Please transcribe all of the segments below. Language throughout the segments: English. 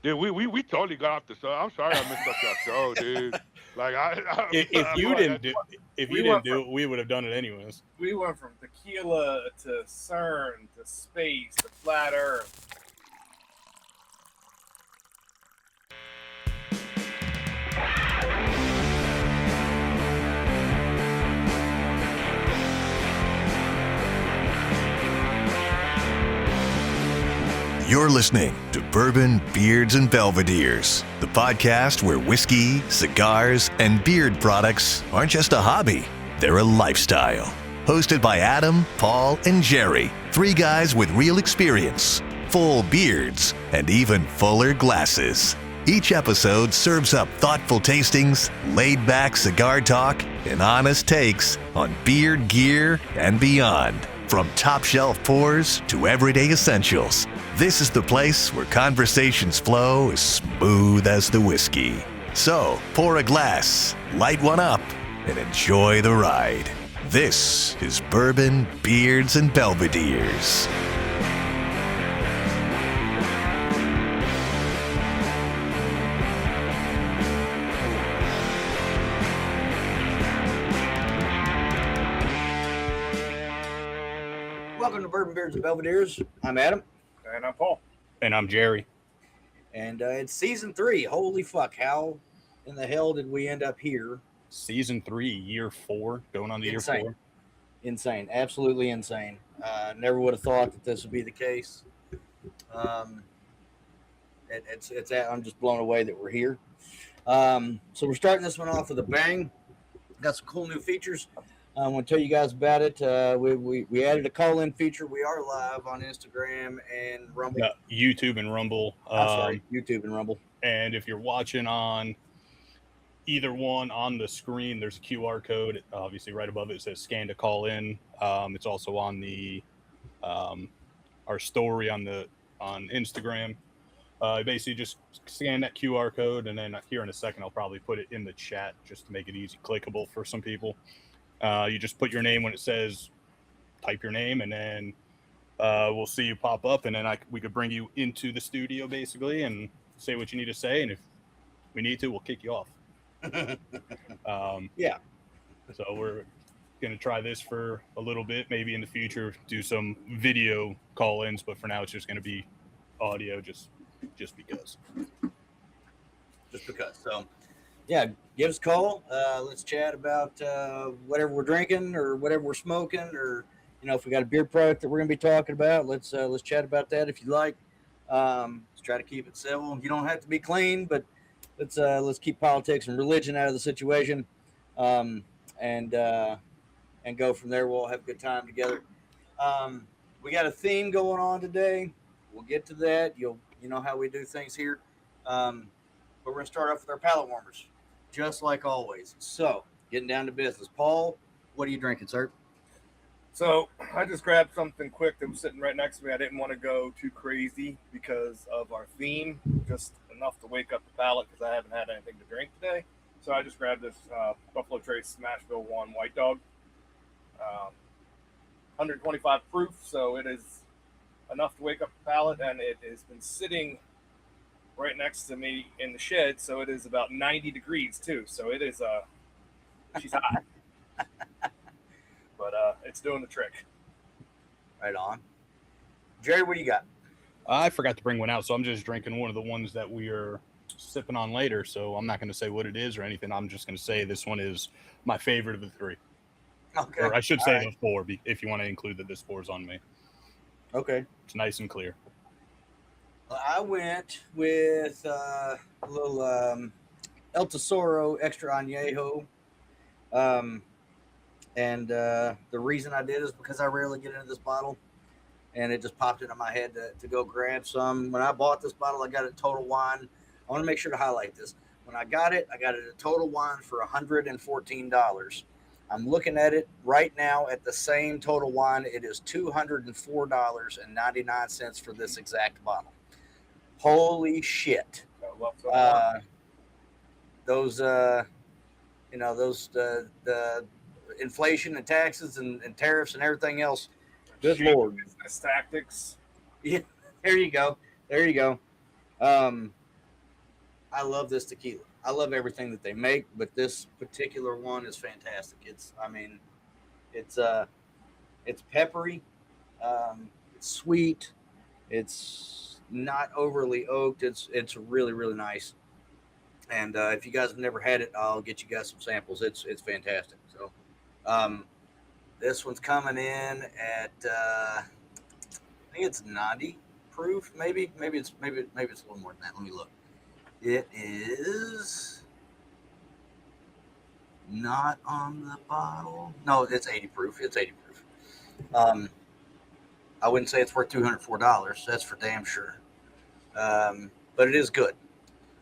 Yeah, we totally got off the show. I'm sorry I messed up that show, dude. Like if you didn't do it, we would have done it anyways. We went from tequila to CERN to space to flat Earth. You're listening to Bourbon, Beards, and Belvederes, the podcast where whiskey, cigars, and beard products aren't just a hobby, they're a lifestyle. Hosted by Adam, Paul, and Jerry, three guys with real experience, full beards, and even fuller glasses. Each episode serves up thoughtful tastings, laid-back cigar talk, and honest takes on beard gear and beyond. From top-shelf pours to everyday essentials, this is the place where conversations flow as smooth as the whiskey. So, pour a glass, light one up, and enjoy the ride. This is Bourbon, Beards, and Belvederes. Welcome to Bourbon, Beards, and Belvederes. I'm Adam. And I'm Paul. And I'm Jerry. And it's season 3. Holy fuck, how in the hell did we end up here? Season 3, year 4, going on to year 4. Insane. Absolutely insane. Never would have thought that this would be the case. I'm just blown away that we're here. So we're starting this one off with a bang. Got some cool new features. I want to tell you guys about it. We added a call-in feature. We are live on Instagram and Rumble. No, YouTube and Rumble. YouTube and Rumble. And if you're watching on either one on the screen, there's a QR code. Obviously, right above it says "Scan to call in." It's also on the our story on Instagram. Basically, just scan that QR code, and then here in a second, I'll probably put it in the chat just to make it easy, clickable for some people. You just put your name when it says, type your name, and then we'll see you pop up, and then we could bring you into the studio basically and say what you need to say, and if we need to, we'll kick you off. Yeah. So we're gonna try this for a little bit, maybe in the future do some video call-ins, but for now it's just gonna be audio, just because. So, yeah, give us a call. Let's chat about whatever we're drinking or whatever we're smoking, or if we got a beer product that we're gonna be talking about. Let's chat about that if you like. Let's try to keep it civil. You don't have to be clean, but let's keep politics and religion out of the situation, and go from there. We'll all have a good time together. We got a theme going on today. We'll get to that. You know how we do things here. But we're gonna start off with our palate warmers, just like always. So, getting down to business. Paul, what are you drinking, sir? So I just grabbed something quick that was sitting right next to me. I didn't want to go too crazy because of our theme, just enough to wake up the palate because I haven't had anything to drink today. So I just grabbed this Buffalo Trace Smashville 1 White Dog. 125 proof, so it is enough to wake up the palate, and it has been sitting right next to me in the shed, so it is about 90 degrees too. So it is she's hot, but it's doing the trick. Right on. Jerry, what do you got? I forgot to bring one out, so I'm just drinking one of the ones that we are sipping on later, so I'm not going to say what it is or anything. I'm just going to say this one is my favorite of the 3. Okay. Or I should say the 4, if you want to include that this 4 is on me. Okay. It's nice and clear. I went with a little El Tesoro Extra Añejo. And the reason I did is because I rarely get into this bottle. And it just popped into my head to go grab some. When I bought this bottle, I got it at Total Wine. I want to make sure to highlight this. When I got it at Total Wine for $114. I'm looking at it right now at the same Total Wine. It is $204.99 for this exact bottle. Holy shit. Those the inflation and taxes and tariffs and everything else. Good Lord. Business tactics. Yeah, there you go. I love this tequila. I love everything that they make, but this particular one is fantastic. It's peppery, it's sweet, it's not overly oaked. It's really, really nice. And if you guys have never had it, I'll get you guys some samples. It's fantastic. So this one's coming in at I think it's 90 proof. Maybe it's a little more than that. Let me look. It is not on the bottle. No, it's 80 proof. It's 80 proof. I wouldn't say it's worth $204. That's for damn sure. But it is good.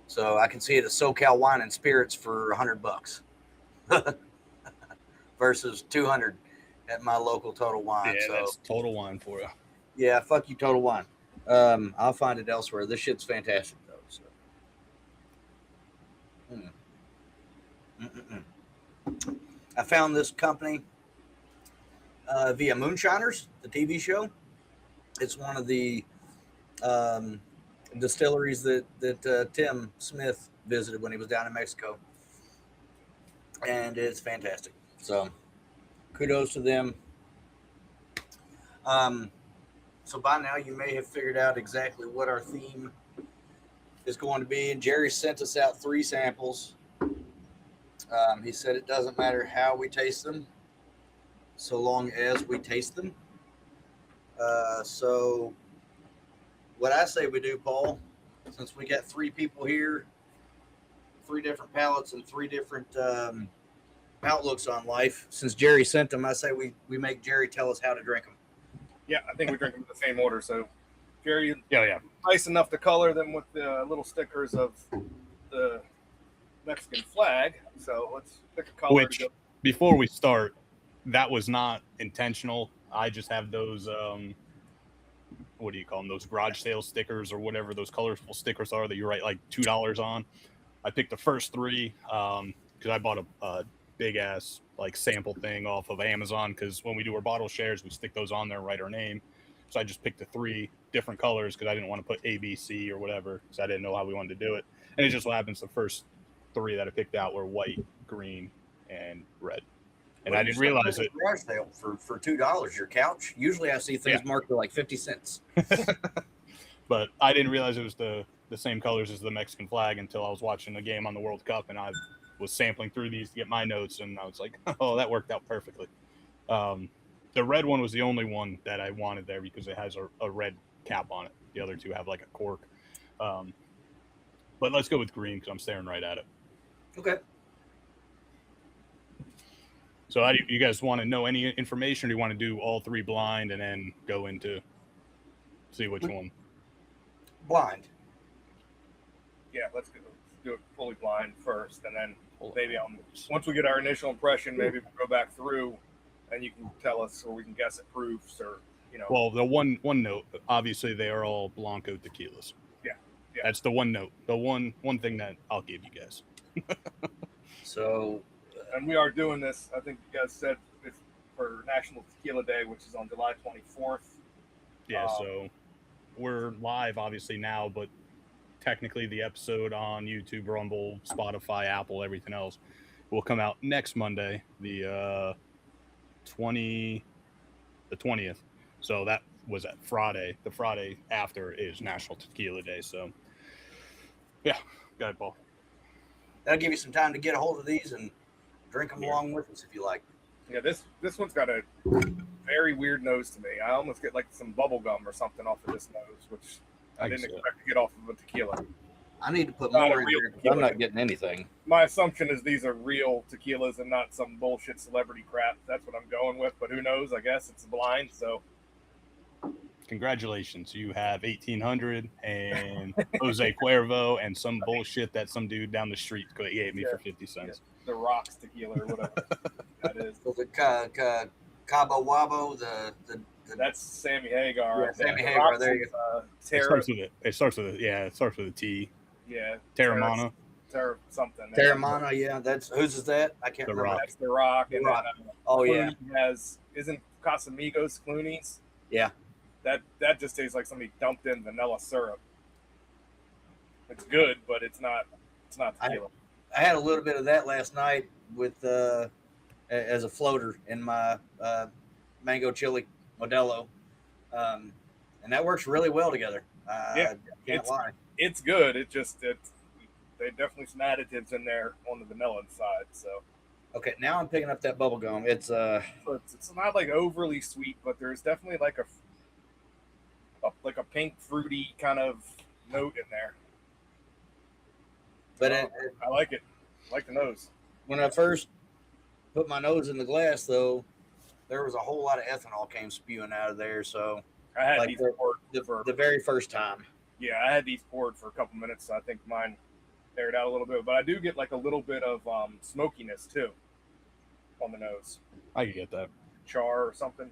So I can see it as SoCal Wine and Spirits for $100 versus $200 at my local Total Wine. Yeah, so that's Total Wine for you. yeah, fuck you, Total Wine. I'll find it elsewhere. This shit's fantastic though. So. I found this company via Moonshiners, the TV show. It's one of the distilleries that Tim Smith visited when he was down in Mexico, and it's fantastic. So, kudos to them. So by now you may have figured out exactly what our theme is going to be. And Jerry sent us out 3 samples. He said it doesn't matter how we taste them, so long as we taste them. So what I say we do, Paul, since we got 3 people here, 3 different palates and 3 different outlooks on life, since Jerry sent them, I say we make Jerry tell us how to drink them. Yeah, I think we drink them in the same order. So, Jerry, Yeah. nice enough to color them with the little stickers of the Mexican flag. So let's pick a color. Which, before we start, that was not intentional. I just have those, what do you call them? Those garage sale stickers or whatever those colorful stickers are that you write like $2 on. I picked the first 3 because I bought a big ass like sample thing off of Amazon, because when we do our bottle shares, we stick those on there and write our name. So I just picked the 3 different colors because I didn't want to put A, B, C or whatever, because I didn't know how we wanted to do it. And it just so happens the first 3 that I picked out were white, green, and red. And Well, I didn't realize it. Garage sale for $2 your couch. Usually I see things marked for like 50 cents. But I didn't realize it was the same colors as the Mexican flag until I was watching the game on the World Cup, and I was sampling through these to get my notes, and I was like, oh, that worked out perfectly. The red one was the only one that I wanted there because it has a red cap on it. The other 2 have like a cork. But let's go with green because I'm staring right at it. Okay. So how do you guys want to know any information, or do you want to do all 3 blind and then go into see which one? Blind. Yeah, let's do it fully blind first, and then maybe once we get our initial impression, maybe we'll go back through, and you can tell us, or we can guess at proofs, or Well, the one note, obviously they are all Blanco tequilas. Yeah. That's the one note. The one thing that I'll give you guys. So, and we are doing this. I think you guys said it's for National Tequila Day, which is on July 24th. Yeah. So we're live obviously now, but technically the episode on YouTube, Rumble, Spotify, Apple, everything else will come out next Monday, the 20th. So that was that Friday. The Friday after is National Tequila Day. So yeah, go ahead, Paul. that'll give you some time to get a hold of these and drink them along with us if you like. Yeah, this one's got a very weird nose to me. I almost get like some bubble gum or something off of this nose, which I didn't expect to get off of a tequila. I need to put Not more a in real here 'cause tequila. I'm not getting anything. My assumption is these are real tequilas and not some bullshit celebrity crap. That's what I'm going with, but who knows? I guess it's blind, so. Congratulations, you have 1800 and Jose Cuervo and some bullshit that some dude down the street gave me for 50 cents. The Rocks tequila or whatever that is. So the Cabo Wabo, That's Sammy Hagar. Yeah, Sammy The Hagar, Rocks there you is, It Terra, starts with a T. yeah. Terramana. Terra something. Terramana, yeah, that's whose is that? I can't The remember. Rock. That's the Rock. The And Rock. then, Oh yeah, Clooney isn't Casamigos Clooney's? Yeah. That just tastes like somebody dumped in vanilla syrup. It's good, but it's not It's not tequila. I had a little bit of that last night with as a floater in my mango chili Modelo, and that works really well together. Can't lie. It's good. They definitely some additives in there on the vanilla side. So Okay, now I'm picking up that bubble gum. It's it's not like overly sweet, but there's definitely like a pink fruity kind of note in there. but I like it. I like the nose. when I first put my nose in the glass, though, there was a whole lot of ethanol came spewing out of there. So I had like these poured the very first time. Yeah, I had these poured for a couple minutes, so I think mine aired out a little bit. But I do get like a little bit of smokiness too on the nose. I can get that. Char or something.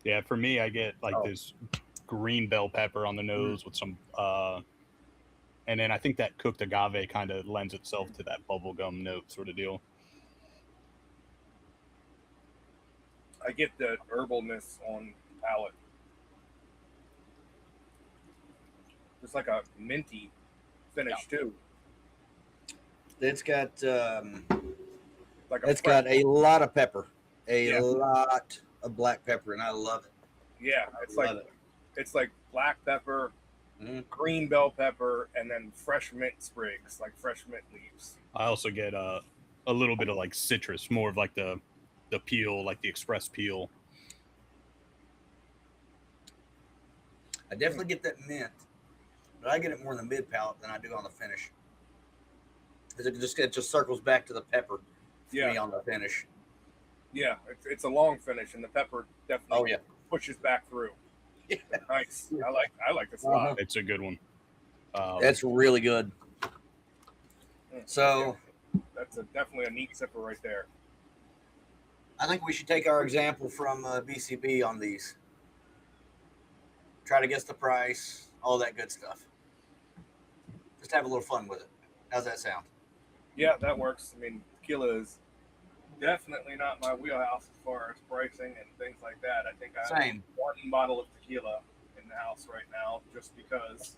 Yeah, for me, I get like this green bell pepper on the nose with some, and then I think that cooked agave kind of lends itself to that bubblegum note sort of deal. I get the herbalness on palate. It's like a minty finish too. It's got Like it's got a lot of pepper, lot of black pepper, and I love it. Yeah, it's like black pepper, green bell pepper, and then fresh mint sprigs, like fresh mint leaves. I also get a little bit of like citrus, more of like the peel, like the express peel. I definitely get that mint, but I get it more in the mid palate than I do on the finish. It just circles back to the pepper for me on the finish. Yeah, it's a long finish, and the pepper definitely Oh yeah, pushes back through. Yeah. Nice. I like this a lot. It's a good one. That's really good. So That's definitely a neat sipper right there. I think we should take our example from BCB on these. Try to guess the price, all that good stuff. Just have a little fun with it. How's that sound? Yeah, that works. I mean, tequila is definitely not my wheelhouse as far as pricing and things like that. I think I have one bottle of tequila in the house right now just because.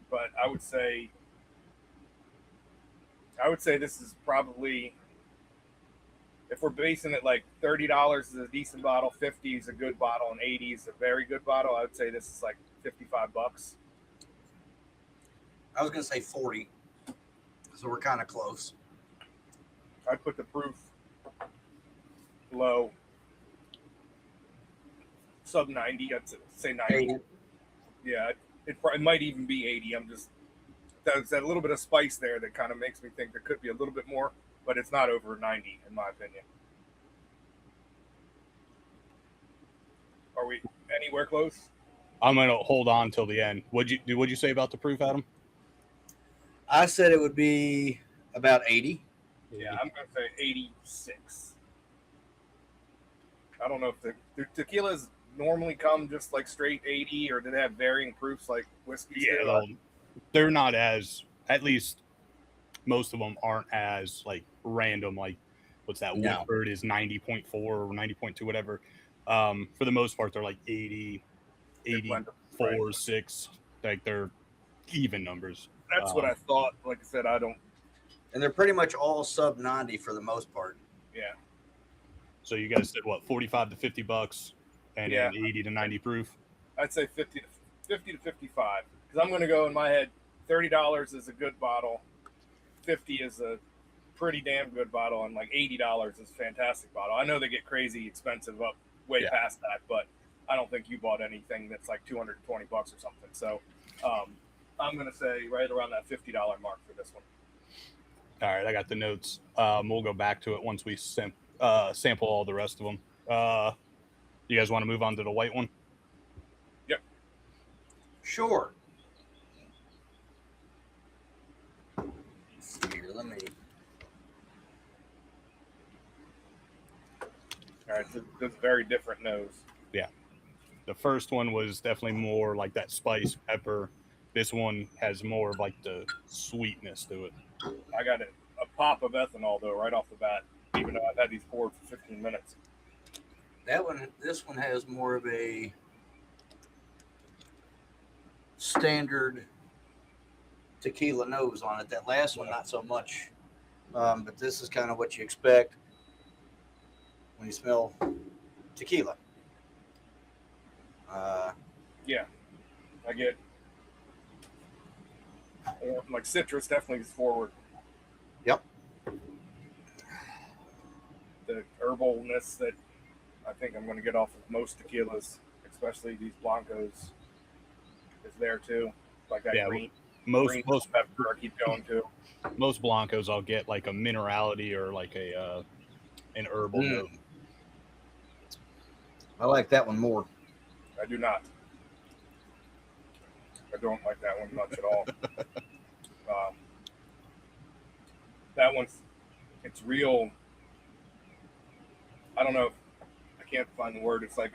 But I would say this is probably, if we're basing it like $30 is a decent bottle, 50 is a good bottle, and 80 is a very good bottle, I would say this is like $55. I was going to say 40, so we're kind of close. I'd put the proof low, sub 90. I'd say 90. 80. Yeah, it might even be 80. There's that little bit of spice there that kind of makes me think there could be a little bit more, but it's not over 90 in my opinion. Are we anywhere close? I'm gonna hold on till the end. What'd you say about the proof, Adam? I said it would be about 80. Yeah, I'm going to say 86. I don't know if the tequilas normally come just like straight 80, or do they have varying proofs like whiskey? Yeah, they're not as, at least most of them aren't as like random. Like what's that? No. Woodford is 90.4 or 90.2, whatever. For the most part, they're like 80, 84, right. 6. Like they're even numbers. That's what I thought. Like I said, I don't. And they're pretty much all sub 90 for the most part. Yeah. So you guys said what, $45 to $50, and then 80 to 90 proof. I'd say 50 to 55, because I'm going to go in my head. $30 is a good bottle, 50 is a pretty damn good bottle, and like $80 is a fantastic bottle. I know they get crazy expensive up way past that, but I don't think you bought anything that's like $220 or something. So I'm going to say right around that $50 mark for this one. All right, I got the notes. We'll go back to it once we sample all the rest of them. You guys want to move on to the white one? Yep. Sure. Here, let me. All right, so this is a very different nose. Yeah. The first one was definitely more like that spice pepper. This one has more of like the sweetness to it. I got a pop of ethanol though right off the bat, even though I've had these poured for 15 minutes. This one has more of a standard tequila nose on it. That last one, not so much. But this is kind of what you expect when you smell tequila. Yeah, I get like citrus definitely is forward. Yep. The herbalness that I think I'm going to get off of most tequilas, especially these Blancos, is there too. Like that green most pepper I keep going to. Most Blancos, I'll get like a minerality or like an herbal note. I like that one more. I do not. I don't like that one much at all. That one's, it's real. I don't know. I can't find the word. It's like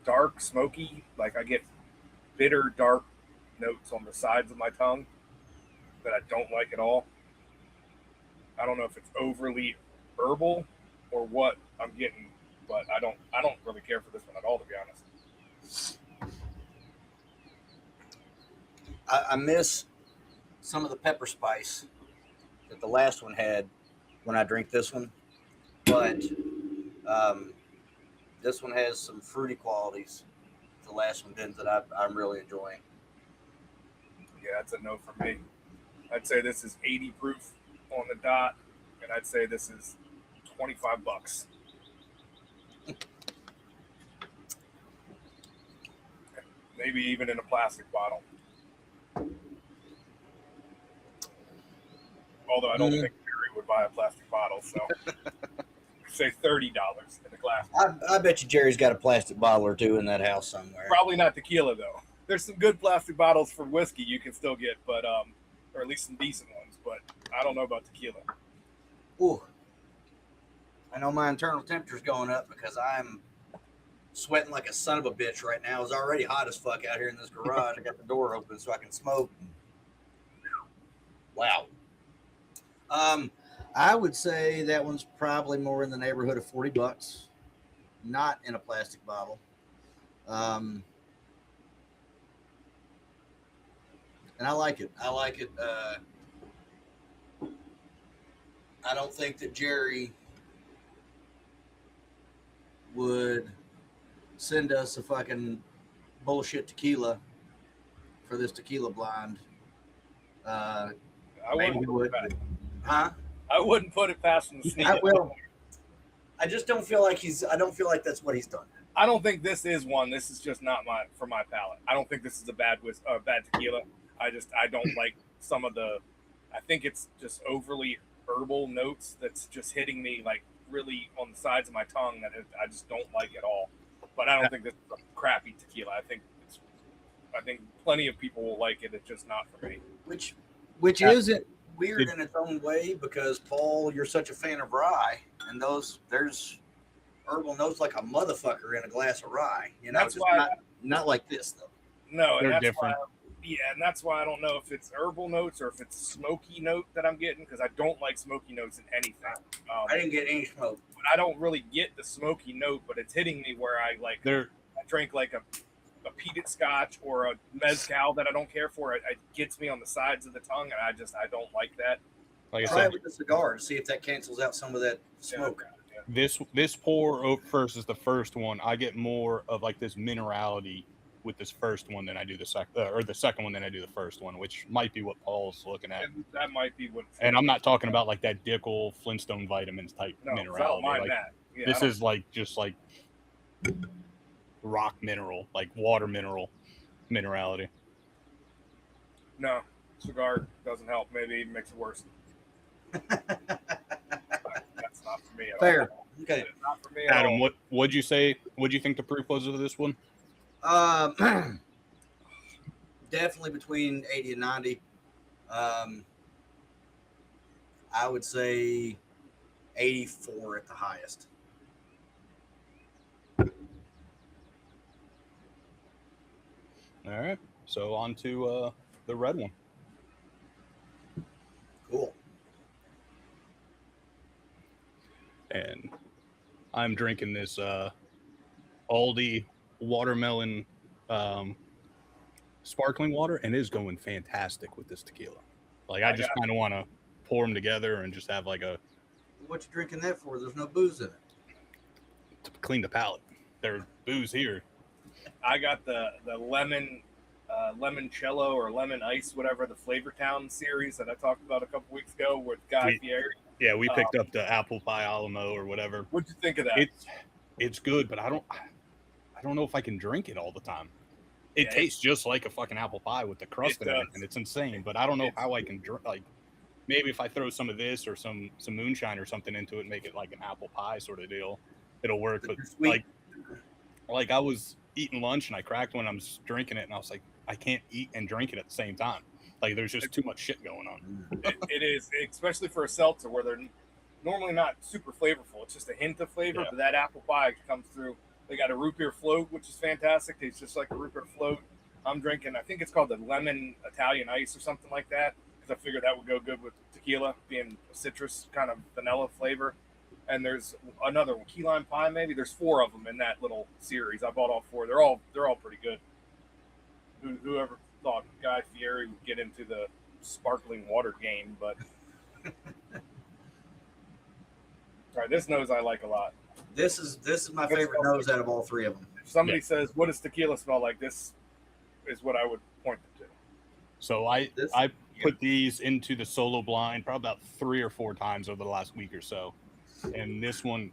dark, smoky. Like I get bitter, dark notes on the sides of my tongue that I don't like at all. I don't know if it's overly herbal or what I'm getting, but I don't really care for this one at all, to be honest. I miss some of the pepper spice that the last one had when I drink this one, but this one has some fruity qualities the last one didn't, that I'm really enjoying. Yeah, that's a no for me. I'd say this is 80 proof on the dot, and I'd say this is $25. Maybe even in a plastic bottle. Although I don't think Jerry would buy a plastic bottle, so say $30 in a glass. I bet you Jerry's got a plastic bottle or two in that house somewhere. Probably not tequila though. There's some good plastic bottles for whiskey you can still get, but or at least some decent ones. But I don't know about tequila. Ooh, I know my internal temperature's going up because I'm sweating like a son of a bitch right now. It's already hot as fuck out here in this garage. I got the door open so I can smoke. Wow. I would say that one's probably more in the neighborhood of $40, not in a plastic bottle. And I like it. I like it. I don't think that Jerry would send us a fucking bullshit tequila for this tequila blind. I Maybe wouldn't he would. Huh? I wouldn't put it past him to sneak I it. will. I just don't feel like I don't feel like that's what he's done. I don't think this is one. This is just not for my palate. I don't think this is a bad tequila. I don't like some of the. I think it's just overly herbal notes that's just hitting me like really on the sides of my tongue that I just don't like at all. But I don't think this is a crappy tequila. I think plenty of people will like it. It's just not for me. Which isn't weird in its own way, because Paul, you're such a fan of rye, and there's herbal notes like a motherfucker in a glass of rye. You know, That's just why not like this though. No, and They're that's different. And that's why I don't know if it's herbal notes or if it's smoky note that I'm getting, because I don't like smoky notes in anything. I didn't get any smoke. But I don't really get the smoky note, but it's hitting me where I drink like a peated scotch or a mezcal that I don't care for. It gets me on the sides of the tongue, and I don't like that. Like I Try said, it with a cigar to see if that cancels out some of that smoke. Yeah. this pour versus the first one, I get more of like this minerality with this first one than I do the second one than I do the first one, which might be what Paul's looking at. And that might be what. And I'm not talking about like that Dickel Flintstone vitamins type minerality. I don't mind Like, that. Yeah, this is like just like rock mineral, like water minerality. No, cigar doesn't help. Maybe even makes it worse. That's not for me at Fair. all. Okay. It's not for me at Adam, all. what'd you say? What'd you think the proof was of this one? Definitely between 80 and 90. I would say 84 at the highest. All right. So on to the red one. Cool. And I'm drinking this Aldi watermelon sparkling water, and it is going fantastic with this tequila. Like, I just kind of want to pour them together and just have like a. What you drinking that for? There's no booze in it. To clean the palate. There's booze here. I got the limoncello or lemon ice, whatever, the Flavor Town series that I talked about a couple weeks ago with Guy Fieri. Yeah, we picked up the apple pie Alamo or whatever. What'd you think of that? It's good, but I don't know if I can drink it all the time. It tastes just like a fucking apple pie with the crust and everything. It's insane, but I don't know how I can drink. Like, maybe if I throw some of this or some moonshine or something into it and make it like an apple pie sort of deal, it'll work. But like I was eating lunch and I cracked when I was drinking it, and I was like, I can't eat and drink it at the same time. Like, there's just too much shit going on. It is, especially for a seltzer where they're normally not super flavorful. It's just a hint of flavor, but that apple pie comes through. They got a root beer float, which is fantastic. It's just like a root beer float. I'm drinking, I think it's called the lemon Italian ice or something like that, because I figured that would go good with tequila, being a citrus kind of vanilla flavor. And there's another one, key lime pie maybe. There's 4 of them in that little series. I bought all 4. They're all pretty good. Whoever thought Guy Fieri would get into the sparkling water game, but all right, this nose I like a lot. This is my favorite nose out of all 3 of them. If somebody says, "What does tequila smell like?" This is what I would point them to. So I put these into the solo blind probably about 3 or 4 times over the last week or so, and this one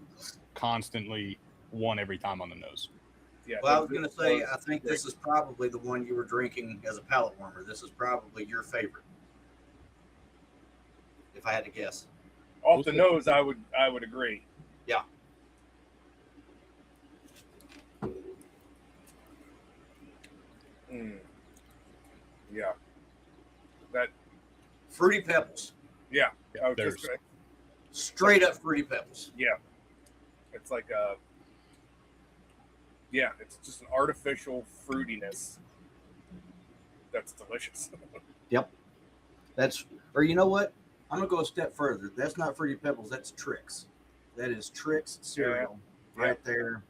constantly won every time on the nose. Yeah. Well, I was gonna say, I think this is probably the one you were drinking as a palate warmer. This is probably your favorite, if I had to guess. Off the nose, I would agree. Yeah. Yeah. That Fruity Pebbles. Yeah. I was there's- just gonna, Straight up Fruity Pebbles. yeah. It's like it's just an artificial fruitiness that's delicious. Yep. Or you know what? I'm gonna go a step further. That's not Fruity Pebbles. That's Trix. That is Trix cereal right there.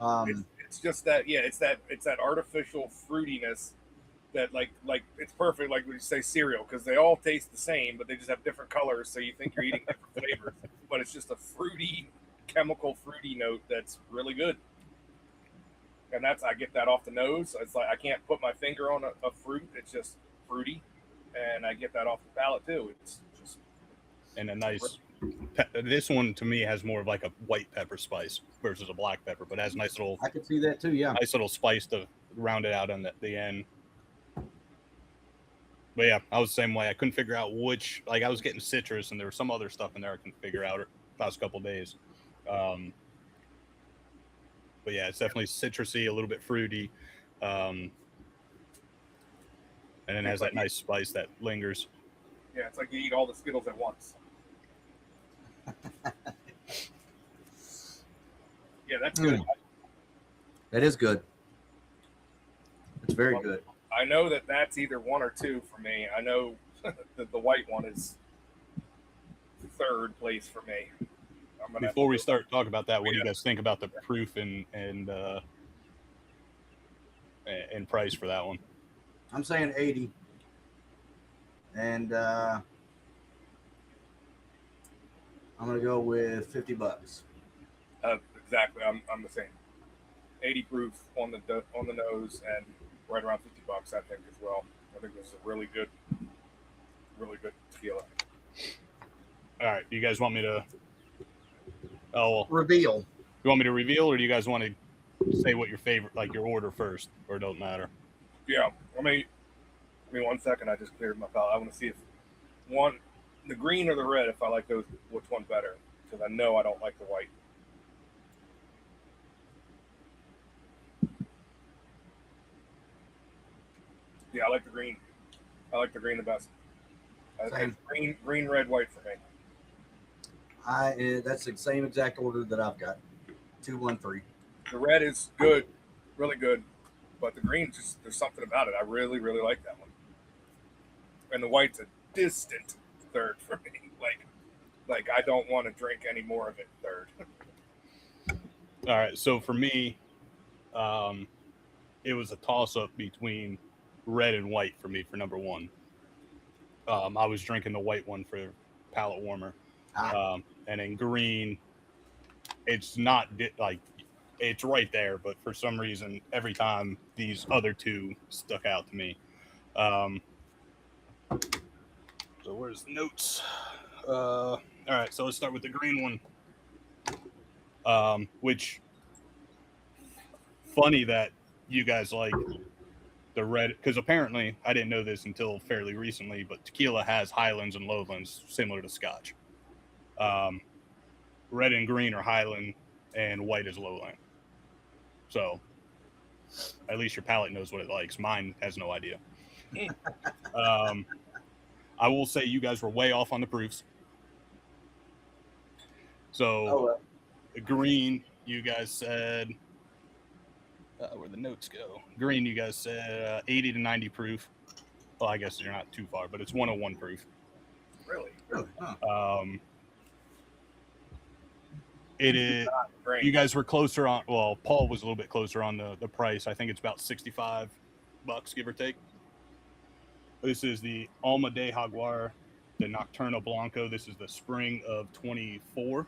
It's just that, it's that artificial fruitiness that like it's perfect. Like when you say cereal, because they all taste the same, but they just have different colors, so you think you're eating different flavors. But it's just a fruity, chemical fruity note that's really good. And I get that off the nose. It's like I can't put my finger on a fruit. It's just fruity, and I get that off the palate too. It's just And a nice. This one to me has more of like a white pepper spice versus a black pepper, but has nice little. I could see that too. Yeah. Nice little spice to round it out on the end. But yeah, I was the same way. I couldn't figure out which. Like, I was getting citrus, and there was some other stuff in there I couldn't figure out the past couple of days. But yeah, it's definitely citrusy, a little bit fruity, and then has that nice spice that lingers. Yeah, it's like you eat all the Skittles at once. Yeah, that's good. That is good. It's very good. I know that's either 1 or 2 for me. I know that the white one is 3rd place for me. Before we start talking about that, what do you guys think about the proof and price for that one? I'm saying 80. And I'm gonna go with $50. Exactly, I'm the same. 80 proof on the nose and right around $50, I think, as well. I think this is a really good tequila. All right, do you guys want me to? Reveal. You want me to reveal, or do you guys want to say what your favorite, like your order first, or it don't matter? Yeah, I mean, 1 second. I just cleared my palate. I want to see if the green or the red, if I like those, which one better, because I know I don't like the white. Yeah, I like the green. I like the green the best. Green, red, white for me. That's the same exact order that I've got. 2, 1, 3. The red is good, really good, but the green, just there's something about it. I really, really like that one. And the white's a distant 3rd for me. Like I don't want to drink any more of it 3rd. All right, so for me, it was a toss-up between red and white for me for number one. I was drinking the white one for palate warmer. And in green, it's not like it's right there, but for some reason, every time these other two stuck out to me. So where's the notes? All right, so let's start with the green one. Which funny that you guys like the red, because apparently I didn't know this until fairly recently, but tequila has Highlands and Lowlands similar to Scotch. Red and green are Highland, and white is Lowland. So at least your palate knows what it likes. Mine has no idea. I will say you guys were way off on the proofs. So green, you guys said, where the notes go? Green, you guys said 80 to 90 proof. Well, I guess you're not too far, but it's 101 proof. Really? Huh. It is. You guys were closer on. Well, Paul was a little bit closer on the price. I think it's about $65, give or take. This is the Alma del Jaguar, the Nocturna Blanco. This is the spring of 24.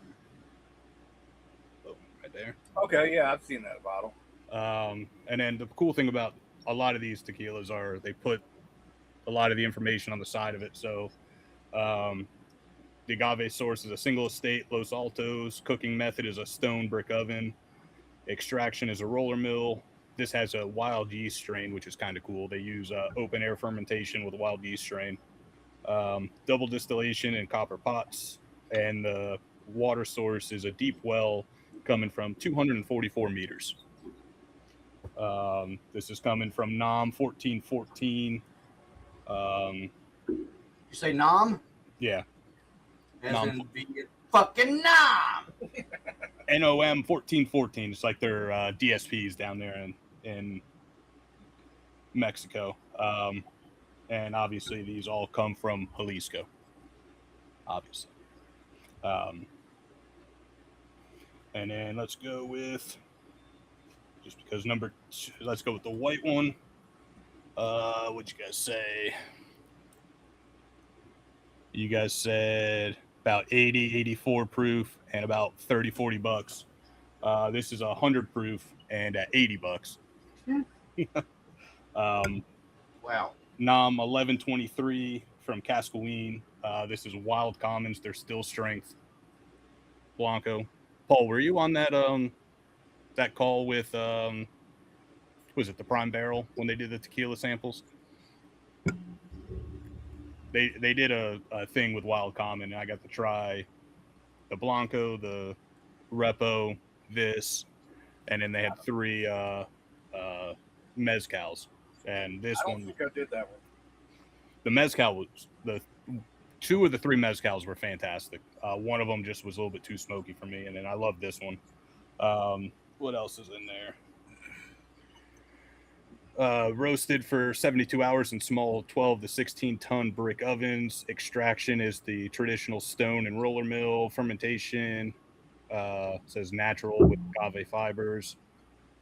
Oh, right there. Okay, yeah, I've seen that bottle. And then the cool thing about a lot of these tequilas are they put a lot of the information on the side of it. So the agave source is a single estate, Los Altos. Cooking method is a stone brick oven. Extraction is a roller mill. This has a wild yeast strain, which is kind of cool. They use open air fermentation with a wild yeast strain. Double distillation in copper pots. And the water source is a deep well coming from 244 meters. This is coming from NOM 1414. You say Nom? Yeah. As Nom. in the fucking Nom. NOM 1414. It's like their DSPs down there in Mexico. And obviously these all come from Jalisco. Obviously. And then let's go with, just because let's go with the white one. What'd you guys say? You guys said about 80, 84 proof and about $30-$40. This is 100 proof and at $80. Wow. NOM 1123 from Cascaween. This is Wild Commons. They're still strength. Blanco. Paul, were you on that call with was it the Prime Barrel when they did the tequila samples? They did a thing with Wild Common, and I got to try the Blanco, the Repo, this, and then they had 3 mezcals. And this I one, don't think I did that one. the mezcal was 2 of the 3 mezcals were fantastic. One of them just was a little bit too smoky for me, and then I love this one. What else is in there? Roasted for 72 hours in small 12 to 16 ton brick ovens. Extraction is the traditional stone and roller mill. Fermentation says natural with agave fibers.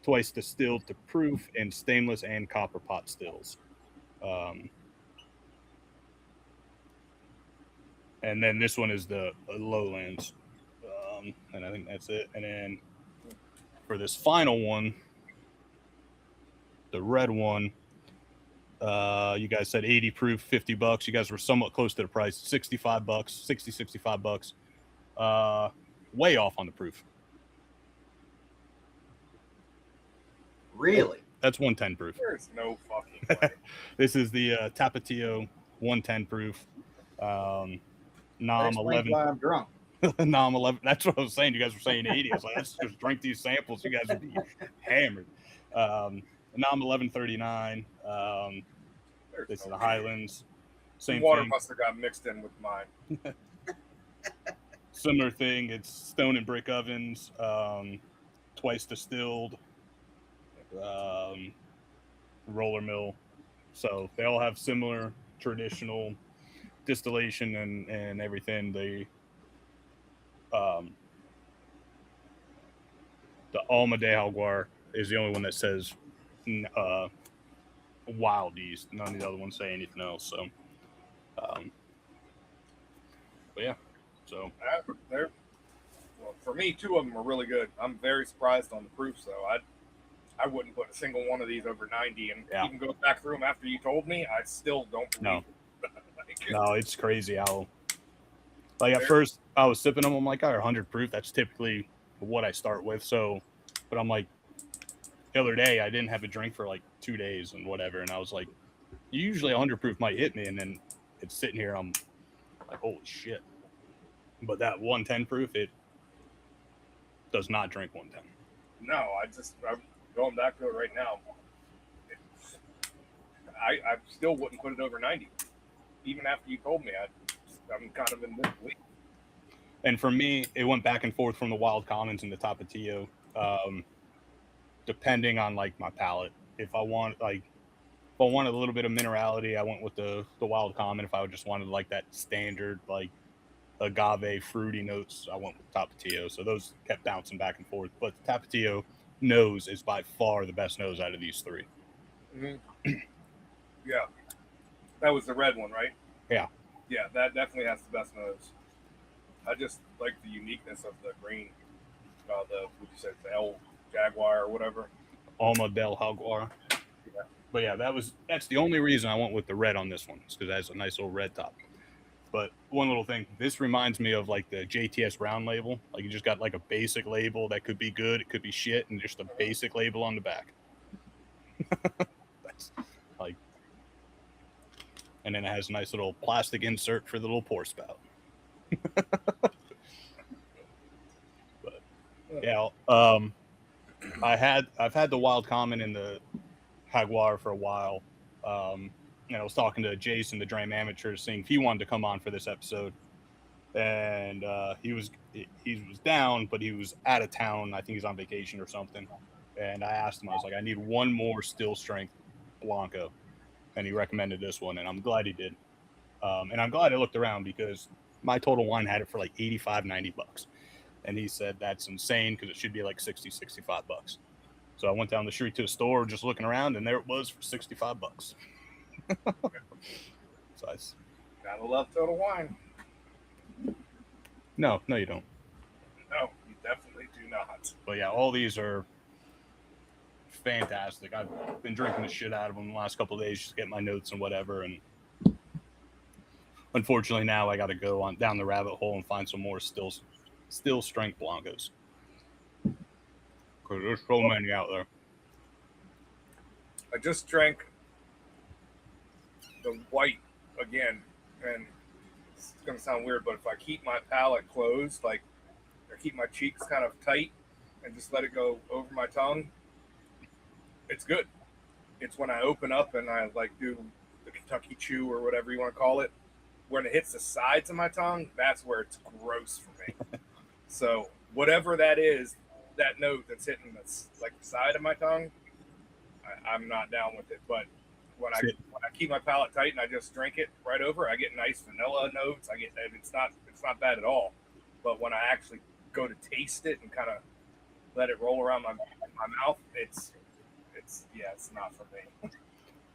Twice distilled to proof in stainless and copper pot stills. And then this one is the Lowlands. And I think that's it. And then for this final one, the red one, you guys said 80 proof, $50. You guys were somewhat close to the price, $65, $65. Way off on the proof. Really? That's 110 proof. There's no fucking way. This is the Tapatio 110 proof. That NOM explains 11. why I'm drunk. NOM 11. That's what I was saying. You guys were saying 80. I was like, let's just drink these samples. You guys would be hammered. NOM 1139. This is the Highlands. Same Water thing. must have got mixed in with mine. Similar thing. It's stone and brick ovens. Twice distilled. Roller mill. So they all have similar traditional distillation and everything. The Alma del Jaguar is the only one that says wild yeast. None of the other ones say anything else. So, but yeah. So Well, for me, 2 of them are really good. I'm very surprised on the proofs, though. I wouldn't put a single one of these over 90, and even go back through them after you told me, I still don't believe it. No, it's crazy how, like, at first I was sipping them, I'm like, all right, 100 proof, that's typically what I start with. So, but I'm like, the other day I didn't have a drink for like 2 days and whatever, and I was like, usually 100 proof might hit me, and then it's sitting here, I'm like, holy shit. But that 110 proof, it does not drink 110. No, I'm going back to it right now. I still wouldn't put it over 90, even after you told me. I'm kind of in disbelief. And for me, it went back and forth from the Wild Commons and the Tapatio, depending on like my palate. If I wanted a little bit of minerality, I went with the Wild Common. If I just wanted like that standard like agave fruity notes, I went with Tapatio. So those kept bouncing back and forth. But the Tapatio nose is by far the best nose out of these 3. Mm-hmm. Yeah, that was the red one, right? Yeah. Yeah, that definitely has the best nose. I just like the uniqueness of the green. What you said, the El Jaguar or whatever. Alma del Jaguar. Yeah. But yeah, that's the only reason I went with the red on this one, because it has a nice little red top. But one little thing, this reminds me of like the JTS round label. Like you just got like a basic label that could be good, it could be shit, and just a basic label on the back. That's like, and then it has a nice little plastic insert for the little pour spout. But yeah, I've had the Wild Common and the Jaguar for a while. And I was talking to Jason, the Dram Amateur, seeing if he wanted to come on for this episode. And he was down, but he was out of town. I think he's on vacation or something. And I asked him, I was like, I need one more still strength Blanco. And he recommended this one, and I'm glad he did. And I'm glad I looked around, because my Total Wine had it for like $85-$90. And he said that's insane, because it should be like $60-$65. So I went down the street to a store just looking around, and there it was for $65. So gotta love Total Wine. No, you don't. No, you definitely do not. But yeah, all these are fantastic. I've been drinking the shit out of them the last couple of days just to get my notes and whatever. And unfortunately, now I got to go on down the rabbit hole and find some more still strength Blancos, because there's so many out there. I just drank the white again, and it's gonna sound weird, but if I keep my palate closed, like I keep my cheeks kind of tight and just let it go over my tongue, it's good. It's when I open up and I like do the Kentucky chew or whatever you want to call it, when it hits the sides of my tongue, that's where it's gross for me. So whatever that is, that note that's hitting the side of my tongue, I'm not down with it. But when I keep my palate tight and I just drink it right over, I get nice vanilla notes. It's not bad at all. But when I actually go to taste it and kind of let it roll around my mouth, it's not for me.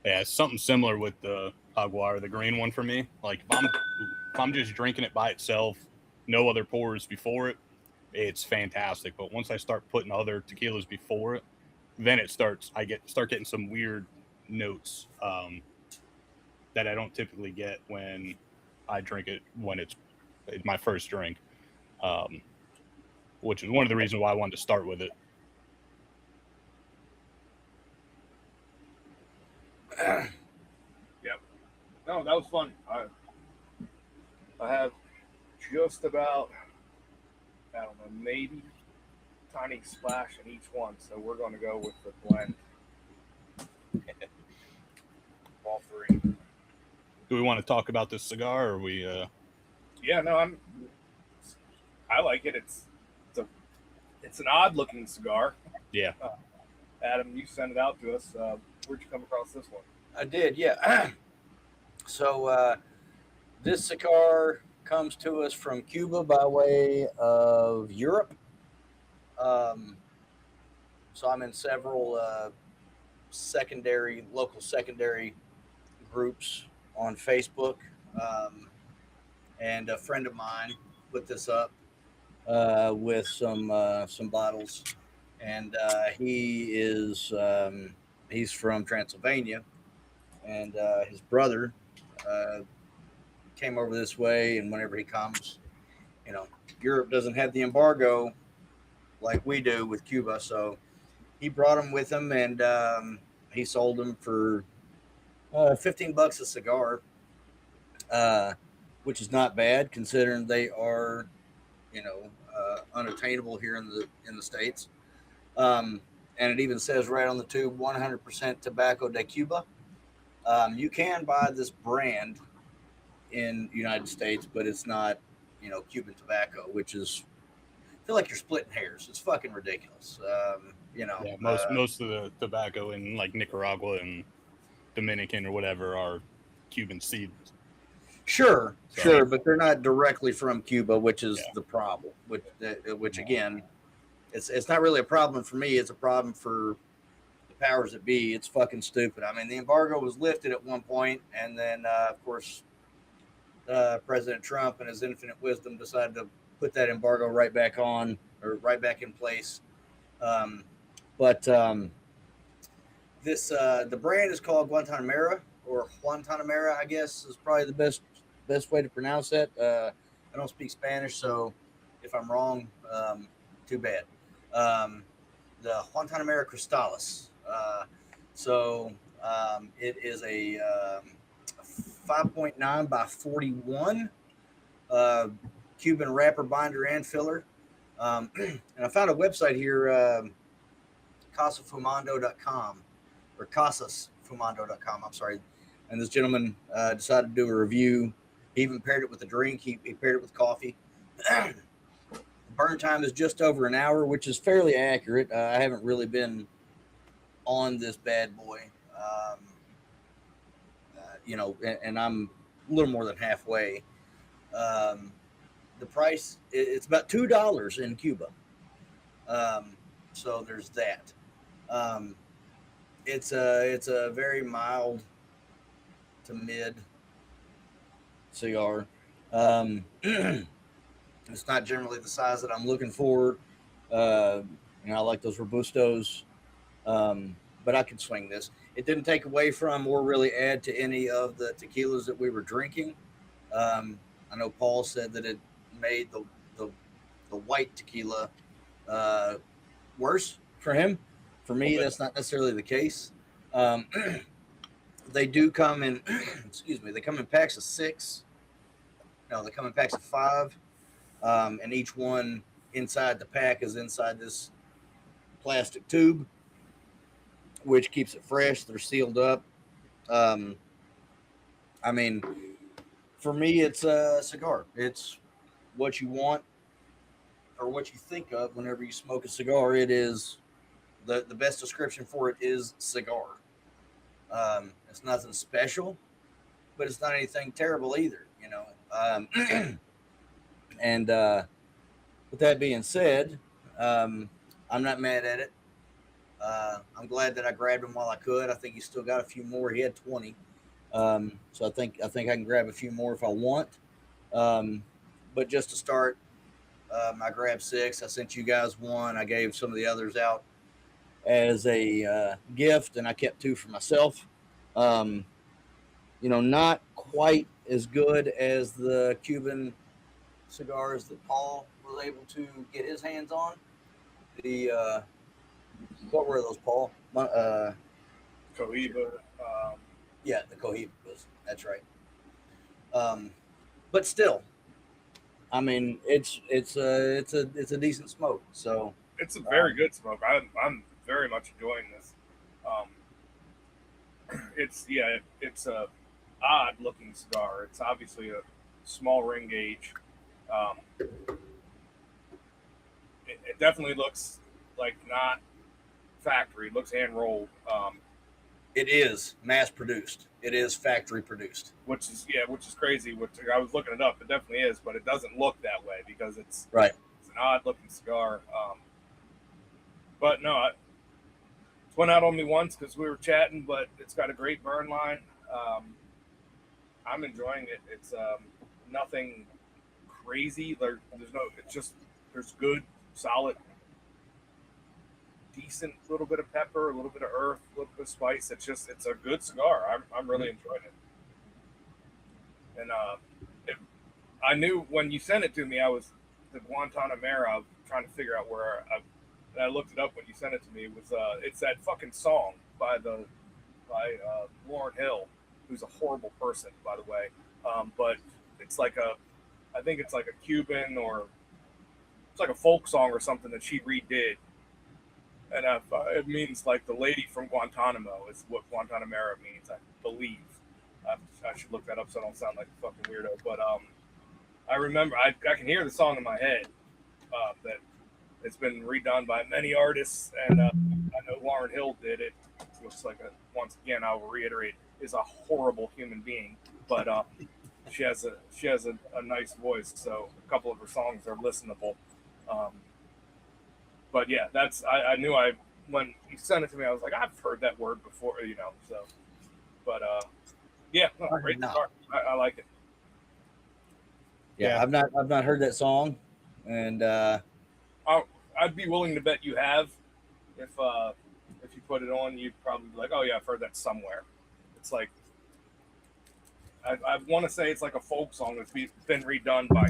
Yeah, it's something similar with the Jaguar, the green one for me. Like if I'm just drinking it by itself, no other pours before it, it's fantastic. But once I start putting other tequilas before it, then I start getting some weird notes that I don't typically get when I drink it when it's my first drink, which is one of the reasons why I wanted to start with it. Yep. No, that was fun. I have just about, I don't know, maybe tiny splash in each one, so we're going to go with the blend. All three. Do we want to talk about this cigar, or we? Yeah, no, I like it. It's an odd looking cigar. Yeah. Adam, you sent it out to us. Where'd you come across this one? I did, yeah. So this cigar comes to us from Cuba by way of Europe. So I'm in several local secondary groups on Facebook, and a friend of mine put this up with some bottles, and he's from Transylvania, and his brother came over this way, and whenever he comes, Europe doesn't have the embargo like we do with Cuba, so he brought them with him, and he sold them for $15 a cigar, which is not bad considering they are, unattainable here in the States. And it even says right on the tube, 100% tobacco de Cuba. You can buy this brand in the United States, but it's not, Cuban tobacco, which is, I feel like you're splitting hairs. It's fucking ridiculous. Most of the tobacco in like Nicaragua and Dominican or whatever are Cuban seeds. Sure, but they're not directly from Cuba, which is the problem. Which again, it's not really a problem for me. It's a problem for the powers that be. It's fucking stupid. I mean, the embargo was lifted at one point, and then of course, President Trump, in his infinite wisdom, decided to put that embargo right back on, or right back in place. The brand is called Guantanamera, or Guantanamera, I guess is probably the best way to pronounce that. I don't speak Spanish, so if I'm wrong, too bad. The Guantanamera Cristales. It is a 5.9 by 41 Cuban wrapper, binder, and filler. And I found a website here, casafumando.com, or casasfumando.com, I'm sorry. And this gentleman decided to do a review. He even paired it with a drink. He paired it with coffee. Burn time is just over an hour, which is fairly accurate. I haven't really been on this bad boy, and I'm a little more than halfway. The price, it's about $2 in Cuba. So there's that. It's a very mild to mid cigar. It's not generally the size that I'm looking for. I like those Robustos, but I can swing this. It didn't take away from or really add to any of the tequilas that we were drinking. I know Paul said that it made the white tequila worse for him. For me, that's not necessarily the case. They do come in, they come in packs of 6. No, they come in packs of 5. And each one inside the pack is inside this plastic tube, which keeps it fresh. They're sealed up. For me, it's a cigar. It's what you want or what you think of whenever you smoke a cigar. It is the best description for it is cigar. It's nothing special, but it's not anything terrible either, And with that being said, I'm not mad at it. I'm glad that I grabbed him while I could. I think he still got a few more. He had 20. So I think I can grab a few more if I want. But just to start, I grabbed 6. I sent you guys 1. I gave some of the others out as a gift, and I kept 2 for myself. Not quite as good as the Cuban cigars that Paul was able to get his hands on. What were those, Paul? Cohiba. Yeah, the Cohibas. That's right. But still, it's a decent smoke. So it's a very good smoke. I'm very much enjoying this. It's a odd looking cigar. It's obviously a small ring gauge. It definitely looks like not factory. It looks hand rolled. It is mass produced. It is factory produced. Which is crazy. Which I was looking it up. It definitely is, but it doesn't look that way because it's right. It's an odd looking cigar. But no, went out on me once because we were chatting, but it's got a great burn line. I'm enjoying it. It's nothing crazy. There's good, solid, decent little bit of pepper, a little bit of earth, a little bit of spice. It's a good cigar. I'm really enjoying it. And I knew when you sent it to me, I was the Guantanamera. Trying to figure out where I looked it up when you sent it to me. It was it's that fucking song by Lauryn Hill, who's a horrible person, by the way. But it's like I think it's like a Cuban or it's like a folk song or something that she redid. And it means like the lady from Guantanamo is what Guantanamera means, I believe. I should look that up so I don't sound like a fucking weirdo. But I remember I can hear the song in my head. That it's been redone by many artists, and I know Lauryn Hill did it. Looks like once again, I will reiterate, is a horrible human being, but she has a nice voice, so a couple of her songs are listenable. But yeah, I knew when you sent it to me, I was like, I've heard that word before, So, but yeah, great start. I like it. Yeah, I've not heard that song. And I'd be willing to bet you have. If you put it on, you'd probably be like, oh yeah, I've heard that somewhere. It's like I want to say it's like a folk song that's been redone by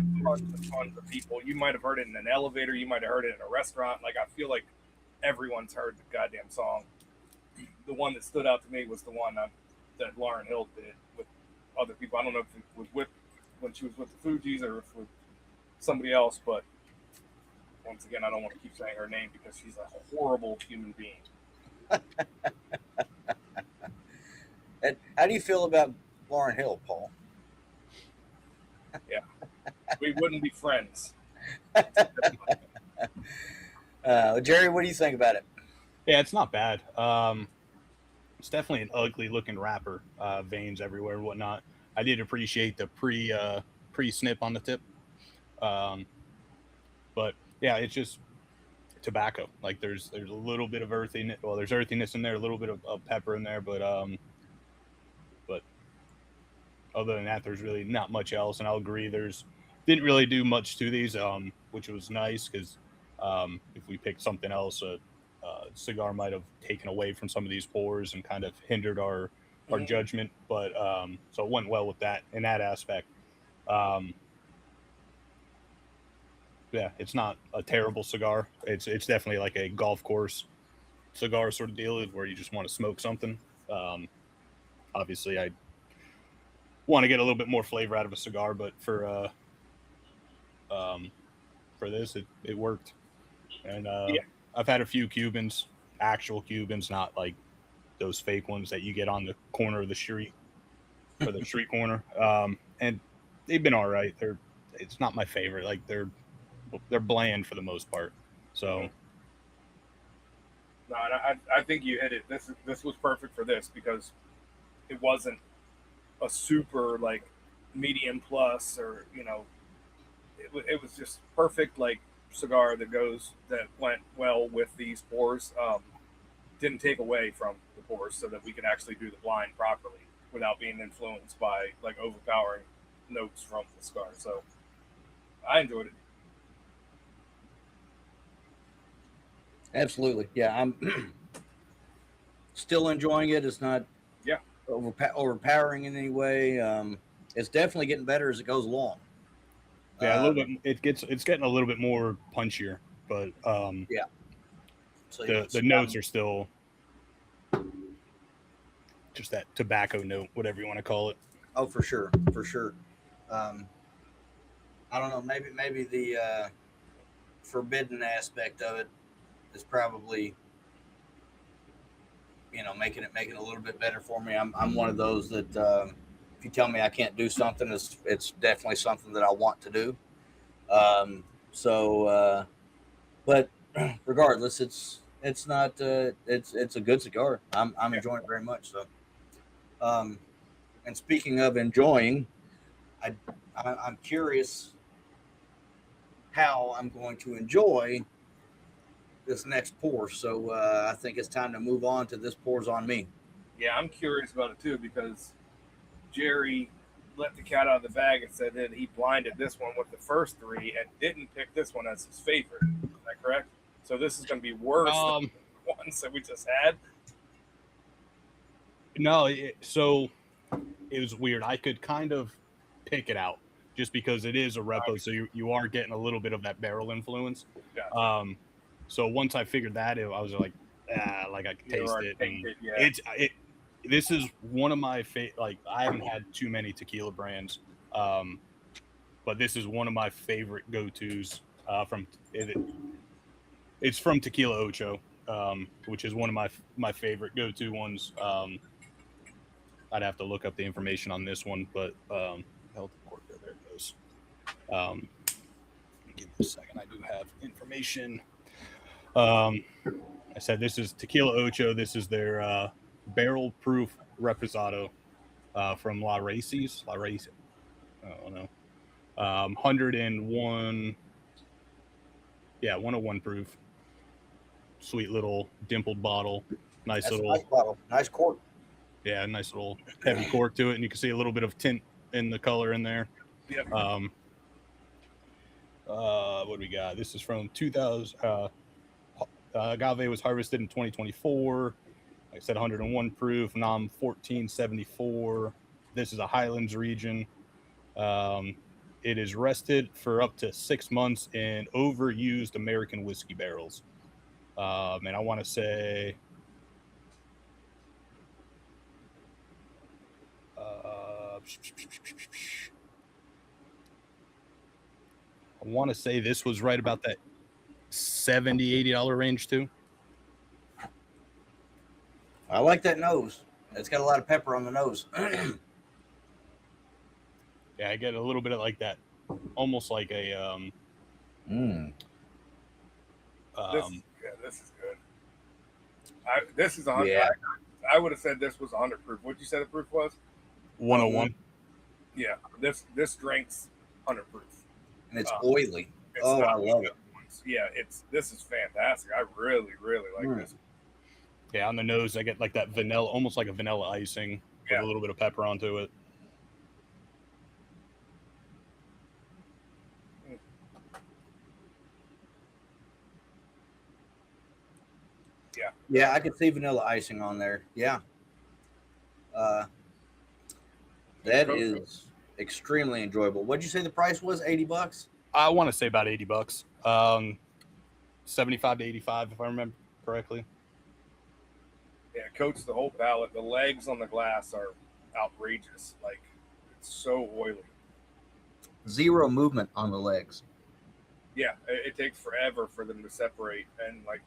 tons of people. You might have heard it in an elevator. You might have heard it in a restaurant. Like I feel like everyone's heard the goddamn song. The one that stood out to me was the one that Lauryn Hill did with other people. I don't know if it was when she was with the Fugees or if it was somebody else, but once again, I don't want to keep saying her name because she's a horrible human being. And how do you feel about Lauryn Hill, Paul? Yeah, we wouldn't be friends. Jerry, what do you think about it? Yeah, it's not bad. It's definitely an ugly looking wrapper, veins everywhere and whatnot. I did appreciate the pre-snip on the tip. But yeah, it's just tobacco. Like there's a little bit of earthiness. Well, there's earthiness in there, a little bit of pepper in there, but other than that, there's really not much else. And I'll agree, didn't really do much to these, which was nice because if we picked something else, a cigar might have taken away from some of these pours and kind of hindered our judgment. But so it went well with that in that aspect. Yeah, it's not a terrible cigar. It's definitely like a golf course cigar sort of deal where you just want to smoke something. Obviously, I want to get a little bit more flavor out of a cigar, but for this, it worked. And I've had a few Cubans, actual Cubans, not like those fake ones that you get on the corner of the street or the street corner. And they've been all right. It's not my favorite. Like they're bland for the most part. So no, I think you hit it. This was perfect for this because it wasn't a super like medium plus or it was just perfect like cigar that went well with these pours. Didn't take away from the pours so that we could actually do the blind properly without being influenced by like overpowering notes from the cigar. So I enjoyed it. Absolutely. Yeah, I'm still enjoying it. It's not overpowering in any way. It's definitely getting better as it goes along. Yeah, a little bit. It's getting a little bit more punchier, but yeah. So the notes are still just that tobacco note, whatever you want to call it. Oh, for sure. I don't know. Maybe the forbidden aspect of it is probably making it a little bit better for me. I'm one of those that if you tell me I can't do something, it's definitely something that I want to do. But regardless, it's not it's a good cigar. I'm enjoying it very much. So, and speaking of enjoying, I'm curious how I'm going to enjoy this next pour. So I think it's time to move on to This Pours on Me. Yeah, I'm curious about it too because Jerry let the cat out of the bag and said that he blinded this one with the first three and didn't pick this one as his favorite. Is that correct? So this is going to be worse than the ones that we just had. No, so it was weird. I could kind of pick it out just because it is a repo, so you are getting a little bit of that barrel influence. Gotcha. So once I figured that, I was like I could taste it. And yeah. This is one of my like I haven't had too many tequila brands, but this is one of my favorite go-tos from it. It's from Tequila Ocho, which is one of my favorite go-to ones. I'd have to look up the information on this one, but there it goes. Give me a second. I do have information. I said this is Tequila Ocho. This is their barrel proof Reposado from La Races. I don't know. 101. Yeah, 101 proof. Sweet little dimpled bottle. Nice bottle. Nice cork. Yeah, nice little heavy cork to it, and you can see a little bit of tint in the color in there. Yep. What do we got? This is from 2000. Agave was harvested in 2024. Like I said, 101 proof, NOM 1474. This is a Highlands region. It is rested for up to 6 months in overused American whiskey barrels. And I want to say this was right about that $70-$80 range too. I like that nose. It's got a lot of pepper on the nose. Yeah, I get a little bit of like that, almost like a this is good. This is 100. Yeah. I would have said this was 100 proof. What'd you say the proof was? 101. Yeah, this drink's 100 proof. And it's oily. It's I not love it. Yeah, this is fantastic. I really, really like this. Yeah, on the nose, I get like that vanilla, almost like a vanilla icing with a little bit of pepper onto it. Yeah, I could see vanilla icing on there. Yeah. That is extremely enjoyable. What'd you say the price was? $80? I want to say about $80. 75 to 85, if I remember correctly. Yeah, coats the whole palate. The legs on the glass are outrageous. Like, it's so oily. Zero movement on the legs. Yeah, it takes forever for them to separate, and like,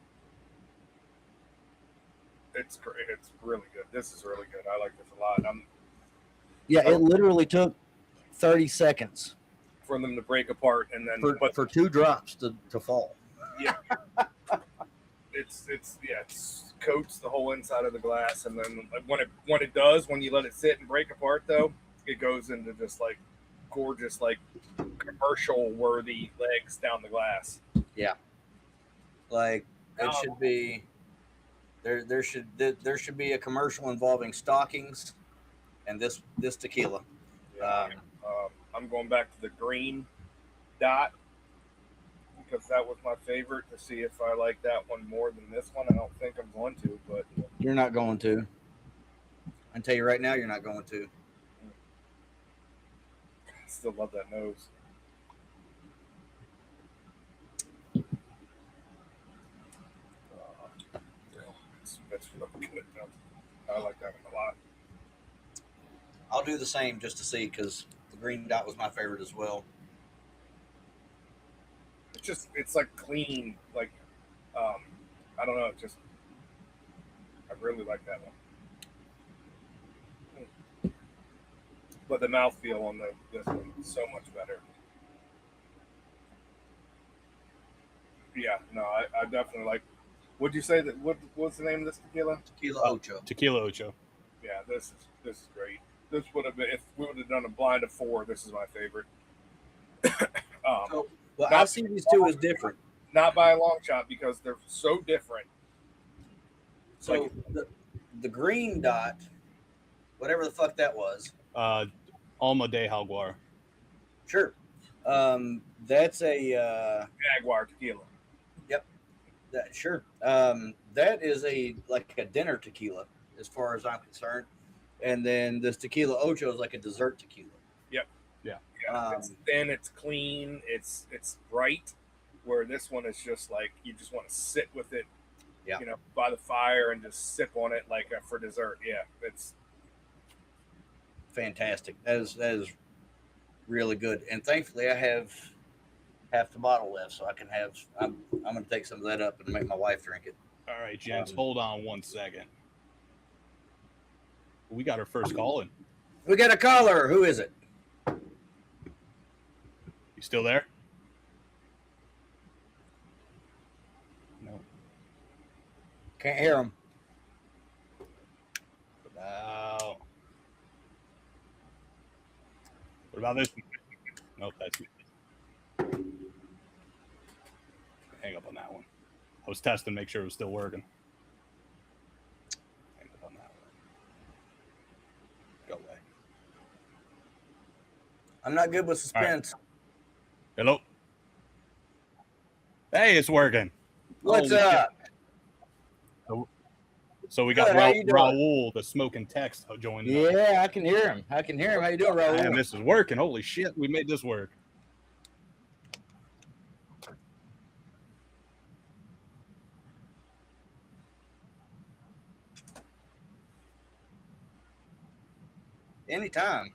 it's great. It's really good. This is really good. I like this a lot. It literally took 30 seconds for them to break apart, and then for 2 drops to fall. Yeah, it's coats the whole inside of the glass, and then when it does, when you let it sit and break apart, though, it goes into just like gorgeous, like commercial worthy legs down the glass. Yeah, like it should be. There should be a commercial involving stockings and this tequila. Yeah, I'm going back to the green dot because that was my favorite, to see if I like that one more than this one. I don't think I'm going to, but you're not going to. I can tell you right now, you're not going to. I still love that nose. That's really good. I like that one a lot. I'll do the same just to see, because the green dot was my favorite as well. It's like clean, like I don't know, I really like that one. But the mouthfeel on this one is so much better. Yeah, no, I definitely like. Would you say that? What's the name of this tequila? Tequila Ocho. Tequila Ocho. Yeah, this is great. This would have been, if we would have done a blind of 4. This is my favorite. Well, I see these two as different. not by a long shot because they're so different. So the green dot, whatever the fuck that was. Alma del Jaguar. Sure. That's a Jaguar tequila. Yep. Sure. That is like a dinner tequila, as far as I'm concerned. And then this tequila Ocho is like a dessert tequila. Yep. Yeah. It's thin, it's clean, it's bright. Where this one is just like you just want to sit with it, yeah, by the fire and just sip on it like for dessert. Yeah, it's fantastic. That is really good. And thankfully, I have half the bottle left, so I can have. I'm going to take some of that up and make my wife drink it. All right, gents, hold on 1 second. We got our first call in. We got a caller. Who is it? You still there? No. Can't hear him. What about this one? Nope, that's me. Hang up on that one. I was testing to make sure it was still working. Hang up on that one. Go away. I'm not good with suspense. Right. Hello? Hey, it's working. What's up? So we got Raul, the smoking text, joined. Yeah, I can hear him. How you doing, Raul? Man, this is working. Holy shit, we made this work. Anytime.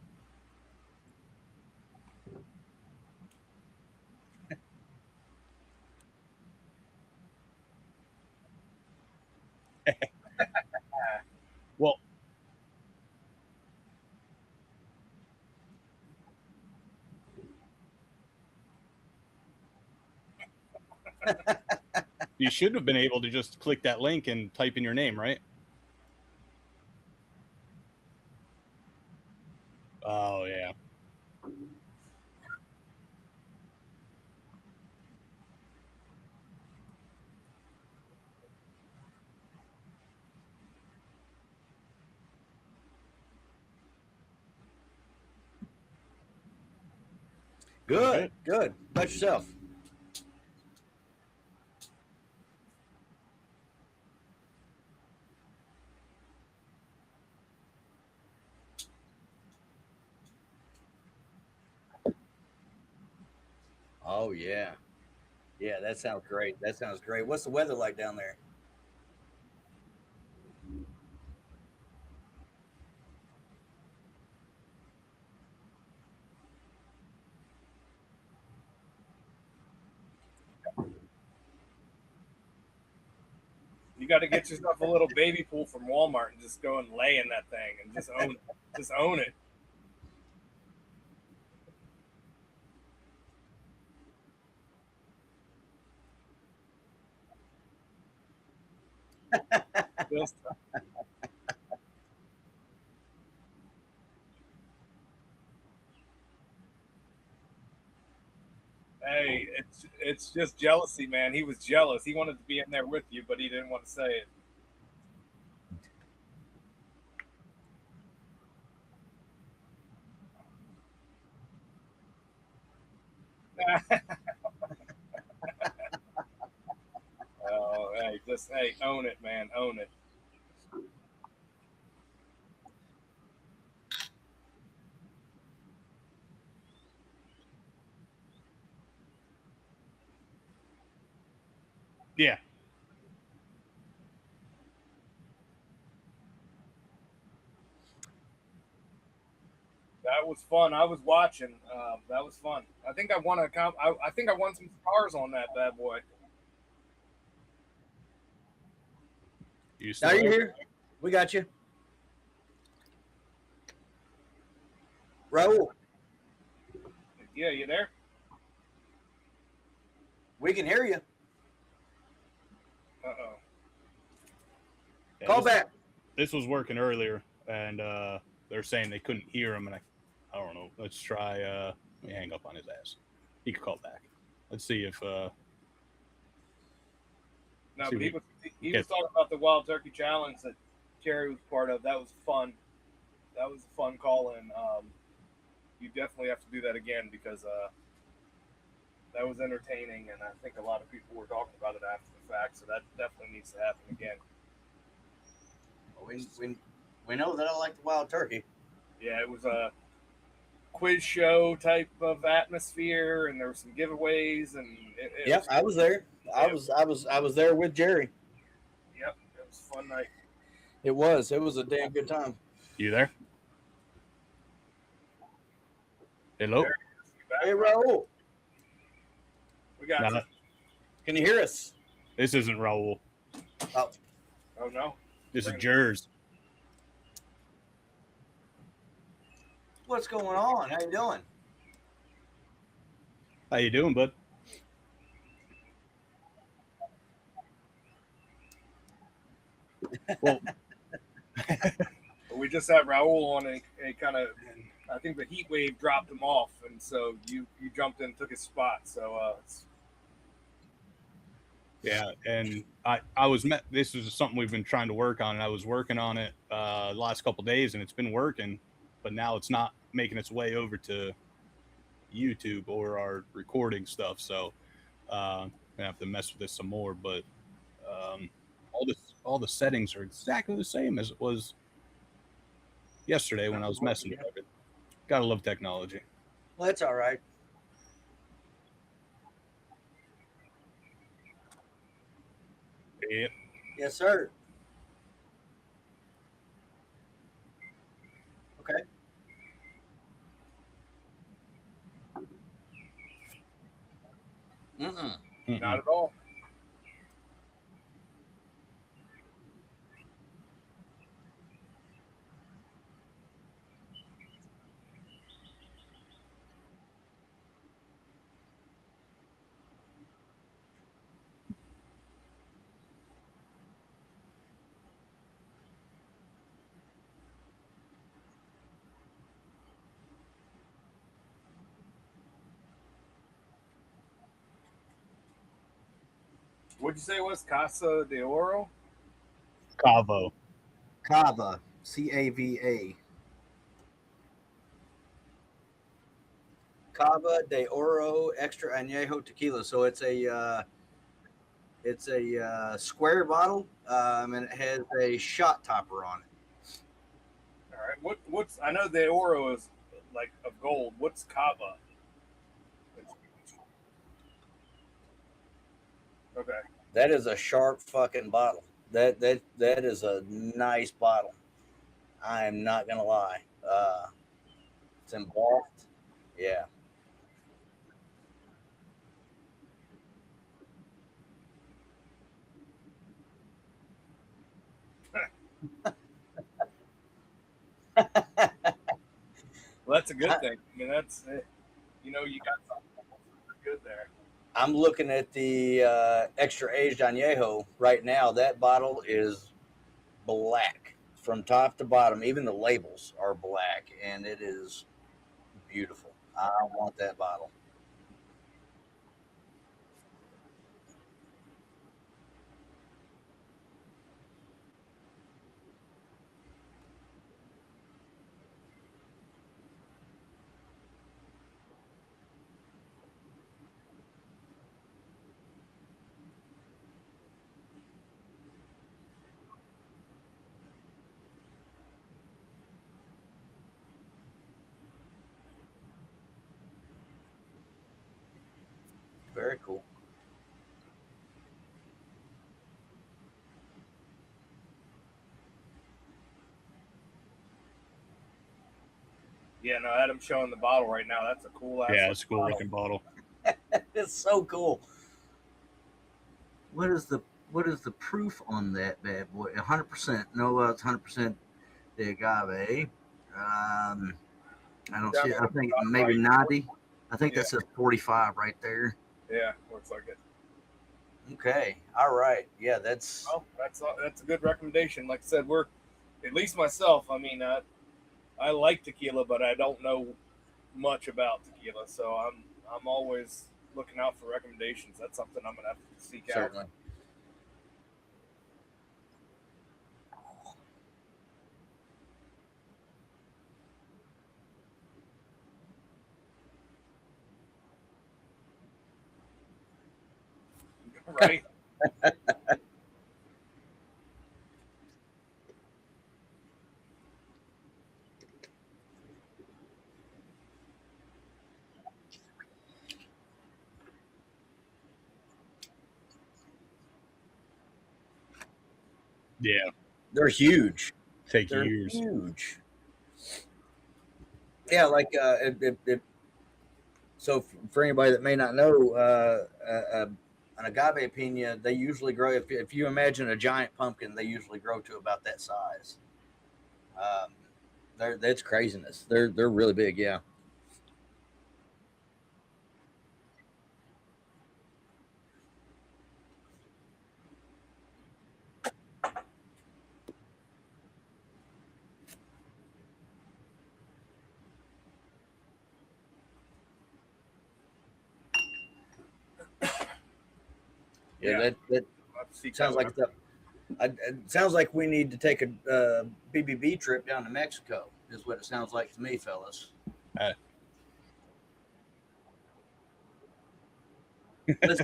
Well, you should have been able to just click that link and type in your name, right? Oh, yeah. Good. Good. About yourself? Oh, yeah. Yeah, that sounds great. What's the weather like down there? you got to get yourself a little baby pool from Walmart and just go and lay in that thing and just own it. Just own it. Just, hey, it's just jealousy, man. He was jealous. He wanted to be in there with you, but he didn't want to say it. Oh, hey, own it, man. Own it. Yeah. That was fun. I was watching. That was fun. I think I won I think I won some cigars on that bad boy. Now you're here. We got you. Raul, Yeah, you there? we can hear you. Uh-oh. Yeah, Call back. This was working earlier, and they're saying they couldn't hear him, and I don't know. Let's try. Let me hang up on his ass. He could call back. Let's see if No, See, but he was talking about the Wild Turkey Challenge that Jerry was part of. That was fun. That was a fun call in. You definitely have to do that again because that was entertaining, and I think a lot of people were talking about it after the fact. So that definitely needs to happen again. We know that I like the wild turkey. Yeah, it was a quiz show type of atmosphere, and there were some giveaways, and Yep, I was there. I was there with Jerry. Yep, it was a fun night. It was a damn good time. You there? Hello. Hey, Raul, We got. Nah, can you hear us? this isn't Raul. Oh, Oh no. This is Jers. what's going on? How you doing? How you doing, bud? Well, We just had Raul on a kind of. I think the heat wave dropped him off, and so you jumped in and took his spot. So yeah, and I was met. This is something we've been trying to work on, and I was working on it the last couple of days, and it's been working, but now it's not making its way over to YouTube or our recording stuff. So I'm gonna have to mess with this some more. But all the settings are exactly the same as it was yesterday when I was messing with it. Gotta love technology. Well, that's all right. Yep. Yes, sir. Okay. not at all. What'd you say it was Casa de Oro? Cavo. Cava, Cava. Cava de Oro Extra Añejo Tequila. So it's a square bottle, and it has a shot topper on it. All right. What's I know the Oro is like of gold. What's Cava? Okay. That is a sharp fucking bottle. That is a nice bottle. I am not gonna lie. It's embossed. Yeah. Well, that's a good thing. I mean, that's you got something good there. I'm looking at the extra aged añejo right now. That bottle is black from top to bottom. Even the labels are black, and it is beautiful. I want that bottle. Very cool. Yeah, no, Adam's showing the bottle right now. That's a cool ass. Yeah, it's a cool bottle. looking bottle. It's so cool. What is the proof on that bad boy? 100%. No, it's 100% the agave. I don't see it. I think maybe 90. I think that says 45 right there. Yeah, looks like it. Okay. All right. Yeah, that's Well, that's a good recommendation. Like I said, we're at least myself. I mean, I like tequila, but I don't know much about tequila, so I'm always looking out for recommendations. That's something I'm gonna have to seek certainly. out. Right? Yeah, They're huge. take They're years. huge. Yeah, like so for anybody that may not know, an agave pina, they usually grow. If you imagine a giant pumpkin, they usually grow to about that size. That's craziness. They're really big. Yeah. Yeah, that sounds like it's up. It sounds like we need to take a BBB trip down to Mexico. Is what it sounds like to me, fellas. Let's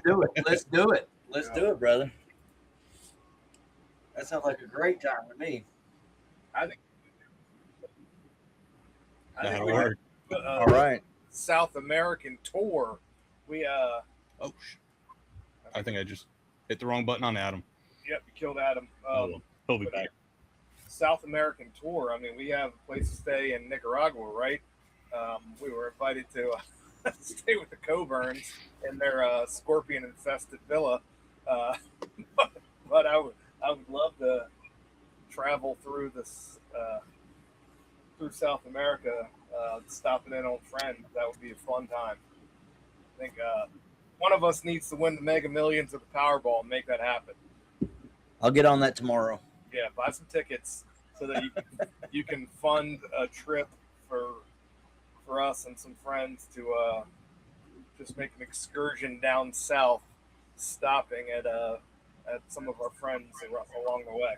do it. Let's do it. Let's do it, brother. That sounds like a great time to me. I think That'll we work. All right. South American tour. We Oh, I think I just hit the wrong button on Adam. yep, you killed Adam. Well, he'll be but, back. South American tour. I mean, we have a place to stay in Nicaragua, right? We were invited to stay with the Coburns in their scorpion-infested villa. But I would love to travel through this through South America, stopping in on friends. That would be a fun time. I think one of us needs to win the Mega Millions of the Powerball and make that happen. I'll get on that tomorrow. Yeah, buy some tickets so that you can fund a trip for us and some friends to just make an excursion down south, stopping at some of our friends along the way.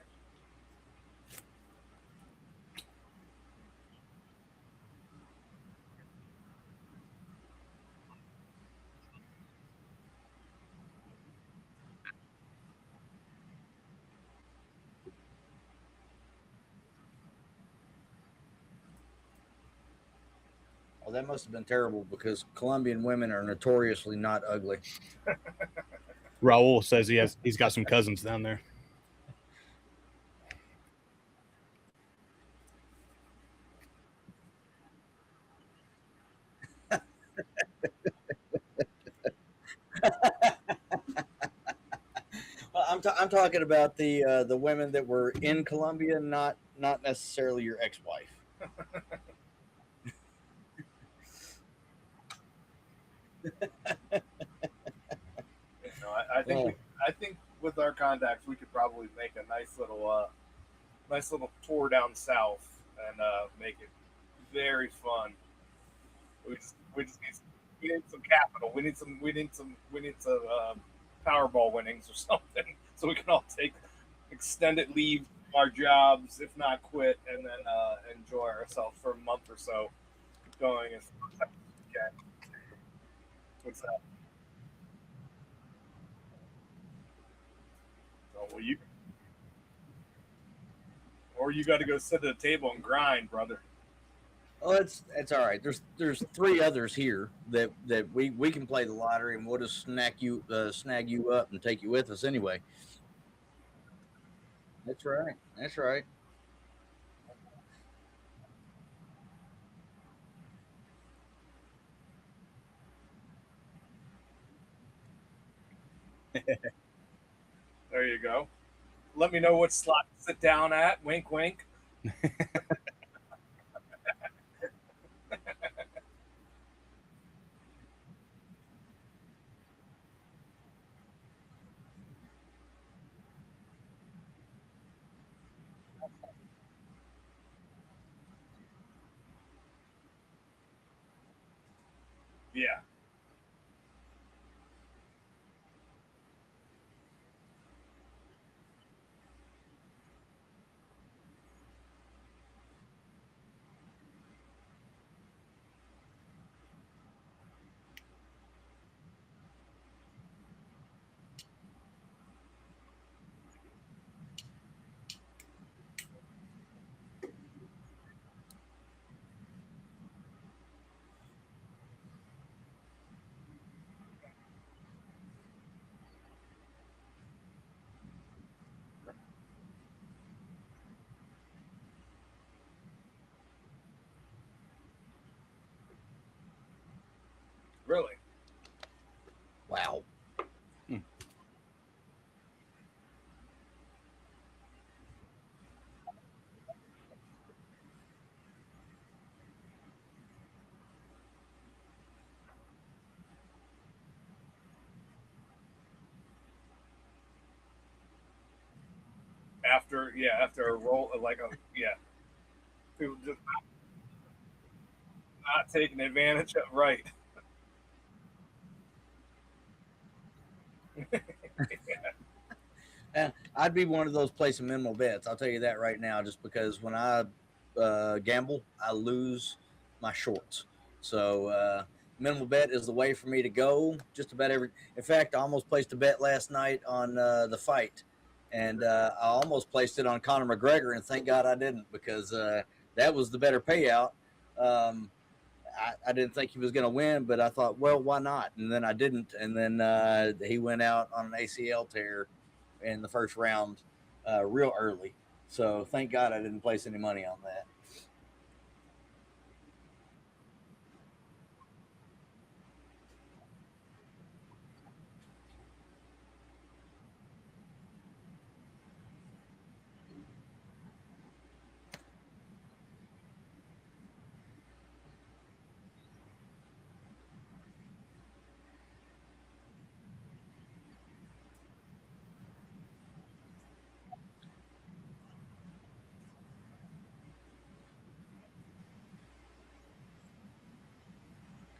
Well, that must have been terrible because Colombian women are notoriously not ugly. Raul says he's got some cousins down there. Well, I'm talking about the women that were in Colombia, not necessarily your ex-wife. I think I think with our contacts we could probably make a nice little tour down south and make it very fun. We just need some capital. We need some Powerball winnings or something so we can all take extended leave from our jobs, if not quit, and then enjoy ourselves for a month or so, going as far as we can. What's that? Oh, well, you got to go sit at a table and grind, brother. Well, it's all right. There's three others here that we can play the lottery and we'll just snag you up and take you with us anyway. That's right. That's right. There you go. Let me know what slot to sit down at. Wink, wink. Yeah. Really? Wow. After a roll, people just not taking advantage of, right. And I'd be one of those placing minimal bets. I'll tell you that right now, just because when I gamble, I lose my shorts. So minimal bet is the way for me to go. Just about every. In fact, I almost placed a bet last night on the fight, and I almost placed it on Conor McGregor, and thank God I didn't, because that was the better payout. I didn't think he was going to win, but I thought, well, why not? And then I didn't, and then he went out on an ACL tear in the first round real early. So thank God I didn't place any money on that.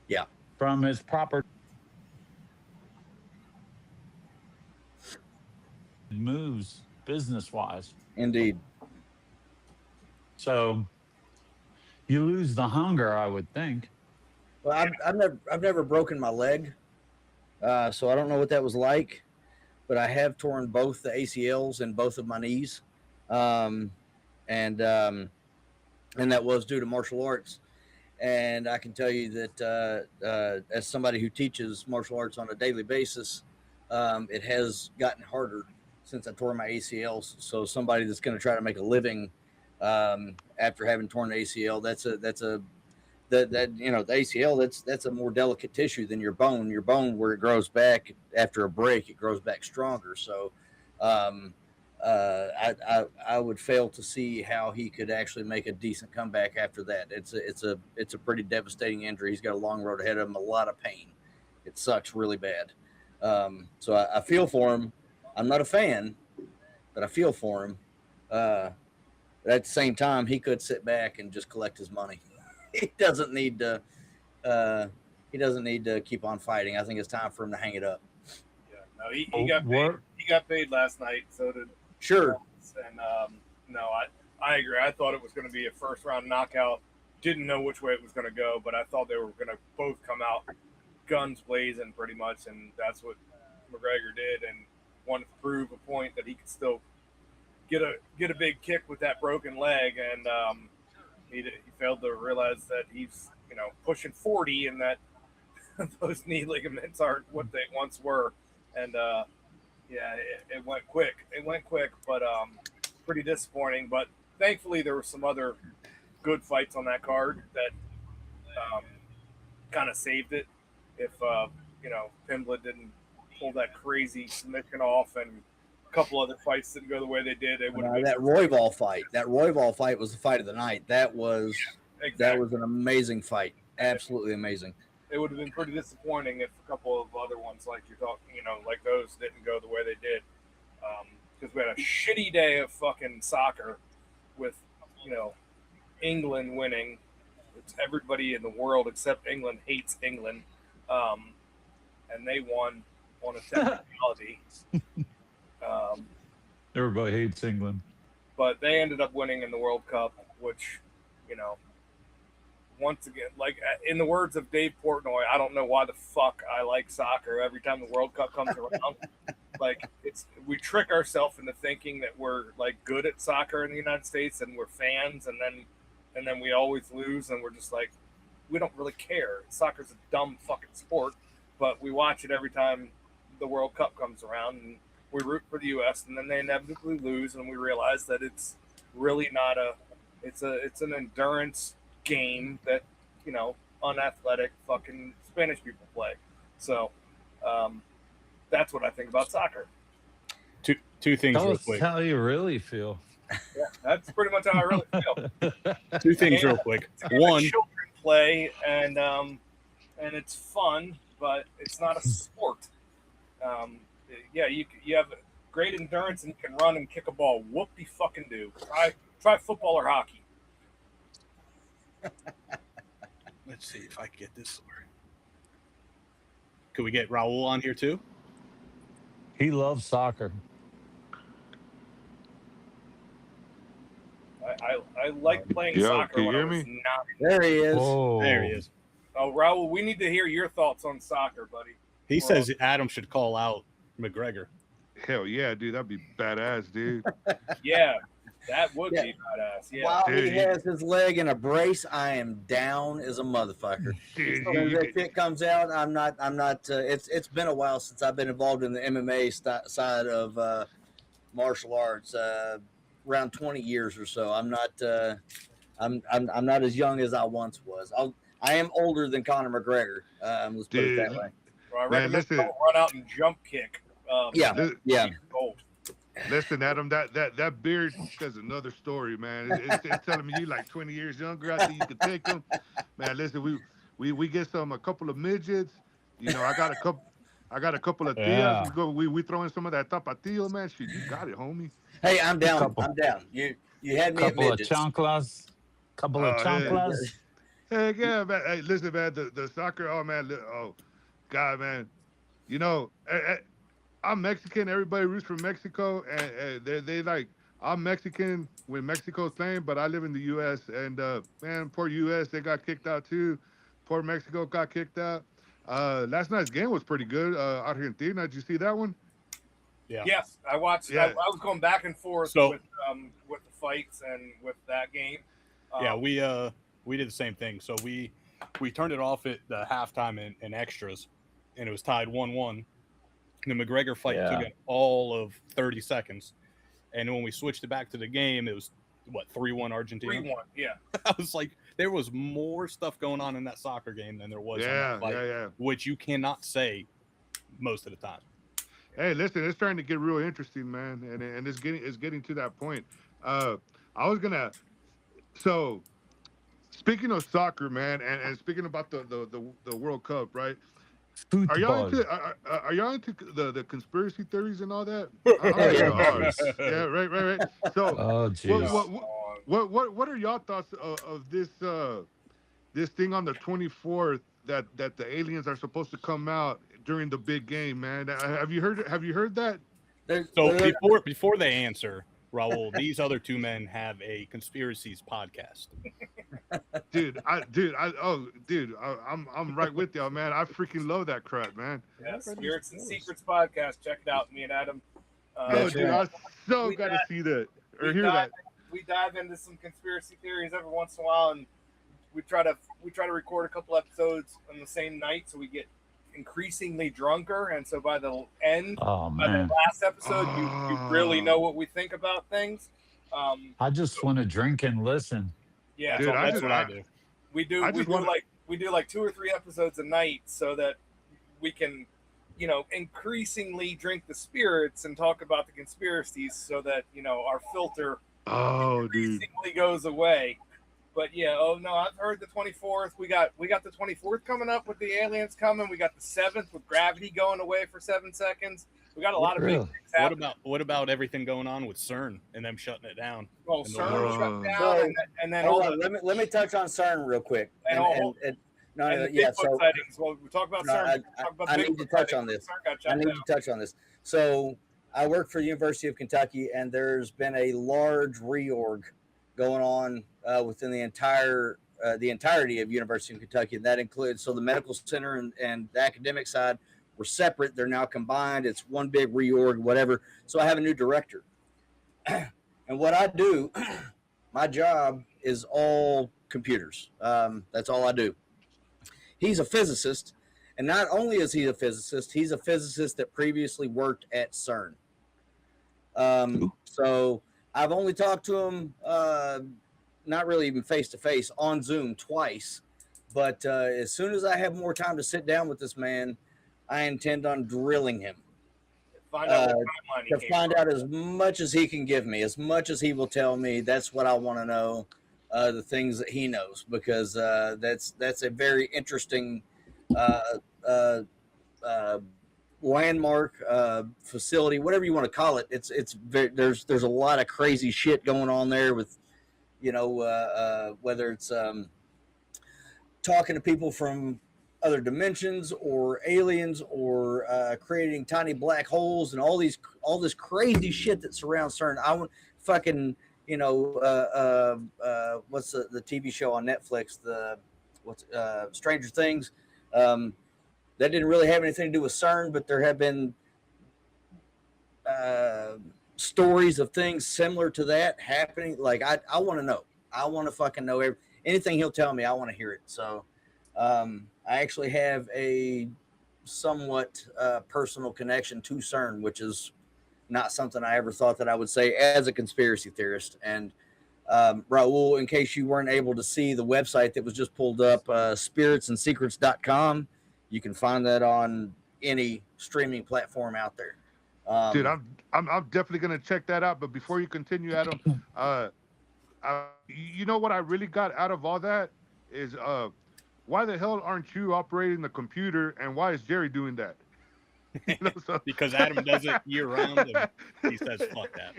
Yeah. From his proper moves business wise. Indeed. So you lose the hunger, I would think. Well, I've never broken my leg, so I don't know what that was like, but I have torn both the ACLs in both of my knees, and that was due to martial arts. And I can tell you that as somebody who teaches martial arts on a daily basis, it has gotten harder since I tore my ACLs. So somebody that's going to try to make a living after having torn the ACL, that you know, the ACL, that's a more delicate tissue than your bone. Your bone, where it grows back after a break, it grows back stronger. So I would fail to see how he could actually make a decent comeback after that. It's a pretty devastating injury. He's got a long road ahead of him, a lot of pain. It sucks really bad. So I feel for him. I'm not a fan, but I feel for him. But at the same time, he could sit back and just collect his money. He doesn't need to. He doesn't need to keep on fighting. I think it's time for him to hang it up. Yeah, no, he got paid. He got paid last night. So did. Sure. And no, I agree. I thought it was going to be a first round knockout. Didn't know which way it was going to go, but I thought they were going to both come out guns blazing pretty much, and that's what McGregor did, and wanted to prove a point that he could still get a big kick with that broken leg, and he failed to realize that he's pushing 40 and that those knee ligaments aren't what they once were, and yeah, it went quick. It went quick, but pretty disappointing. But thankfully, there were some other good fights on that card that kind of saved it. If Pimblett didn't pull that crazy submission off, and a couple other fights didn't go the way they did, it would have been that Royval fight. That Royval fight was the fight of the night. That was an amazing fight. Absolutely amazing. It would have been pretty disappointing if a couple of other ones, like you're talking, like those didn't go the way they did. Because we had a shitty day of fucking soccer with, England winning. It's everybody in the world except England hates England. And they won on a technicality. Everybody hates England. But they ended up winning in the World Cup, which, once again, like in the words of Dave Portnoy, I don't know why the fuck I like soccer every time the World Cup comes around. Like we trick ourselves into thinking that we're like good at soccer in the United States and we're fans, and then we always lose, and we're just like, we don't really care. Soccer's a dumb fucking sport, but we watch it every time the World Cup comes around, and we root for the U.S. and then they inevitably lose, and we realize that it's really not it's an endurance game that, unathletic fucking Spanish people play. So that's what I think about soccer. Two things Tell real us quick. how you really feel. Yeah, that's pretty much how I really feel. Two things real quick. One, Children play, and it's fun, but it's not a sport. Yeah, you have great endurance and you can run and kick a ball. Whoop-de-fucking-do. Try football or hockey. let's see if I can get this sorted. Could we get Raul on here too? He loves soccer. I like playing Yo, soccer can you when I hear was me? not. There he is. Oh, There he is. Oh, Raul, we need to hear your thoughts on soccer, buddy. He says Adam should call out McGregor. Hell yeah, dude. That'd be badass, dude. Yeah, that would Yeah. be badass. Yeah. While he Dude, has his leg in a brace, I am down as a motherfucker. Dude, As soon as you- that shit comes out, I'm not. It's been a while since I've been involved in the MMA side of martial arts. Around 20 years or so. I'm not. I'm not as young as I once was. I am older than Conor McGregor. Let's put it that Dude. way. Well, I Man, recommend listen. don't run out and jump kick. Yeah, This- yeah. Gold. Listen, Adam, that beard says another story, man. It's telling me you like 20 years younger. I think you could take them, man. Listen, we get a couple of midgets. You know, I got a couple of tias. Yeah. We throw in some of that tapatio, man. Shit, you got it, homie. Hey, I'm down. Couple. I'm down. You had me at Couple of midgets. chanclas. Couple of Oh, yeah. chanclas. Heck yeah, man. Hey, listen, man. The soccer, oh man, oh God, man. You know, I'm Mexican. Everybody roots for Mexico, and they like. I'm Mexican when Mexico's playing, but I live in the U.S. And man, poor U.S. They got kicked out too. Poor Mexico got kicked out. Last night's game was pretty good. Argentina, did you see that one? Yeah. Yes, I watched. Yeah. I was going back and forth So- with the fights and with that game. Yeah, we did the same thing. So we turned it off at the halftime and extras, and it was tied 1-1. The McGregor fight took it all of 30 seconds, and when we switched it back to the game, it was 3-1 Argentina. 3-1. Yeah. I was like, there was more stuff going on in that soccer game than there was in that fight, Yeah. which you cannot say most of the time. Hey, listen, it's starting to get real interesting, man, and it's getting to that point. I was gonna. So, speaking of soccer, man, and speaking about the World Cup, right? Are y'all into the conspiracy theories and all that? Yeah, right. So, Oh, jeez. what are y'all thoughts of this thing on the 24th that the aliens are supposed to come out during the big game, man? Have you heard that? So before they answer, Raul, these other two men have a conspiracies podcast. I'm right with y'all, man. I freaking love that crap, man. Yeah. Spirits and Secrets podcast. Check it out. Me and Adam. Oh, dude, I so we gotta got- see that or we hear dive- that. We dive into some conspiracy theories every once in a while, and we try to record a couple episodes on the same night, so we get increasingly drunker. And so by the end, Oh, by the man. last episode, you really know what we think about things. I just want to drink and listen. Yeah, Dude, That's what I do. we do. I We just do wanna- like 2 or 3 episodes a night, so that we can, increasingly drink the spirits and talk about the conspiracies, so that our filter Oh, dude. increasingly goes away. But yeah, I've heard the 24th. We got the 24th coming up with the aliens coming. We got the 7th with gravity going away for 7 seconds. We got a lot of big Really? things happening. What about everything going on with CERN and them shutting it down? Well, in the CERN world? shut down, So, and then Hold all on, the let me touch on CERN real quick. And And Bigfoot yeah, so sightings. Well, we talk about No, CERN. I- we talk about I need Bigfoot to touch sightings. on this. CERN got I shut need down. to touch on this. So I work for the University of Kentucky, and there's been a large reorg going on within the entirety of University of Kentucky, and that includes the medical center and the academic side were separate. They're now combined. It's one big reorg, whatever. So I have a new director, and what I do, my job is all computers. That's all I do. He's a physicist. And not only is he a physicist, he's a physicist that previously worked at CERN. So I've only talked to him, not really even face to face, on Zoom twice. But as soon as I have more time to sit down with this man, I intend on drilling him. Find out what timeline he To came find from. out as much as he can give me, as much as he will tell me. That's what I want to know. The things that he knows, because that's a very interesting landmark facility, whatever you want to call it. It's very, there's a lot of crazy shit going on there with, you know, whether it's talking to people from other dimensions or aliens or creating tiny black holes and all this crazy shit that surrounds CERN. I want fucking, you know, what's the TV show on Netflix? Stranger Things. That didn't really have anything to do with CERN, but there have been stories of things similar to that happening. Like, I want to know. I want to fucking know anything he'll tell me. I want to hear it. So I actually have a somewhat personal connection to CERN, which is not something I ever thought that I would say as a conspiracy theorist. And Raul, in case you weren't able to see the website that was just pulled up, spiritsandsecrets.com. You can find that on any streaming platform out there. Dude, I'm definitely gonna check that out. But before you continue, Adam, you know what I really got out of all that is why the hell aren't you operating the computer, and why is Jerry doing that? You know, so... Because Adam does it year round, and he says, "Fuck that."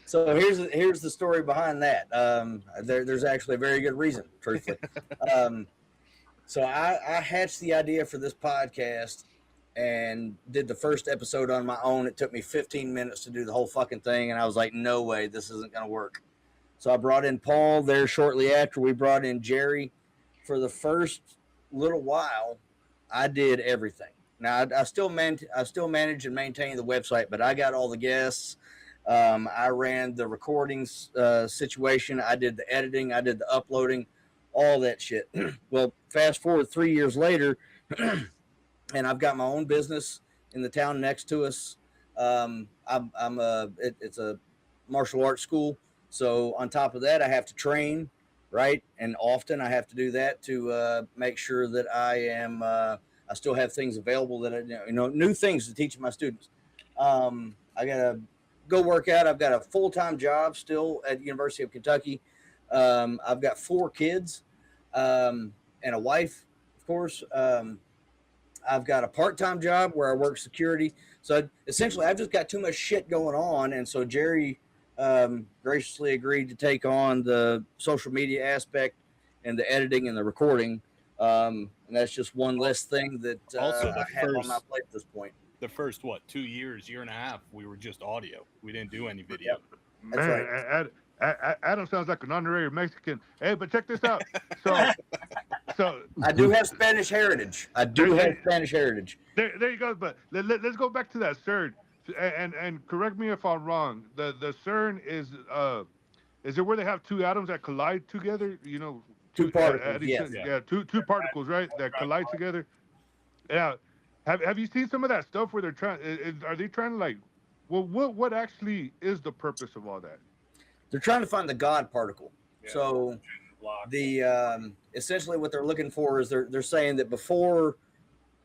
So here's the story behind that. There's actually a very good reason, truthfully. So I hatched the idea for this podcast and did the first episode on my own. It took me 15 minutes to do the whole fucking thing, and I was like, no way, this isn't going to work. So I brought in Paul there shortly after. We brought in Jerry. For the first little while, I did everything. Now, I still manage and maintain the website, but I got all the guests. I ran the recordings situation. I did the editing. I did the uploading, all that shit. Well, fast forward 3 years later, and I've got my own business in the town next to us. It's a martial arts school. So on top of that, I have to train, right? And often I have to do that to make sure that I still have things available that new things to teach my students. I gotta go work out. I've got a full-time job still at the University of Kentucky. I've got 4 kids and a wife, of course. I've got a part-time job where I work security. So essentially, I've just got too much shit going on. And so Jerry graciously agreed to take on the social media aspect and the editing and the recording. And that's just one less thing that I have on my plate at this point. The first, 2 years, year and a half, we were just audio. We didn't do any video. Yep. That's Man, right. Adam sounds like an honorary Mexican. Hey, but check this out. So I do have Spanish heritage. There you go. But let's go back to that CERN, and correct me if I'm wrong. The CERN is it where they have 2 atoms that collide together? You know, 2 particles. Yes. Yeah, two particles, right? That collide together. Yeah. Have you seen some of that stuff where they're trying? Are they trying to like? Well, what actually is the purpose of all that? They're trying to find the God particle. Yeah. So the essentially what they're looking for is they're saying that before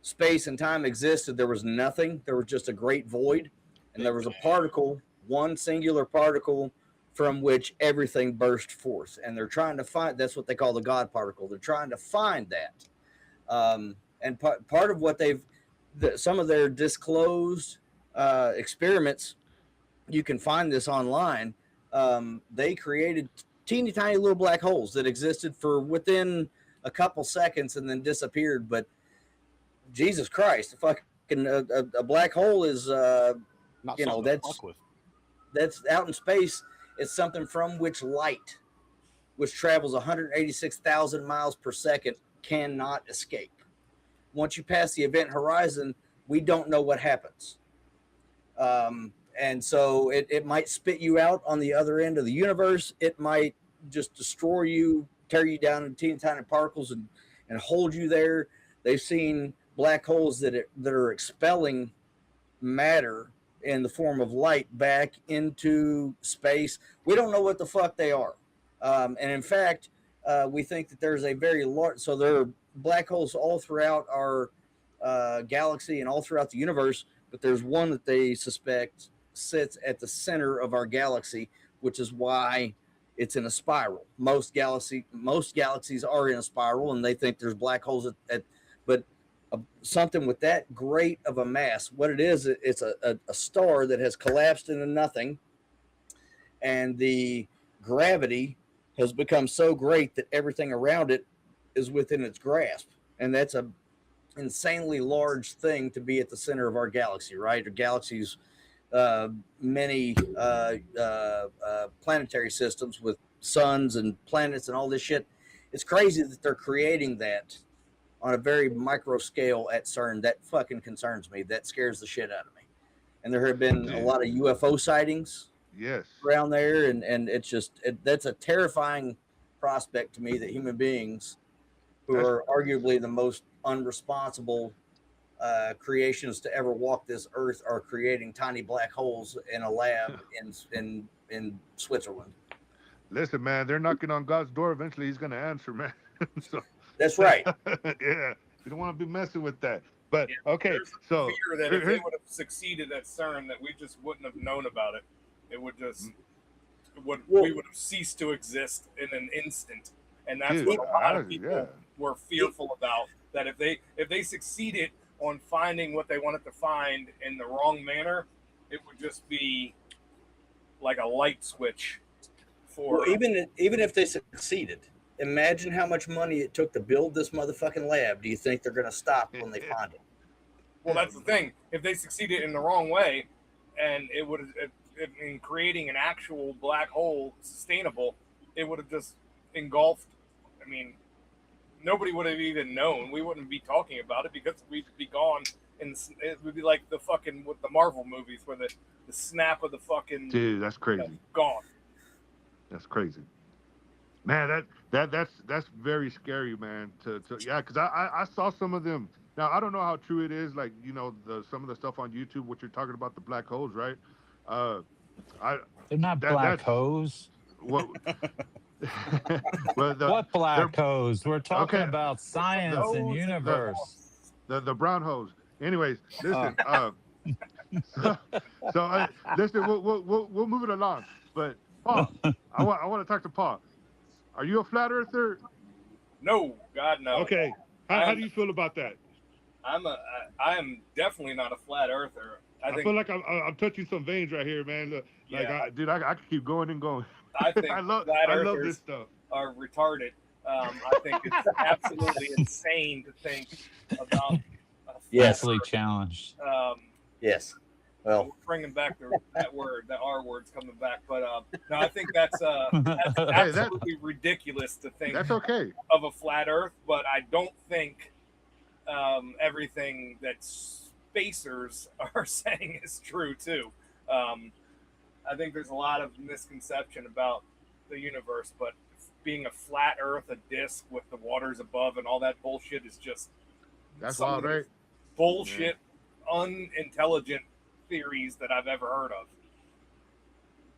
space and time existed, there was nothing. There was just a great void, and there was a particle, one singular particle, from which everything burst forth. And they're trying to find. That's what they call the God particle. They're trying to find that. And part of what some of their disclosed experiments, you can find this online. They created teeny tiny little black holes that existed for within a couple seconds and then disappeared. But Jesus Christ, a black hole is that's out in space. It's something from which light, which travels 186,000 miles per second, cannot escape. Once you pass the event horizon, we don't know what happens. And so it might spit you out on the other end of the universe. It might just destroy you, tear you down into teeny tiny particles and hold you there. They've seen black holes that are expelling matter in the form of light back into space. We don't know what the fuck they are. And in fact, we think that there's a very large, so there are black holes all throughout our galaxy and all throughout the universe, but there's one that they suspect sits at the center of our galaxy, which is why it's in a spiral. Most galaxies are in a spiral, and they think there's black holes but something with that great of a mass. What it is, it's a star that has collapsed into nothing, and the gravity has become so great that everything around it is within its grasp. And that's a insanely large thing to be at the center of our galaxy, right? Our galaxy's many planetary systems with suns and planets and all this shit. It's crazy that they're creating that on a very micro scale at CERN. That fucking concerns me. That scares the shit out of me. And there have been a lot of UFO sightings around there, and it's just that's a terrifying prospect to me, that human beings, who are arguably the most unresponsible creations to ever walk this earth, are creating tiny black holes in a lab in Switzerland. Listen, man, they're knocking on God's door. Eventually, He's going to answer, man. So, that's right. Yeah, you don't want to be messing with that. But okay, so fear that if they would have succeeded at CERN, that we just wouldn't have known about it. It would just we would have ceased to exist in an instant, and that's what a lot of people were fearful about. That if they succeeded on finding what they wanted to find in the wrong manner, it would just be like a light switch. For even if they succeeded, imagine how much money it took to build this motherfucking lab. Do you think they're going to stop when they find it? Well, that's the thing. If they succeeded in the wrong way, and it would in creating an actual black hole sustainable, it would have just engulfed. I mean, nobody would have even known. We wouldn't be talking about it because we'd be gone. And it would be like the fucking with the Marvel movies, where the snap of the fucking that's crazy. Gone. That's crazy, man. That's very scary, man. Because I saw some of them. Now I don't know how true it is. Like some of the stuff on YouTube, what you're talking about, the black holes, right? They're not black holes. What? What black holes? We're talking about science and universe. The brown holes. Anyways, listen. Listen. We'll move it along. But Paul, I want to talk to Paul. Are you a flat earther? No, God no. Okay. How do you feel about that? I am definitely not a flat earther. I feel like I'm touching some veins right here, man. Like, I could keep going and going. I think I love this stuff. Are retarded. I think it's absolutely insane to think about. Mentally challenged. Yes. Well, we're bringing back that word, the R word's coming back. But no, I think that's absolutely ridiculous to think. That's okay. Of a flat Earth, but I don't think everything that spacers are saying is true too. I think there's a lot of misconception about the universe, but being a flat Earth, a disc with the waters above, and all that bullshit is just wild, right? Bullshit, unintelligent theories that I've ever heard of.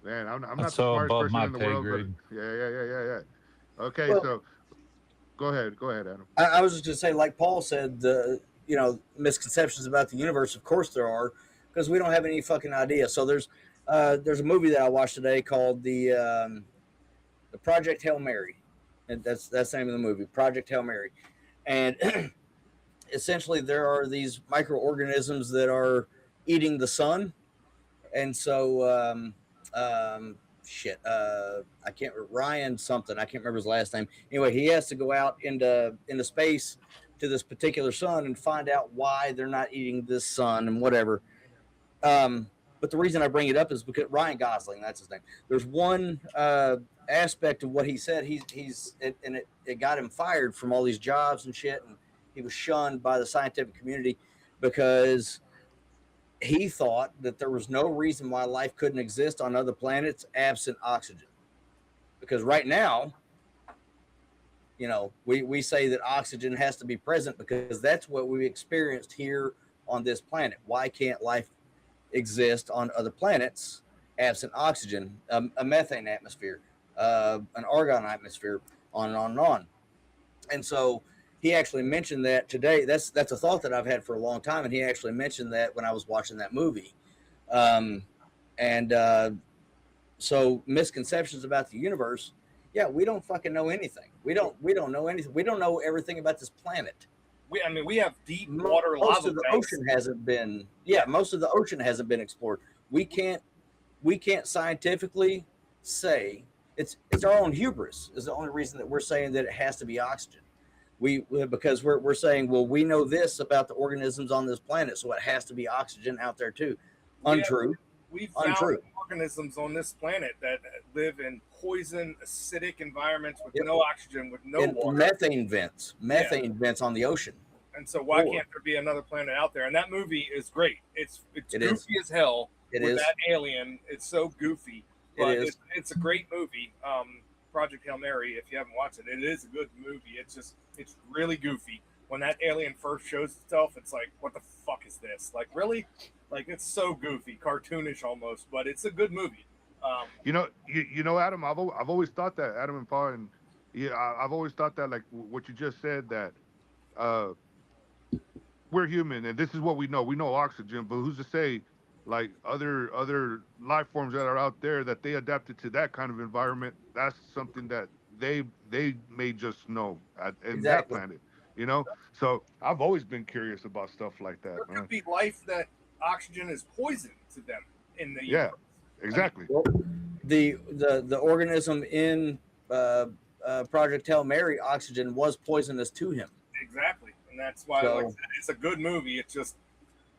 Man, I'm not the smartest person in the world. Grade. But yeah. Okay, so go ahead, Adam. I was just going to say, like Paul said, misconceptions about the universe. Of course there are, because we don't have any fucking idea. So there's a movie that I watched today called the Project Hail Mary, and that's the name of the movie, Project Hail Mary, and essentially there are these microorganisms that are eating the sun, and so I can't Ryan something, I can't remember his last name. Anyway, he has to go out into space to this particular sun and find out why they're not eating this sun and whatever. But the reason I bring it up is because Ryan Gosling, that's his name. There's one aspect of what he said. It got him fired from all these jobs and shit, and he was shunned by the scientific community because he thought that there was no reason why life couldn't exist on other planets absent oxygen. Because right now, we say that oxygen has to be present because that's what we experienced here on this planet. Why can't life exist on other planets absent oxygen? A methane atmosphere, an argon atmosphere. on and on and on. And so he actually mentioned that today. That's a thought that I've had for a long time, and he actually mentioned that when I was watching that movie. So misconceptions about the universe. Yeah, we don't fucking know anything. We don't know anything. We don't know everything about this planet. We have deep water lava. Most of the ocean hasn't been. Yeah, most of the ocean hasn't been explored. We can't scientifically say it's our own hubris is the only reason that we're saying that it has to be oxygen. Because we're saying, well, we know this about the organisms on this planet, so it has to be oxygen out there too. Untrue. We've found organisms on this planet that live in poison, acidic environments with no oxygen, with no water. Methane vents on the ocean. And so why can't there be another planet out there? And that movie is great. It's goofy as hell. That alien. It's so goofy. But it's a great movie. Project Hail Mary, if you haven't watched it, it is a good movie. It's really goofy. When that alien first shows itself, it's like, what the fuck is this? Like, really? Like, it's so goofy, cartoonish almost, but it's a good movie. You know, Adam, I've always thought that, Adam and Paul, and I've always thought that, like what you just said, that we're human, and this is what we know. We know oxygen, but who's to say, like, other life forms that are out there, that they adapted to that kind of environment? That's something that they may just know in that planet, you know? So I've always been curious about stuff like that. There could be life that oxygen is poison to them in the universe. Exactly. The organism in Project Hail Mary, oxygen was poisonous to him. Exactly, and that's why like I said, it's a good movie. It's just,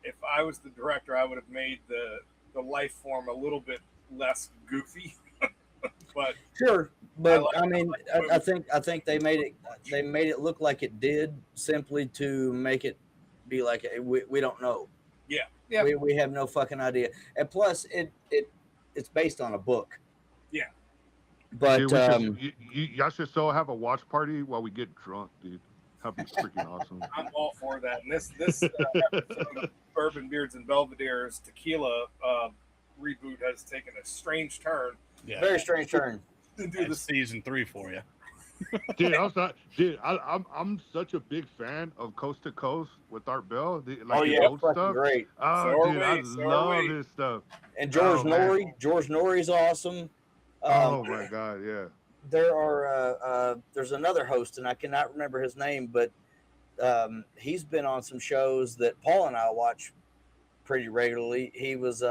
if I was the director, I would have made the life form a little bit less goofy. But sure, but I think they made it look like it did, simply to make it be like we don't know. Yeah. We have no fucking idea. And plus it's based on a book. Yeah. But y'all should so have a watch party while we get drunk, dude. That'd be freaking awesome. I'm all for that. And this episode of Bourbon, Beards, and Belvederes Tequila reboot has taken a strange turn. Yeah. Very strange turn. That's season 3 for you. Dude, I'm such a big fan of Coast to Coast with Art Bell. Old stuff. Great. Oh, dude, I love his stuff. And George Norrie. George Norrie's awesome. Oh my God, yeah. There are there's another host, and I cannot remember his name, but he's been on some shows that Paul and I watch pretty regularly. He was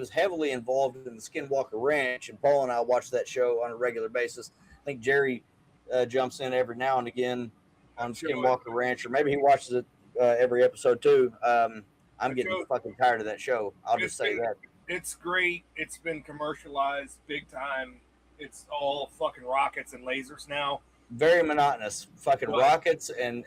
heavily involved in the Skinwalker Ranch, and Paul and I watch that show on a regular basis. I think Jerry jumps in every now and again on Skinwalker Ranch, or maybe he watches it every episode too. I'm getting fucking tired of that show. I'll just say that. It's great. It's been commercialized big time. It's all fucking rockets and lasers now. Very monotonous. Fucking rockets and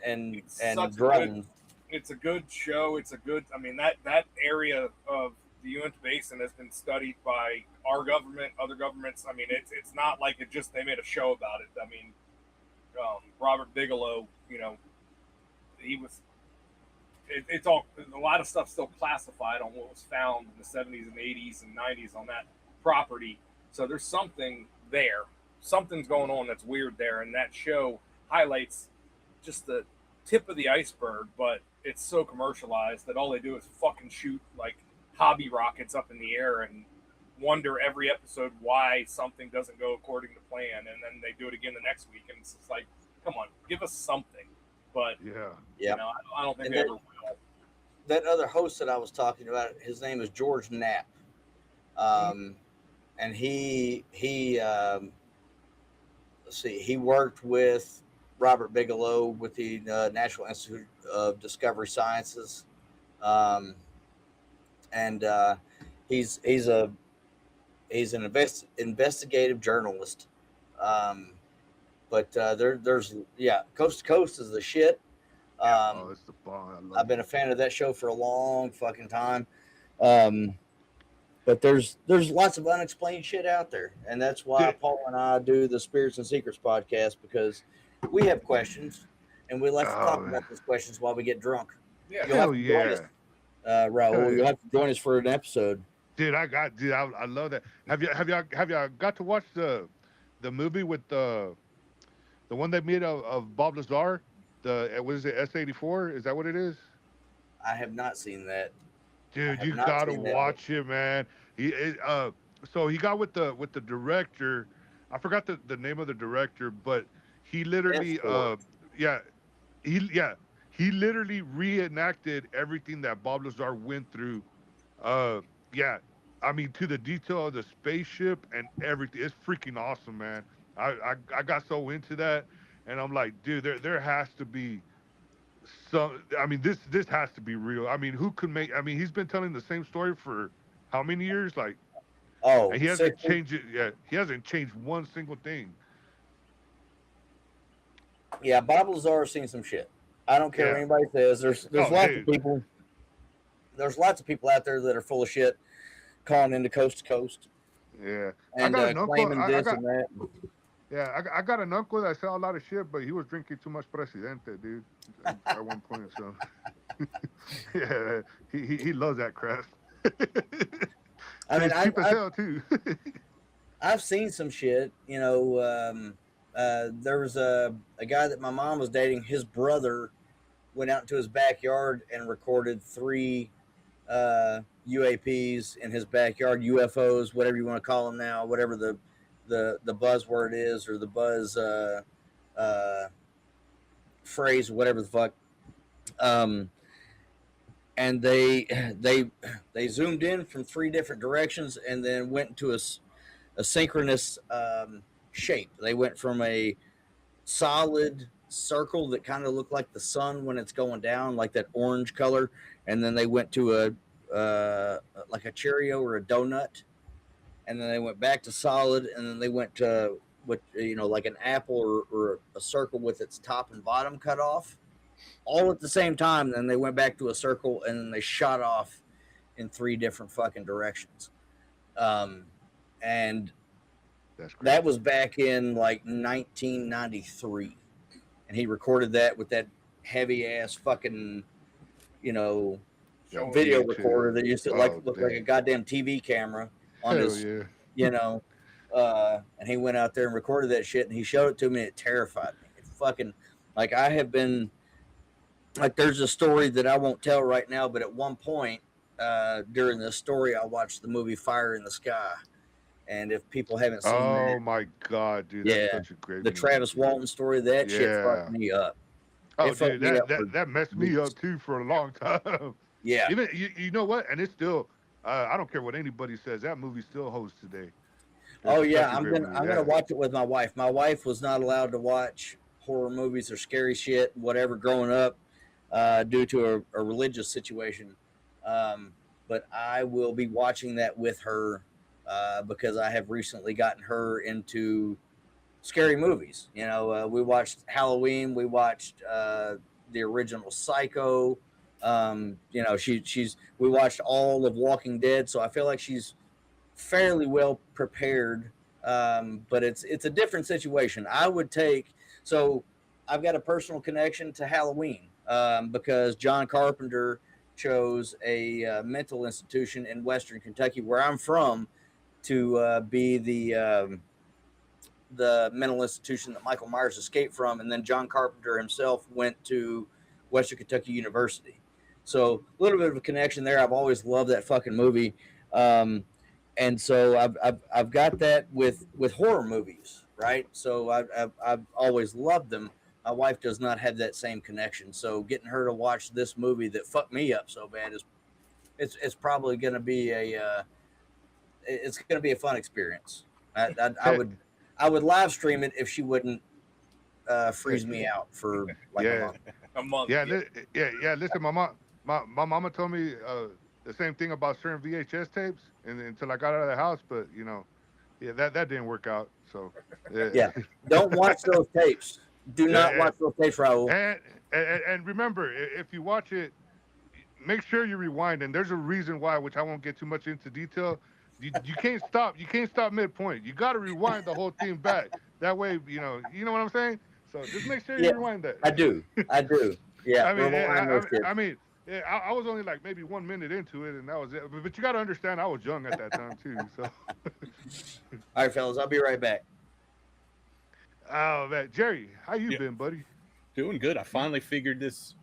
drones. It's a good show. It's a good. I mean, that area of the Uinta Basin has been studied by our government, other governments. I mean, it's not like they made a show about it. I mean, Robert Bigelow, he was. It's all, a lot of stuff still classified on what was found in the 70s and 80s and 90s on that property. So there's something there. Something's going on that's weird there, and that show highlights just the tip of the iceberg, but it's so commercialized that all they do is fucking shoot like hobby rockets up in the air and wonder every episode why something doesn't go according to plan, and then they do it again the next week, and it's just like, come on, give us something. But I don't think they ever will. That other host that I was talking about, his name is George Knapp, and he he worked with Robert Bigelow with the National Institute of Discovery Sciences, and he's an investigative journalist. But there's Coast to Coast is the shit. It's the bomb. I've been a fan of that show for a long fucking time. But there's lots of unexplained shit out there, and that's why Paul and I do the Spirits and Secrets podcast, because we have questions, and we like to talk about those questions while we get drunk. Yeah, Raul, you'll have to join us for an episode. Dude, I love that. Have y'all got to watch the movie with the the one they made of Bob Lazar. What is it, S84? Is that what it is? I have not seen that. Dude, you gotta watch it, man. So he got with the director. I forgot the name of the director, but he literally, yeah, he literally reenacted everything that Bob Lazar went through. Yeah, I mean, to the detail of the spaceship and everything. It's freaking awesome, man. I got so into that, and I'm like, dude, there has to be some. I mean, this has to be real. I mean, who could make? I mean, he's been telling the same story for how many years? Like, and he hasn't changed it. Yeah, he hasn't changed one single thing. Yeah, Bob Lazar has seen some shit. I don't care what anybody says. There's lots of people. There's lots of people out there that are full of shit, calling into coast to coast. Yeah, and claiming this and that. Yeah, I got an uncle that said a lot of shit, but he was drinking too much Presidente, dude, at one point. So, yeah, he loves that crap. I mean, cheap as hell too. I've seen some shit. You know, there was a guy that my mom was dating. His brother went out into his backyard and recorded 3 UAPs in his backyard, UFOs, whatever you want to call them now, whatever the buzzword is, or the buzz phrase, whatever the fuck. And they zoomed in from 3 different directions and then went into a synchronous shape. They went from a solid circle that kind of looked like the sun when it's going down, like that orange color, and then they went to a like a Cheerio or a donut, and then they went back to solid, and then they went to what, you know, like an apple or a circle with its top and bottom cut off, all at the same time. Then they went back to a circle, and then they shot off in 3 different fucking directions. And that was back in like 1993, and he recorded that with that heavy ass fucking, you know, video recorder that used to look like a goddamn TV camera on his, you know, and he went out there and recorded that shit, and he showed it to me, and it terrified me. It fucking, like, I have been, like, there's a story that I won't tell right now, but at one point during this story, I watched the movie Fire in the Sky. And if people haven't seen that, oh my god, dude, that's such a great movie. Travis Walton story, that shit fucked me up. Oh, dude, that messed me up too for a long time. Yeah. Even you know what? And it's still, I don't care what anybody says, that movie still holds today. Oh yeah, I'm gonna watch it with my wife. My wife was not allowed to watch horror movies or scary shit, whatever, growing up, due to a religious situation. But I will be watching that with her. Because I have recently gotten her into scary movies. You know, we watched Halloween, we watched the original Psycho. You know, we watched all of Walking Dead, so I feel like she's fairly well prepared. But it's a different situation. So I've got a personal connection to Halloween because John Carpenter chose a mental institution in Western Kentucky, where I'm from, to be the mental institution that Michael Myers escaped from, and then John Carpenter himself went to Western Kentucky University. So a little bit of a connection there. I've always loved that fucking movie, and so I've got that with horror movies, right? So I've always loved them. My wife does not have that same connection. So getting her to watch this movie that fucked me up so bad it's probably going to be it's going to be a fun experiance. I would live stream it if she wouldn't freeze me out for like a month. Yeah. Listen, my mama told me the same thing about certain VHS tapes, and until I got out of the house. But you know, that didn't work out. So yeah, don't watch those tapes. Do not watch those tapes, Raul. And remember, if you watch it, make sure you rewind. And there's a reason why, which I won't get too much into detail. You can't stop. You can't stop midpoint. You got to rewind the whole thing back. That way, you know what I'm saying. So just make sure you rewind that. I do. Yeah. I mean, I was only like maybe 1 minute into it, and that was it. But you got to understand, I was young at that time too. So. All right, fellas, I'll be right back. Oh man, Jerry, how you Yeah. been, buddy? Doing good. I finally figured this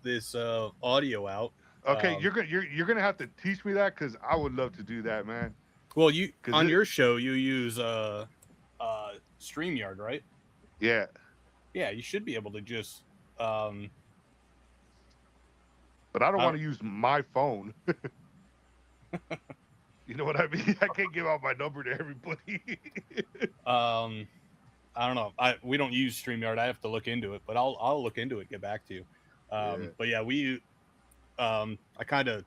audio out. Okay, you're gonna have to teach me that because I would love to do that, man. Well, you 'Cause on your show you use StreamYard, right? Yeah. Yeah, you should be able to just But I don't want to use my phone. You know what I mean? I can't give out my number to everybody. I don't know. We don't use StreamYard. I have to look into it, but I'll look into it. Get back to you. But yeah, I kind of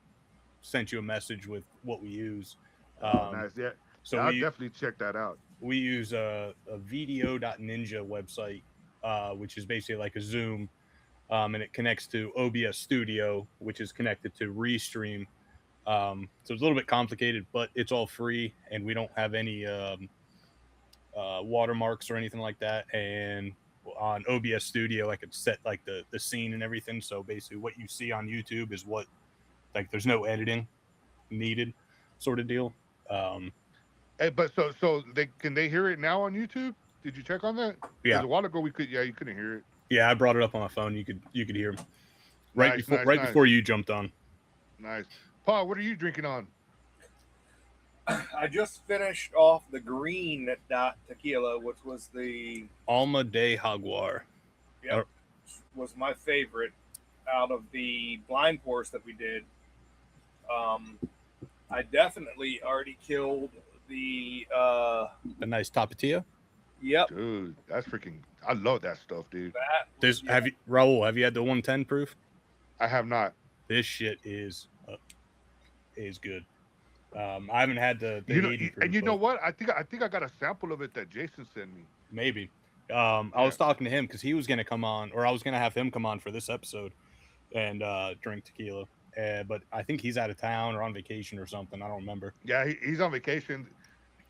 sent you a message with what we use. Nice. Yeah. So I'll definitely check that out. We use a video.ninja website, which is basically like a Zoom, and it connects to OBS Studio, which is connected to Restream. So it's a little bit complicated, but it's all free, and we don't have any watermarks or anything like that. And on OBS Studio, I could set like the scene and everything. So basically, what you see on YouTube is what, like, there's no editing needed, sort of deal. Hey, but so can they hear it now on YouTube? Did you check on that? Yeah. 'Cause a while ago you couldn't hear it. Yeah, I brought it up on my phone. You could hear right Nice, before you jumped on. Nice. Paul, what are you drinking on? I just finished off the green dot tequila, which was the Alma del Jaguar. was my favorite out of the blind pours that we did. I definitely already killed the nice Tapatio. Yep. Dude, that's freaking. I love that stuff, dude. Have you, Raul? Have you had the 110 proof? I have not. This shit is good. I haven't had the 80 proof, and you know what? I think I got a sample of it that Jason sent me. Maybe. I was talking to him because he was going to come on, or I was going to have him come on for this episode and drink tequila. But I think he's out of town or on vacation or something. I don't remember. Yeah, he's on vacation.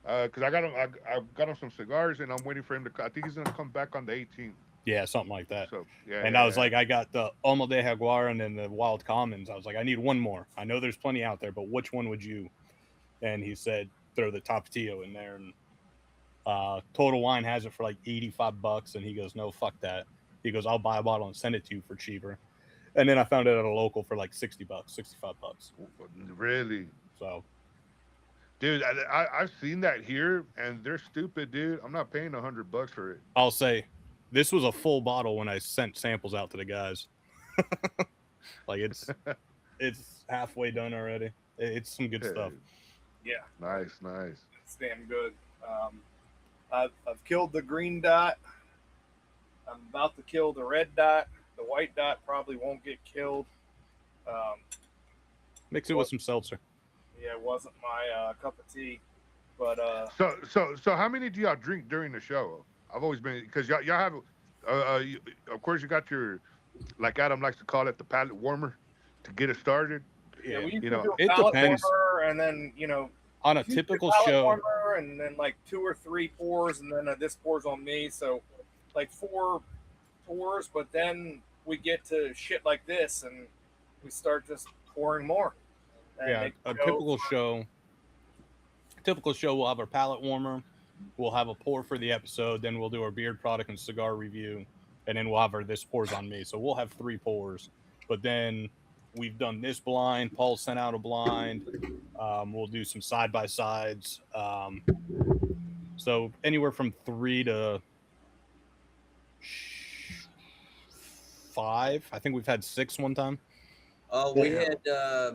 Because I got him some cigars, and I'm waiting for him to. I think he's gonna come back on the 18th. Yeah, something like that. So yeah. And I was like, I got the Alma del Jaguar and then the Wild Commons. I was like, I need one more. I know there's plenty out there, but which one would you? And he said, throw the Tapatio in there. And Total Wine has it for like $85, and he goes, no, fuck that. He goes, I'll buy a bottle and send it to you for cheaper. And then I found it at a local for like $60, $65. Really? So. Dude, I've seen that here, and they're stupid, dude. I'm not paying $100 for it. I'll say, this was a full bottle when I sent samples out to the guys. Like it's halfway done already. It's some good stuff. Yeah. Nice. It's damn good. I've killed the green dot. I'm about to kill the red dot. The white dot probably won't get killed. Mix it with some seltzer. Yeah, it wasn't my cup of tea, but So how many do y'all drink during the show? I've always been, because y'all have, of course you got your, like Adam likes to call it, the palate warmer to get it started. yeah, we used you to know, do a it palate depends. warmer, and then On a you do typical palate show, warmer, and then like 2 or 3 pours, and then this pours on me, so like 4 pours, but then we get to shit like this, and we start just pouring more. yeah, a typical show, we'll have our palate warmer, we'll have a pour for the episode, then we'll do our beard product and cigar review, and then we'll have our this pours on me. So we'll have 3 pours, but then we've done this blind. Paul sent out a blind. We'll do some side-by-sides. So anywhere from 3 to 5. I think we've had 6 one time. Oh, we had.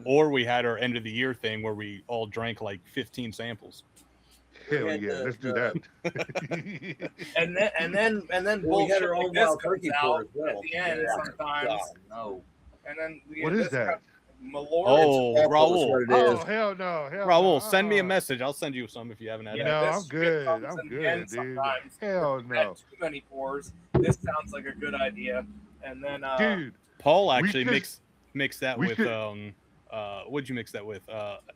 Or we had our end of the year thing where we all drank like 15 samples. Hell yeah, let's do that. and then Well, we had bullshit our like own this wild comes turkey out pour as well. at the end Yeah. sometimes. God, no. And then What is that? Malort. Oh, That's Raul. what it Oh is. hell no, Raul, send me a message. I'll send you some if you haven't had Yeah, it. No, this I'm shit good. comes I'm in the good, end dude. sometimes. Hell We've had no. too many pours. This sounds like a good idea. And then Dude, Paul actually should- mixed that we with should- what'd you mix that with?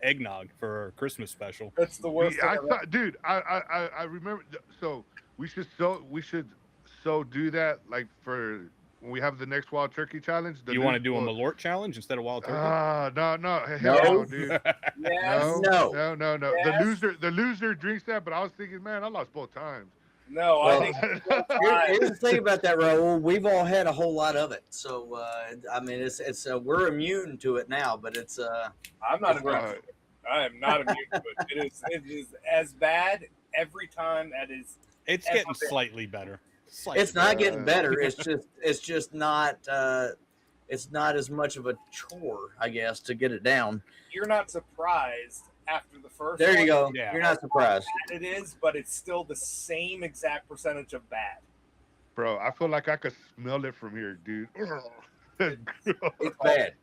Eggnog for our Christmas special. that's the worst thing I I've thought, dude, I remember. So we should do that like for when we have the next Wild Turkey Challenge. You want to do a Malort challenge instead of Wild Turkey? No, hell no, dude. Yes. No. No. Yes. The loser drinks that, but I was thinking, man, I lost both times. No, Well, I think Here's the thing about that, Raul. We've all had a whole lot of it, so I mean, it's we're immune to it now, but it's I'm not it's immune. rough. I am not immune to it. It is as bad every time that is. It's ever getting been. slightly better. It's not getting better. It's just not as much of a chore, I guess, to get it down. You're not surprised after the first. There you one. go. Yeah. You're not surprised. It is, but it's still the same exact percentage of bad. Bro, I feel like I could smell it from here, dude. It's bad.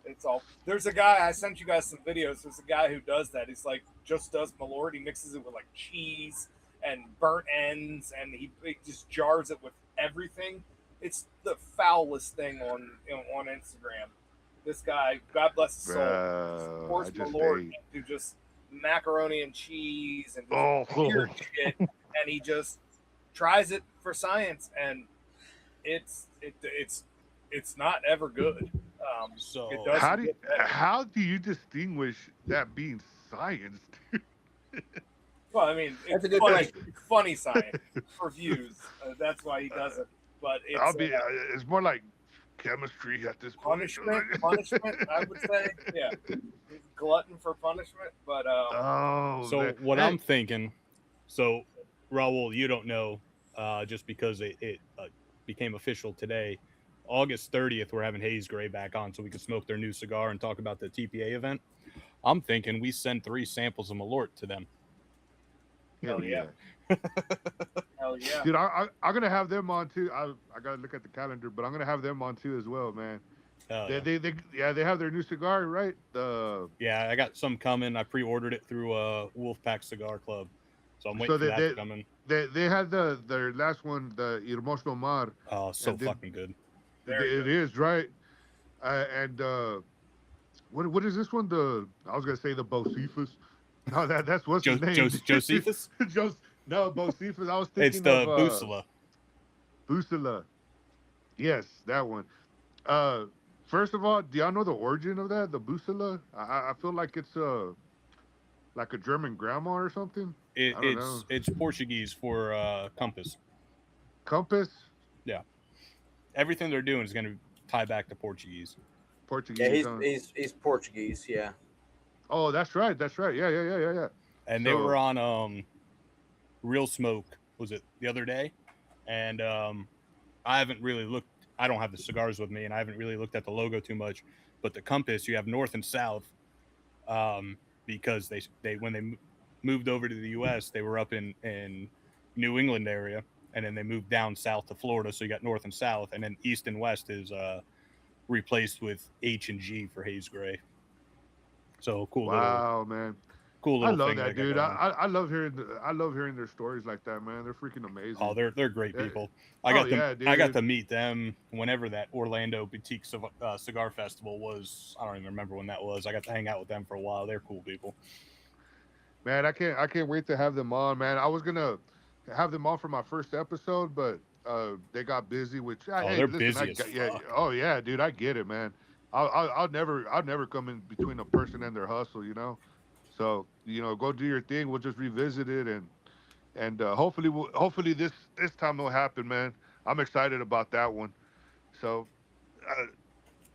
It's all. There's a guy, I sent you guys some videos. There's a guy who does that. He's like, just does Malort. He mixes it with like cheese and burnt ends, and he just jars it with everything. It's the foulest thing on Instagram. This guy, God bless his soul, Bro, pours I just Malort ate. into just macaroni and cheese and Oh. weird shit, and he just tries it for science, and it's not ever good. So it does How do you, get better. how do you distinguish that being science, dude? Well, I mean, That's it's a good funny, question. it's funny science for views. That's why he does it. But it's It's more like chemistry at this point. punishment. I would say, yeah, he's glutton for punishment. But Oh, So man. what Hey, I'm thinking, so Raul, you don't know, just because it became official today. August 30th, we're having Haze Gray back on so we can smoke their new cigar and talk about the TPA event. I'm thinking we send 3 samples of Malort to them. hell yeah. hell yeah, Dude, I'm gonna have them on too. I gotta look at the calendar, but I'm gonna have them on too as well, man. They have their new cigar, right? Yeah, I got some coming. I pre-ordered it through Wolfpack Cigar Club, so I'm waiting So for that to come in. they had their last one, the Hermoso Mar. Oh, so and then- fucking good. Very It is right, and what is this one? I was gonna say the Bocephus. No, that's what's his name. Josephus? No, Bocephus. I was It's thinking the of Busula. Busula. Yes, that one. First of all, do y'all know the origin of that? The Busula? I feel like it's like a German grandma or something. I don't know. It's Portuguese for compass. Compass. Everything they're doing is going to tie back to Portuguese. Portuguese. Yeah, huh? he's Portuguese. Yeah. Oh, that's right. Yeah. And they So- were on Real Smoke, was it the other day? And I haven't really looked. I don't have the cigars with me, and I haven't really looked at the logo too much. But the compass, you have north and south, because they when they moved over to the U.S., they were up in New England area, and then they moved down south to Florida. So you got north and south, and then east and west is replaced with H and G for Haze Gray. So cool. Wow, man. Cool I little love thing that, they got dude. going on. I love hearing their stories like that, man. They're freaking amazing. Oh, they're great Yeah. people. I got yeah, I got dude. to meet them whenever that Orlando Boutique Cigar Festival was. I don't even remember when that was. I got to hang out with them for a while. They're cool people. Man, I can't wait to have them on, man. I was gonna have them on for my first episode, but they got busy. Which they're busy as yeah, fuck. oh yeah, dude, I get it, man. I'll never come in between a person and their hustle, you know. So go do your thing. We'll just revisit it, and hopefully this time will happen, man. I'm excited about that one. So,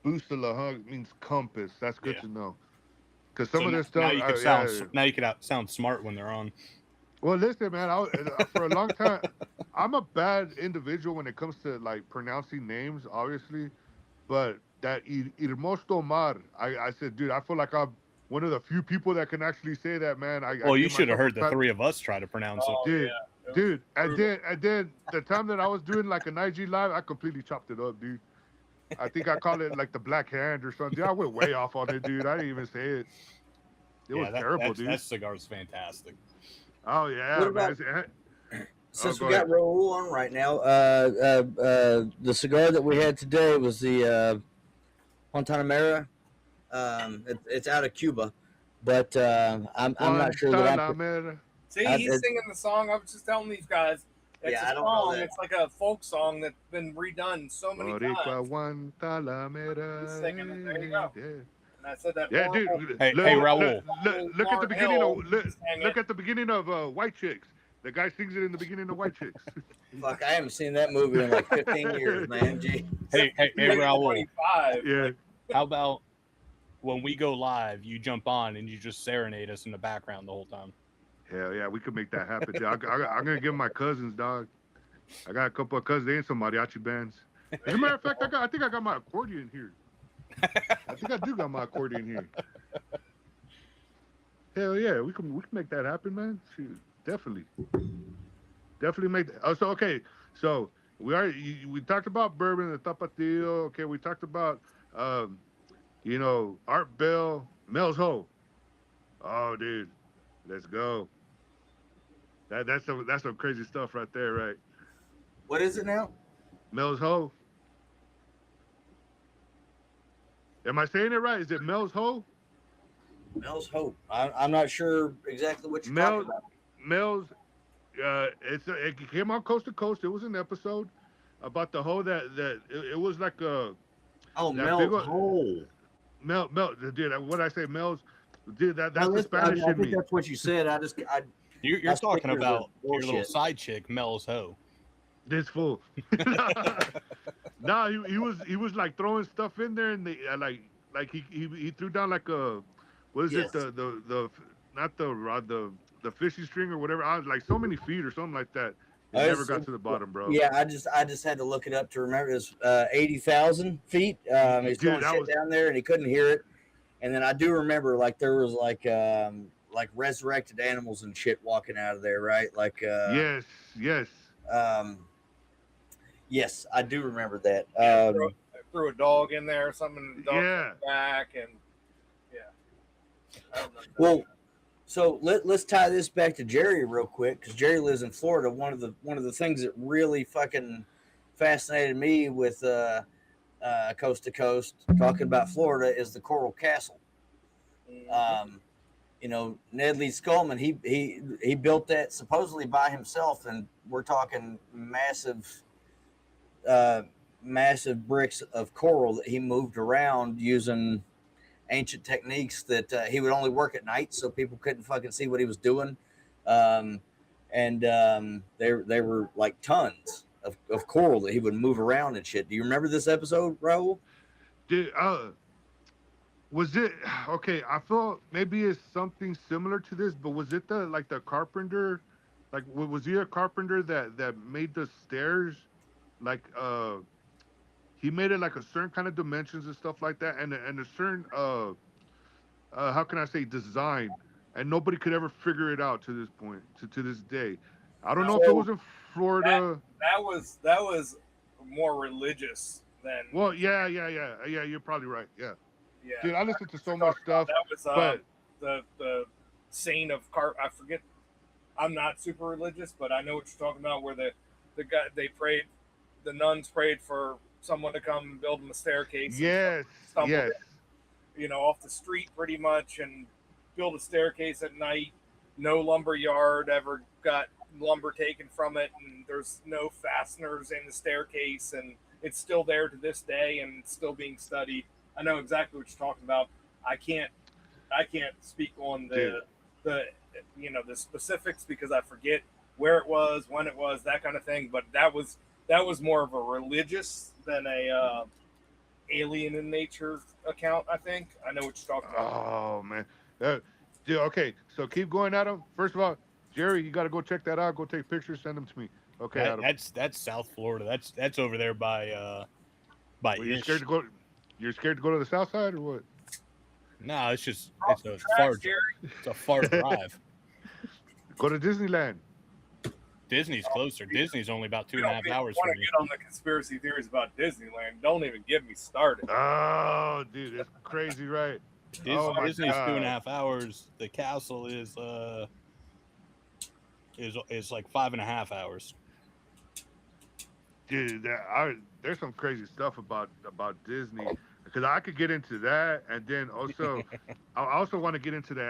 Busala, huh? It means compass. That's good Yeah. to know. Because some So of now- this stuff. now you can yeah. sound smart when they're on. Well, listen, man. For a long time, I'm a bad individual when it comes to like pronouncing names, obviously. But that Hermoso Mar, I said, dude, I feel like I'm one of the few people that can actually say that, man. Well, you give should have myself a heard the pat- three of us try to pronounce it. Dude, yeah. dude, and then the time that I was doing like an IG live, I completely chopped it up, dude. I think I called it like the Black Hand or something. Dude, I went way off on it, dude. I didn't even say it. It was terrible, dude. That cigar's fantastic. Oh yeah, What about- man. Since go we got ahead. Raul on right now, the cigar that we had today was the Guantanamera. It's out of Cuba, but I'm not sure that I'm. Guantanamera. See, I- he's singing the song. I was just telling these guys. It's Yeah, a I don't know song. that. It's like a folk song that's been redone so many Boricua times. Guantanamera. He's singing it. There you go. Yeah. And I said that. Yeah, horrible- dude. Hey, look, Raul. Look at the beginning of White Chicks. The guy sings it in the beginning of White Chicks. Fuck, I haven't seen that movie in like 15 years, man. Gee. Hey, Raul. 25. Yeah. How about when we go live, you jump on and you just serenade us in the background the whole time? Hell yeah, we could make that happen. I'm gonna give my cousins, dog. I got a couple of cousins. They in some mariachi bands. As a matter of fact, I think I got my accordion here. I think I do got my accordion here. Hell yeah, we can make that happen, man. Shoot, definitely make that. Oh, so okay, so we talked about bourbon and Tapatio. Okay, we talked about Art Bell, Mel's Ho. Oh, dude, let's go. That's some crazy stuff right there, right? What is it now? Mel's Ho. Am I saying it right? Is it Mel's Ho? Mel's Hope. I'm not sure exactly what you're talking about. Mel's, it came on Coast to Coast. It was an episode about the hoe that it was like a. Oh, Mel's Hole. Mel, dude. What I say, Mel's, dude. That's the Spanish I in think me. that's what you said. You're talking about your little side chick, Mel's Ho. This fool. No, he was like throwing stuff in there, and they like he threw down like a. What is it? The not the rod, the fishing string or whatever. I was like so many feet or something like that. It never got to the bottom, bro. Yeah, I just had to look it up to remember. It was 80,000 feet. He's doing shit down there, and he couldn't hear it. And then I do remember like there was like resurrected animals and shit walking out of there, right? Like yes. Yes, I do remember that. Threw a dog in there, something. The dog came back and. Well, so let's tie this back to Jerry real quick because Jerry lives in Florida. One of the things that really fucking fascinated me with Coast to Coast talking about Florida is the Coral Castle. Ned Lee Scullman, he built that supposedly by himself, and we're talking massive bricks of coral that he moved around using ancient techniques that he would only work at night so people couldn't fucking see what he was doing. They were like tons of coral that he would move around and shit. Do you remember this episode, Raul? Dude, was it okay? I feel maybe it's something similar to this, but was it the carpenter? Like, was he a carpenter that made the stairs? Like, he made it like a certain kind of dimensions and stuff like that, and a certain how can I say design, and nobody could ever figure it out to this point, to this day. I don't know if it was in Florida. That was more religious than. Well, yeah. You're probably right. Yeah. Yeah. Dude, I listened to so much stuff. That was the saint of I forget. I'm not super religious, but I know what you're talking about. Where the guy the nuns prayed for someone to come and build them a staircase. Yes. Off the street pretty much, and build a staircase at night. No lumber yard ever got lumber taken from it, and there's no fasteners in the staircase, and it's still there to this day, and it's still being studied. I know exactly what you're talking about. I can't speak on the specifics because I forget where it was, when it was, that kind of thing. But that was more of a religious than a alien in nature account. I think I know what you're talking about. Oh man, dude. Okay, so keep going at him. First of all, Jerry, you got to go check that out. Go take pictures, send them to me. Okay, that's South Florida. That's over there by. You're scared to go. You're scared to go to the south side or what? No, it's a far drive. Go to Disneyland. Disney's closer. Disney's only about 2.5 hours from me. Get on the conspiracy theories about Disneyland. Don't even get me started. Oh, dude, it's crazy, right? Disney's 2.5 hours. The castle is like 5.5 hours. Dude, there's some crazy stuff about Disney because I could get into that, and then also I also want to get into the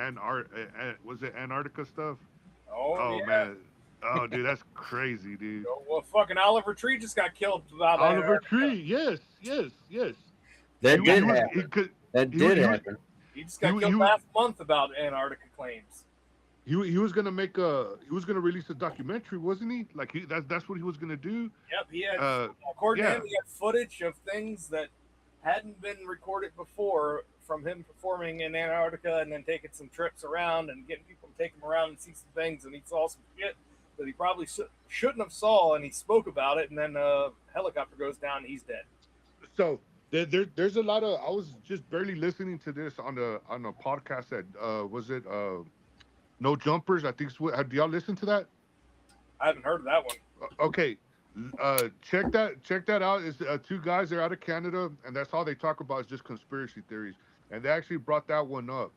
Antarctica stuff. Oh yeah. Man. Oh, dude, that's crazy, dude. Well, fucking Oliver Tree just got killed. Oliver Tree, yes. That did happen. That did happen. He just got killed last month about Antarctica claims. he was gonna release a documentary, wasn't he? Like that's what he was gonna do. Yep, he had, Uh, according to yeah. him, he had footage of things that hadn't been recorded before from him performing in Antarctica and then taking some trips around and getting people to take him around and see some things. And he saw some shit that he probably shouldn't have saw, and he spoke about it. And then a helicopter goes down and he's dead. So there's a lot of. I was just barely listening to this on a podcast that was it No Jumpers? I think. Do y'all listen to that? I haven't heard of that one. Okay. Check that out. It's two guys. They're out of Canada, and that's all they talk about is just conspiracy theories. And they actually brought that one up.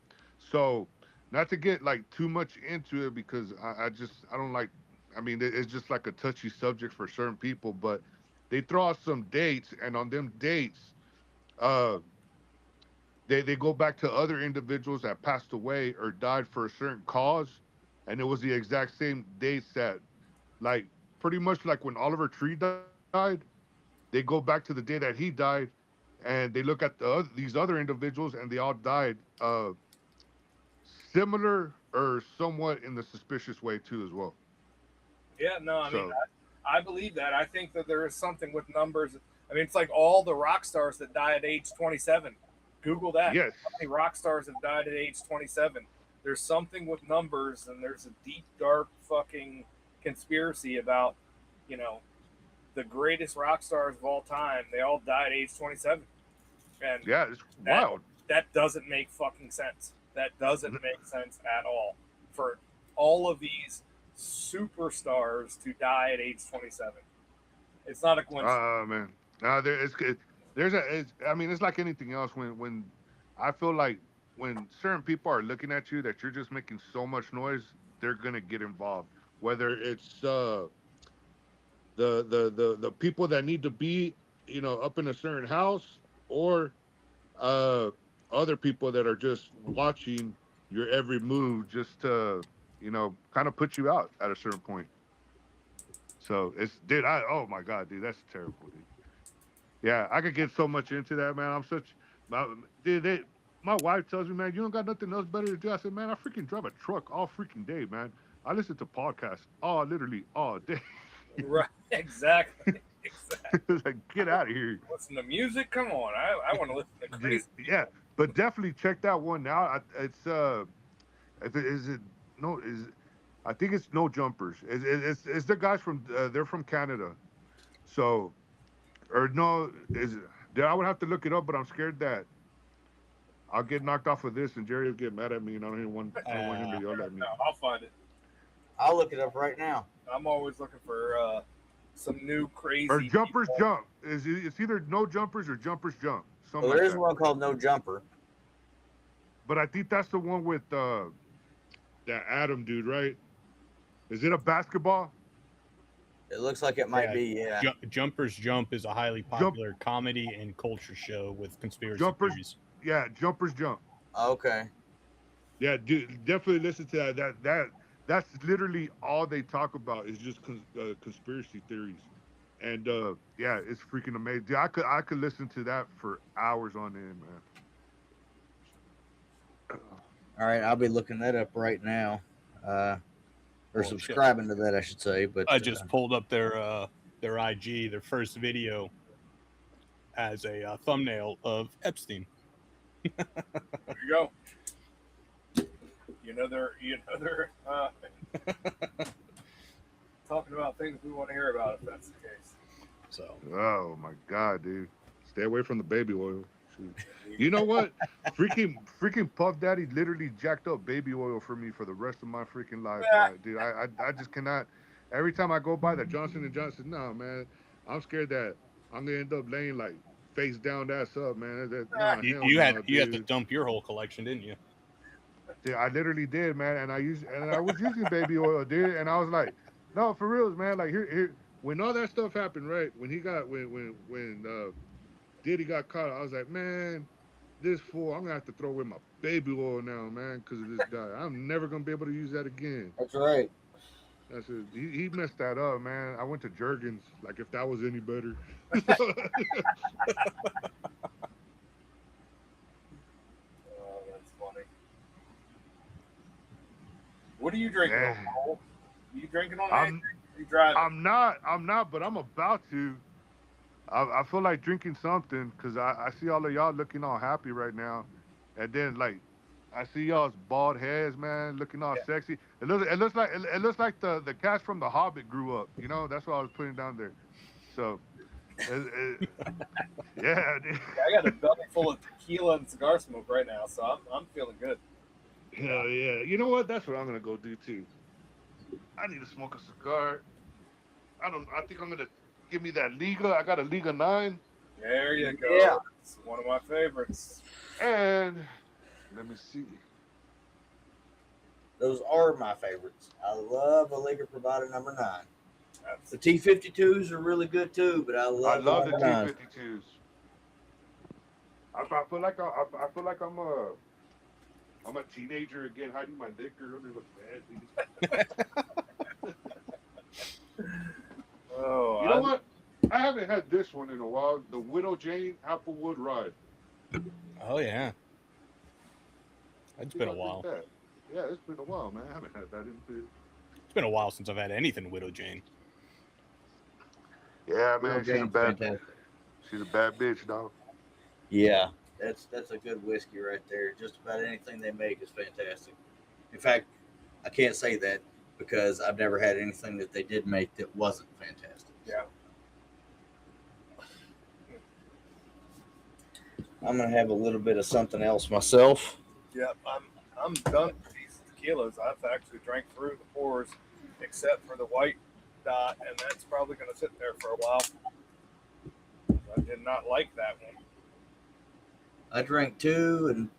So, not to get like too much into it because I don't like. I mean, it's just like a touchy subject for certain people. But they throw out some dates, and on them dates, they go back to other individuals that passed away or died for a certain cause, and it was the exact same dates that, like, pretty much like when Oliver Tree died, they go back to the day that he died, and they look at these other individuals, and they all died similar or somewhat in the suspicious way too as well. Yeah, no, I mean, I believe that. I think that there is something with numbers. I mean, it's like all the rock stars that die at age 27. Google that. Yes. How many rock stars have died at age 27? There's something with numbers, and there's a deep, dark fucking conspiracy about, the greatest rock stars of all time. They all died at age 27. And yeah, it's wild. That doesn't make fucking sense. That doesn't make sense at all. For all of these superstars to die at age 27. It's not a coincidence. Man. It's like anything else. When I feel like when certain people are looking at you that you're just making so much noise, they're gonna get involved. Whether it's the people that need to be, up in a certain house, or other people that are just watching your every move just to, kind of put you out at a certain point. So oh my God, dude, that's terrible, dude. Yeah, I could get so much into that, man. My wife tells me, man, you don't got nothing else better to do. I said, man, I freaking drive a truck all freaking day, man. I listen to podcasts literally all day. Right, exactly. Like, get out of here. Listen to music? Come on. I want to listen to crazy. Yeah, but definitely check that one out. I think it's No Jumpers. It's the guys from they're from Canada. So, or no, I would have to look it up, but I'm scared that I'll get knocked off of this and Jerry will get mad at me, and I don't want him to yell at me. No, I'll find it. I'll look it up right now. I'm always looking for some new crazy. Or Jumpers people. Jump. It's either No Jumpers or Jumpers Jump. Well, there is one called No Jumper. But I think that's the one with that Adam dude, right? Is it a basketball? It looks like it might be, yeah. Jumpers Jump is a highly popular comedy and culture show with conspiracy theories. Yeah, Jumpers Jump. Okay. Yeah, dude, definitely listen to that. That's literally all they talk about is just conspiracy theories, and yeah, it's freaking amazing. Dude, I could listen to that for hours on end, man. All right, I'll be looking that up right now, or subscribing to that, I should say. But I just pulled up their IG, their first video, as a thumbnail of Epstein. There you go. They're talking about things we want to hear about, if that's the case. So. Oh my God, dude! Stay away from the baby oil. Shoot. You know what? freaking Puff Daddy literally jacked up baby oil for me for the rest of my freaking life, dude. I just cannot. Every time I go by that Johnson & Johnson, no, man, I'm scared that I'm gonna end up laying like face down, ass up, man. You had to dump your whole collection, didn't you? Yeah, I literally did, man, and I was using baby oil, dude, and I was like, no, for real, man. Like here, when all that stuff happened, right? When Diddy got caught, I was like, man, this fool, I'm gonna have to throw away my baby oil now, man, because of this guy. I'm never gonna be able to use that again. That's right. That's it. He messed that up, man. I went to Jergens, like if that was any better. What are you drinking Yeah. on, Cole? You drinking on I'm- anything? You driving? I'm not, but I'm about to. I feel like drinking something because I see all of y'all looking all happy right now, and then like I see y'all's bald heads, man, looking all sexy. It looks like the cast from The Hobbit grew up. You know, that's what I was putting down there. So, yeah, dude. I got a belly full of tequila and cigar smoke right now, so I'm feeling good. Hell yeah. You know what? That's what I'm gonna go do too. I need to smoke a cigar. I think I'm gonna give me that Liga. I got a Liga 9. There you go. Yeah. It's one of my favorites. And let me see. Those are my favorites. I love a Liga Privada number 9. That's, The T52s are really good too, but I love the number 9. T52s. I feel like I'm a teenager again, hiding my liquor under the bed. oh, You know what? I haven't had this one in a while. The Widow Jane Applewood Rye. Oh yeah, it's been a while. That. Yeah, it's been a while, man. I haven't had that in. It's been a while since I've had anything Widow Jane. Yeah, man. Widow Jane's fantastic. She's a bad bitch, dog. Yeah, that's a good whiskey right there. Just about anything they make is fantastic. In fact, I can't say that because I've never had anything that they did make that wasn't fantastic. Yeah. I'm gonna have a little bit of something else myself. Yeah, I'm done with these tequilas. I've actually drank through the pours, except for the white dot, and that's probably going to sit there for a while. I did not like that one. I drank 2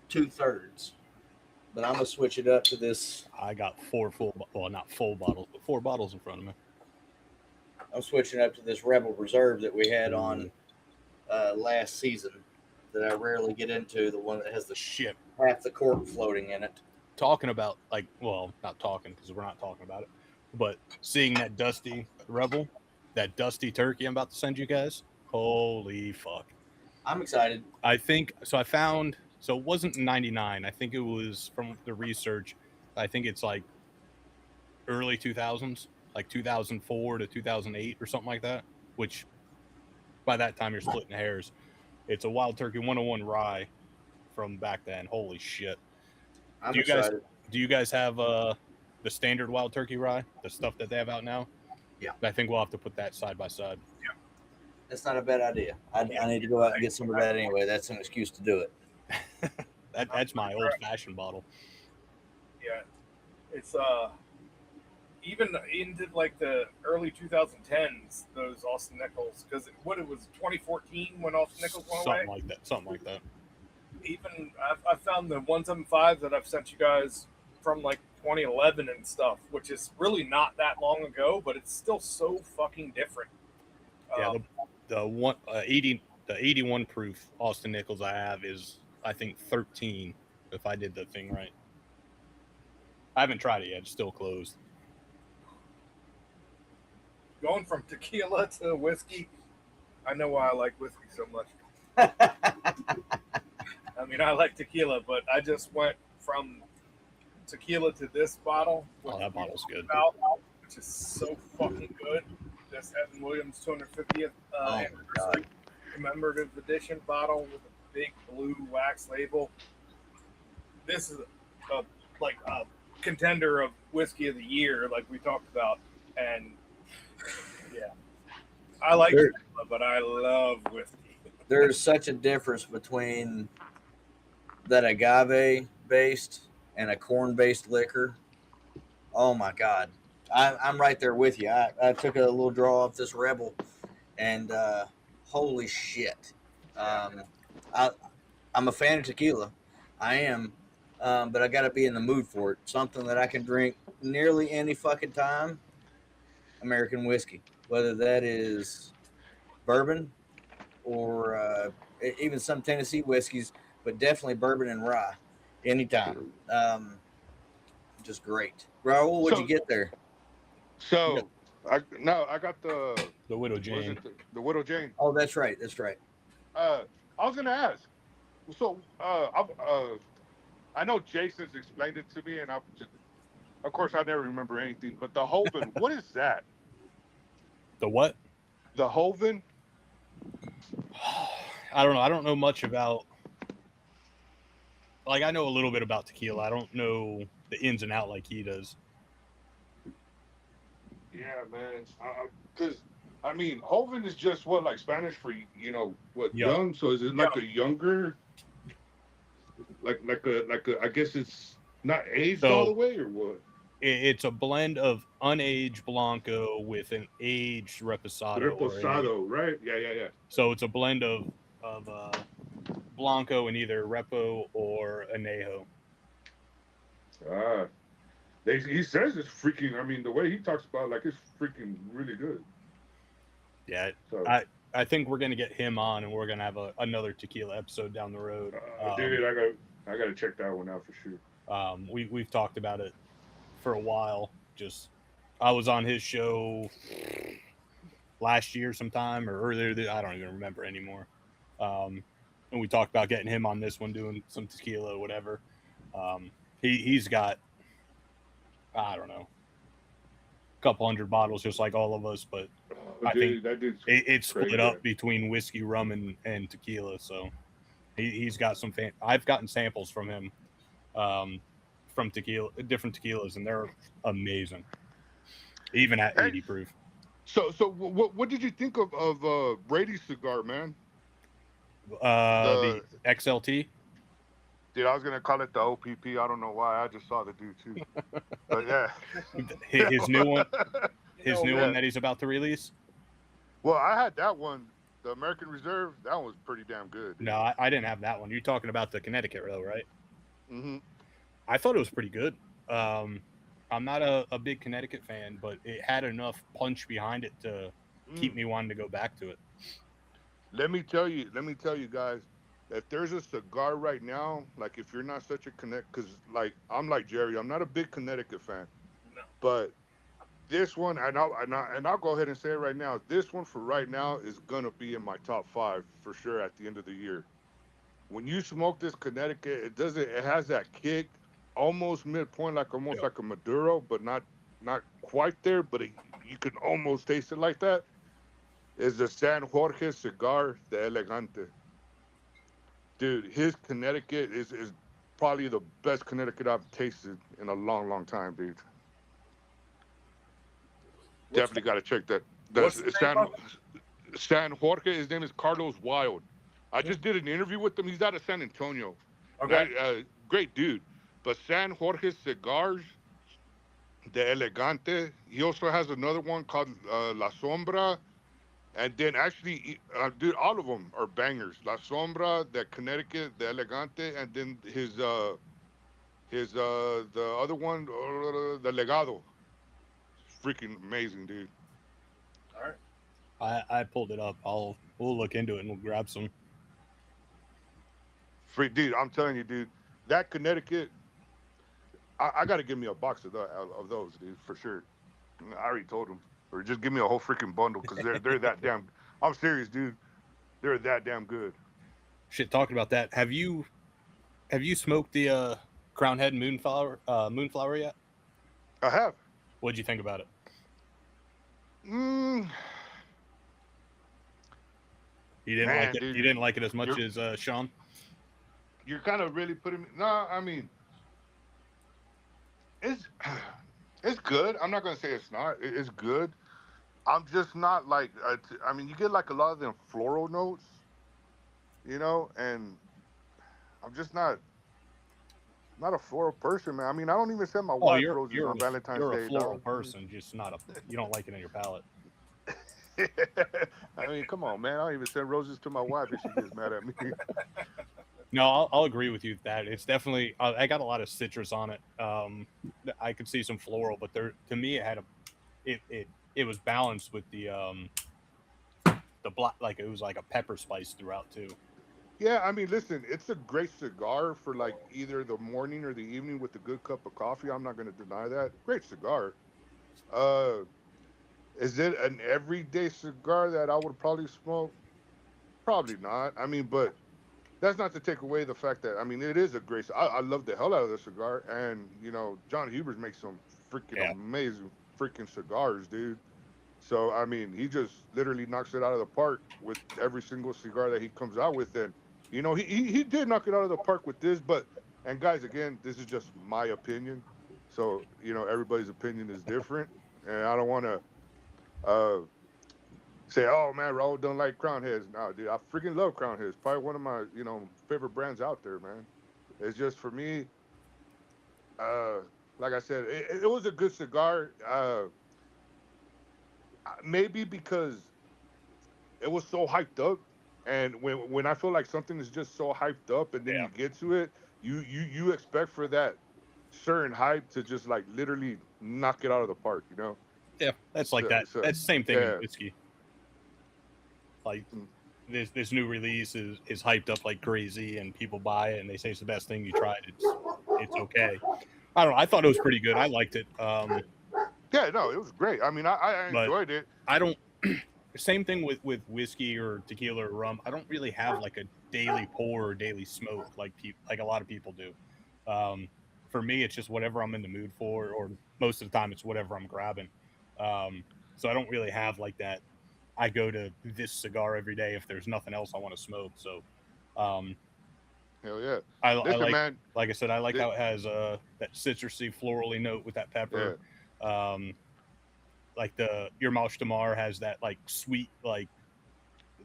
2/3, but I'm gonna switch it up to this. I got not full bottles, but 4 bottles in front of me. I'm switching up to this Rebel Reserve that we had on last season that I rarely get into. The one that has the Shit. half the cork floating in it. Talking about not talking because we're not talking about it, but seeing that dusty Rebel, that dusty turkey I'm about to send you guys. Holy fuck. I'm excited. I think so. I found so it wasn't 99. I think it was from the research. I think it's like early 2000s, like 2004 to 2008 or something like that. Which by that time you're splitting hairs. It's a Wild Turkey 101 rye from back then. Holy shit! I'm Do you guys- excited. Do you guys have the standard Wild Turkey rye, the stuff that they have out now? Yeah. I think we'll have to put that side by side. That's not a bad idea. I need to go out and get some of that anyway. That's an excuse to do it. That's my old fashioned bottle. Yeah, it's even into like the early 2010s. Those Austin Nichols, because it was 2014 when Austin Nichols went away. Something like that. Even I found the 175 that I've sent you guys from like 2011 and stuff, which is really not that long ago, but it's still so fucking different. Yeah, the 81 proof Austin Nichols I have is I think 13 if I did the thing right. I haven't tried it yet; it's still closed. Going from tequila to whiskey, I know why I like whiskey so much. I mean, I like tequila, but I just went from tequila to this bottle. Oh, that bottle's good. Which is so fucking good. This Evan Williams 250th anniversary commemorative edition bottle with a big blue wax label. This is a contender of whiskey of the year, like we talked about, and yeah, I like tequila, but I love whiskey. There's such a difference between that agave based and a corn based liquor. Oh my God. I'm right there with you. I took a little draw off this Rebel and holy shit. I'm a fan of tequila. I am. But I got to be in the mood for it. Something that I can drink nearly any fucking time. American whiskey. Whether that is bourbon or even some Tennessee whiskeys, but definitely bourbon and rye anytime. Just great. Raul, what'd you get there? So I got the Widow Jane. The Widow Jane. Oh, that's right. That's right. I was gonna ask. So I know Jason's explained it to me, and Of course, I never remember anything. But the Hoven, what is that? The what? The Hoven? I don't know. I don't know much about. Like, I know a little bit about tequila. I don't know the ins and out like he does. Yeah, man. Because I mean, Hoven is just what, like Spanish for what, Young. young? So is it like a younger, like a? I guess it's not aged all the way, or what? It's a blend of unaged Blanco with an aged Reposado. Reposado, right? Yeah. So it's a blend of Blanco and either Repo or Anejo. He says it's freaking. I mean, the way he talks about it, like, it's freaking really good. Yeah, so, I think we're gonna get him on, and we're gonna have another tequila episode down the road. Dude, I gotta check that one out for sure. We've talked about it for a while. Just I was on his show last year sometime or earlier. I don't even remember anymore. And we talked about getting him on this one, doing some tequila, or whatever. He's got, I don't know, a couple hundred bottles, just like all of us, but I think it's split up between whiskey, rum, and tequila. So he's got some I've gotten samples from him from different tequilas, and they're amazing, even at 80 proof. So what did you think of Brady's cigar, man? The XLT. Dude, I was gonna call it the OPP. I don't know why. I just saw the dude too. But yeah, his new one. His new one that he's about to release. Well, I had that one, the American Reserve. That one was pretty damn good. Dude. No, I didn't have that one. You're talking about the Connecticut, though, right? Mm-hmm. I thought it was pretty good. I'm not a big Connecticut fan, but it had enough punch behind it to keep me wanting to go back to it. Let me tell you guys, if there's a cigar right now, like, if you're not such a because like I'm like Jerry, I'm not a big Connecticut fan, but this one, and I'll go ahead and say it right now, this one for right now is gonna be in my top 5 for sure at the end of the year. When you smoke this Connecticut, it has that kick, almost midpoint, like almost like a Maduro, but not quite there, but you can almost taste it like that. Is the San Jorge Cigar de Elegante. Dude, his Connecticut is probably the best Connecticut I've tasted in a long, long time, dude. Definitely got to check that. San Jorge, his name is Carlos Wild. I just did an interview with him. He's out of San Antonio. Okay. Great dude. But San Jorge Cigars de Elegante. He also has another one called La Sombra. And then actually, dude, all of them are bangers. La Sombra, the Connecticut, the Elegante, and then the other one, the Legado. Freaking amazing, dude. All right. I pulled it up. We'll look into it and we'll grab some. Dude, I'm telling you, dude, that Connecticut, I got to give me a box of those, dude, for sure. I already told him. Or just give me a whole freaking bundle, because they're that damn. I'm serious, dude. They're that damn good. Shit, talking about that, have you smoked the Crown Head Moonflower yet? I have. What'd you think about it? You didn't like it. Dude, you didn't like it as much as Sean. You're kind of really putting me. No, I mean, it's good. I'm not gonna say it's not. It's good. I'm just not like. I mean, you get like a lot of them floral notes, and I'm just not a floral person, man. I mean, I don't even send my wife roses on Valentine's Day. You're a floral person, just not you don't like it in your palate. I mean, come on, man. I don't even send roses to my wife if she gets mad at me. No, I'll agree with you that it's definitely. I got a lot of citrus on it. I could see some floral, but to me, it had it was balanced with the black, like it was like a pepper spice throughout too. Yeah, I mean, listen, it's a great cigar for like either the morning or the evening with a good cup of coffee. I'm not going to deny that. Great cigar. Is it an everyday cigar that I would probably smoke? Probably not. I mean, but that's not to take away the fact that, I mean, it is a great. I love the hell out of the cigar, and John Hubers makes some freaking Yeah. amazing freaking cigars, dude. So I mean, he just literally knocks it out of the park with every single cigar that he comes out with, and he did knock it out of the park with this, but and guys, again, this is just my opinion, so everybody's opinion is different, and I don't want to say, oh man, Raul don't like Crown Heads. No, dude, I freaking love Crown Heads. Probably one of my favorite brands out there, man. It's just for me, like I said, it was a good cigar. Maybe because it was so hyped up, and when I feel like something is just so hyped up, and then you get to it, you expect for that certain hype to just like literally knock it out of the park, Yeah, that's like that. That's the same thing in whiskey. Like this new release is hyped up like crazy, and people buy it, and they say it's the best thing you tried. It's okay. I don't know. I thought it was pretty good. I liked it. Yeah, no, it was great. I mean, I enjoyed it. I don't. Same thing with whiskey or tequila or rum. I don't really have like a daily pour or daily smoke like a lot of people do. For me, it's just whatever I'm in the mood for, or most of the time it's whatever I'm grabbing. So I don't really have like that. I go to this cigar every day if there's nothing else I want to smoke. So, hell yeah! I Listen, like, man, like I said, I like how it has that citrusy, florally note with that pepper. Yeah. Like your Mauch de Mar has that like sweet like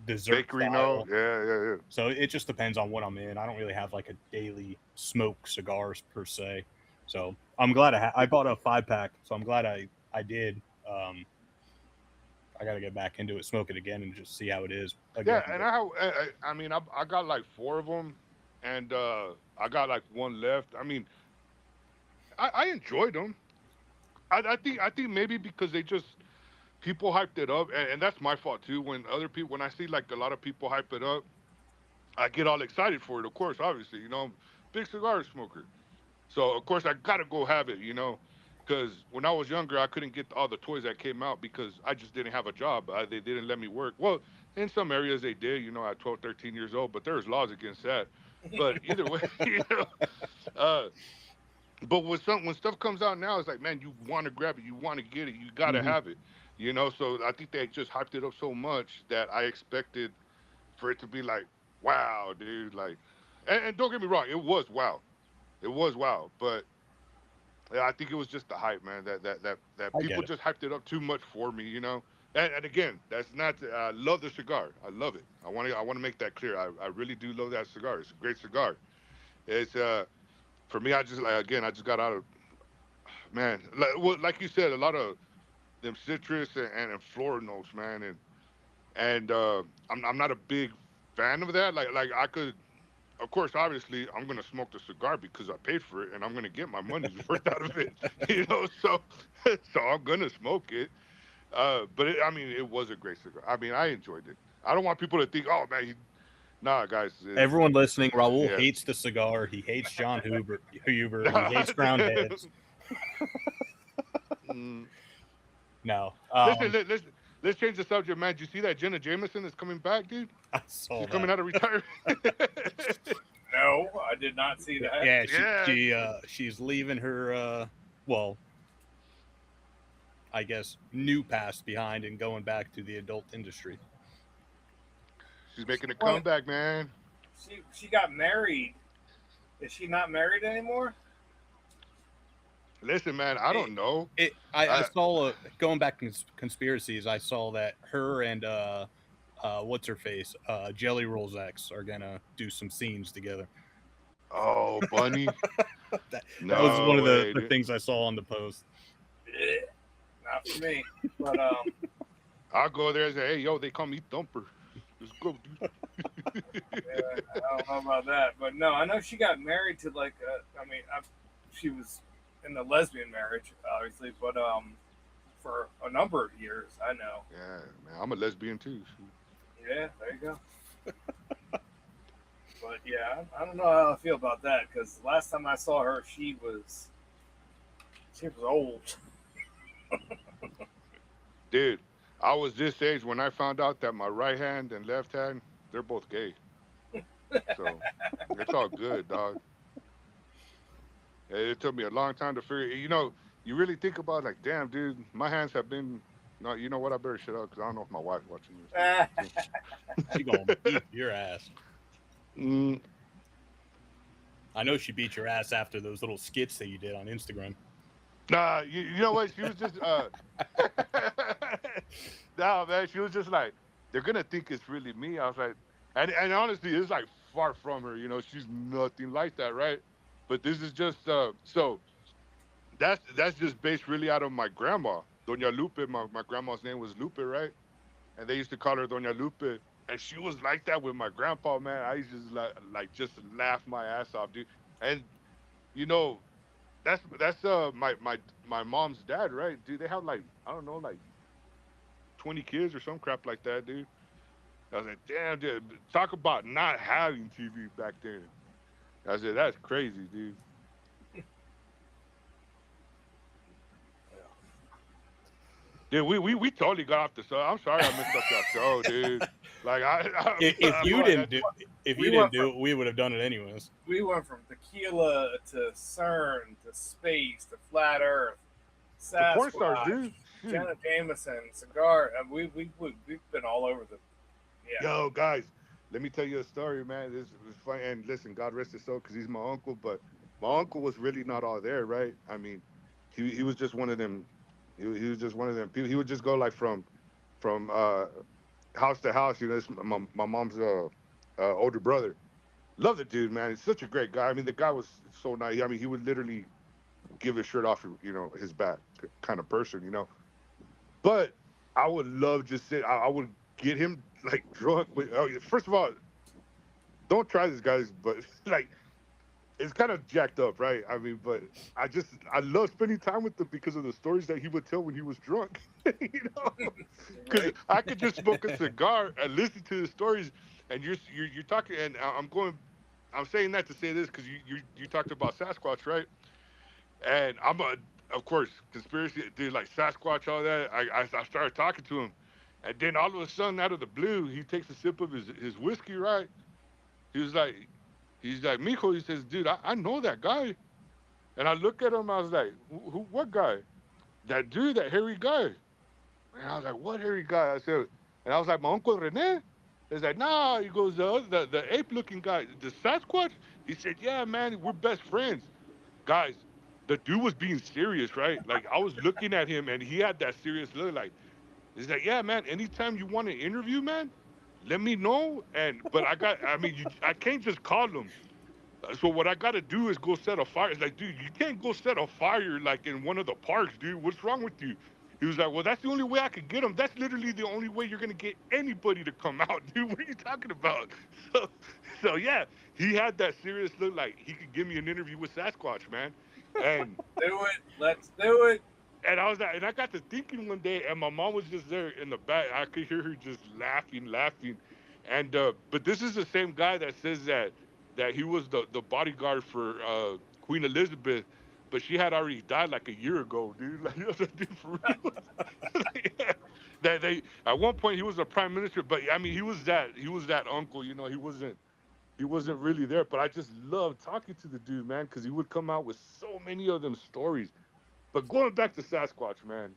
dessert bakery style. note. Yeah. So it just depends on what I'm in. I don't really have like a daily smoke cigars per se. So I'm glad I bought a 5-pack. So I'm glad I did. I got to get back into it, smoke it again, and just see how it is. Again. Yeah, and I mean, I got like 4 of them, and I got like 1 left. I mean, I enjoyed them. I think maybe because people hyped it up, and that's my fault too. When I see like a lot of people hype it up, I get all excited for it. Of course, obviously, I'm a big cigar smoker, so of course I gotta go have it, because when I was younger, I couldn't get all the toys that came out because I just didn't have a job. They didn't let me work. Well, in some areas they did, at 12, 13 years old, but there's laws against that. But either way, but when stuff comes out now, it's like, man, you want to grab it, you want to get it, you got to have it, So I think they just hyped it up so much that I expected for it to be like, wow, dude, like, and don't get me wrong, it was wow, but yeah, I think it was just the hype, man. That people just hyped it up too much for me, And again, that's not. I love the cigar. I love it. I want to make that clear. I really do love that cigar. It's a great cigar. It's for me. I just got out of, man. Like you said, a lot of them citrus and floral notes, man. And I'm not a big fan of that. Like I could. Of course, obviously, I'm gonna smoke the cigar because I paid for it, and I'm gonna get my money's worth out of it. So I'm gonna smoke it. But it was a great cigar. I mean, I enjoyed it. I don't want people to think, oh man, nah, guys. Everyone listening, Raul hates the cigar. He hates John Huber. He hates Crown Heads. No. Listen. Let's change the subject, man. Did you see that Jenna Jameson is coming back, dude? I saw She's coming out of retirement. No, I did not see that. Yeah, she's leaving her, I guess, new past behind and going back to the adult industry. She's making a comeback, man. She got married. Is she not married anymore? Listen, man, I don't know. I saw going back to conspiracies. I saw that her and what's her face, Jelly Roll's ex, are gonna do some scenes together. Oh, Bunny. that was one of the things I saw on the post. Not for me, but I'll go there and say, hey, yo, they call me Thumper. Let's go, dude. Yeah, I don't know about that, but no, I know she got married to she was in a lesbian marriage, obviously, but for a number of years, I know. Yeah, man, I'm a lesbian too. Yeah, there you go. But yeah, I don't know how I feel about that because last time I saw her, she was old. Dude, I was this age when I found out that my right hand and left hand, they're both gay. So it's all good, dog. It took me a long time to figure. You really think about like, damn, dude, my hands have been. No, you know what? I better shut up because I don't know if my wife's watching this. She gonna beat your ass. Mm, I know she beat your ass after those little skits that you did on Instagram. nah, you know what? She was just. Nah, man, she was just like, they're gonna think it's really me. I was like, and honestly, it's like far from her. She's nothing like that, right? But this is just so. That's just based really out of my grandma, Doña Lupe. My grandma's name was Lupe, right? And they used to call her Doña Lupe. And she was like that with my grandpa, man. I used to just like just laugh my ass off, dude. And you know, that's my mom's dad, right? Dude, they have like, I don't know, like 20 kids or some crap like that, dude. I was like, damn, dude, talk about not having TV back then. I said, that's crazy, dude. Dude, we totally got off the show. I'm sorry I messed up that show, dude. Like If you didn't do it, we would have done it anyways. We went from tequila to CERN to space to flat Earth, the porn stars, Sasquatch, dude. Jenna Jameson, Cigar. We've been all over the. Yeah. Yo, guys, let me tell you a story, man. This was fun. And listen, God rest his soul, because he's my uncle. But my uncle was really not all there, right? I mean, he was just one of them. He was just one of them people. He would just go like from house to house. It's my mom's older brother. Love the dude, man. He's such a great guy. I mean, the guy was so nice. I mean, he would literally give his shirt off, his back kind of person, But I would love just sit. I would get him like drunk. First of all, don't try this, guys. But like, it's kind of jacked up, right? I mean, but I love spending time with him because of the stories that he would tell when he was drunk. Because I could just smoke a cigar and listen to the stories, and you're talking, and I'm saying that to say this because you talked about Sasquatch, right? And I'm of course, conspiracy, dude, like Sasquatch, all that. I started talking to him, and then all of a sudden, out of the blue, he takes a sip of his whiskey, right? He's like, Mijo, he says, dude, I know that guy. And I look at him, I was like, what guy? That dude, that hairy guy. And I was like, what hairy guy? I said, and I was like, my Uncle Rene? He's like, nah, he goes, the ape-looking guy, the Sasquatch? He said, yeah, man, we're best friends. Guys, the dude was being serious, right? Like, I was looking at him, and he had that serious look, like, he's like, yeah, man, anytime you want to interview, man, let me know. But I can't just call him. So what I got to do is go set a fire. It's like, dude, you can't go set a fire like in one of the parks, dude. What's wrong with you? He was like, well, that's the only way I could get him. That's literally the only way you're going to get anybody to come out, dude. What are you talking about? So yeah, he had that serious look like he could give me an interview with Sasquatch, man. And Do it. Let's do it. And I was like, and I got to thinking one day, and my mom was just there in the back. I could hear her just laughing. And but this is the same guy that says that he was the bodyguard for Queen Elizabeth, but she had already died like a year ago, dude. Like, dude, for real. That they at one point he was a prime minister, but I mean he was that uncle, he wasn't really there. But I just loved talking to the dude, man, because he would come out with so many of them stories. But going back to Sasquatch, man,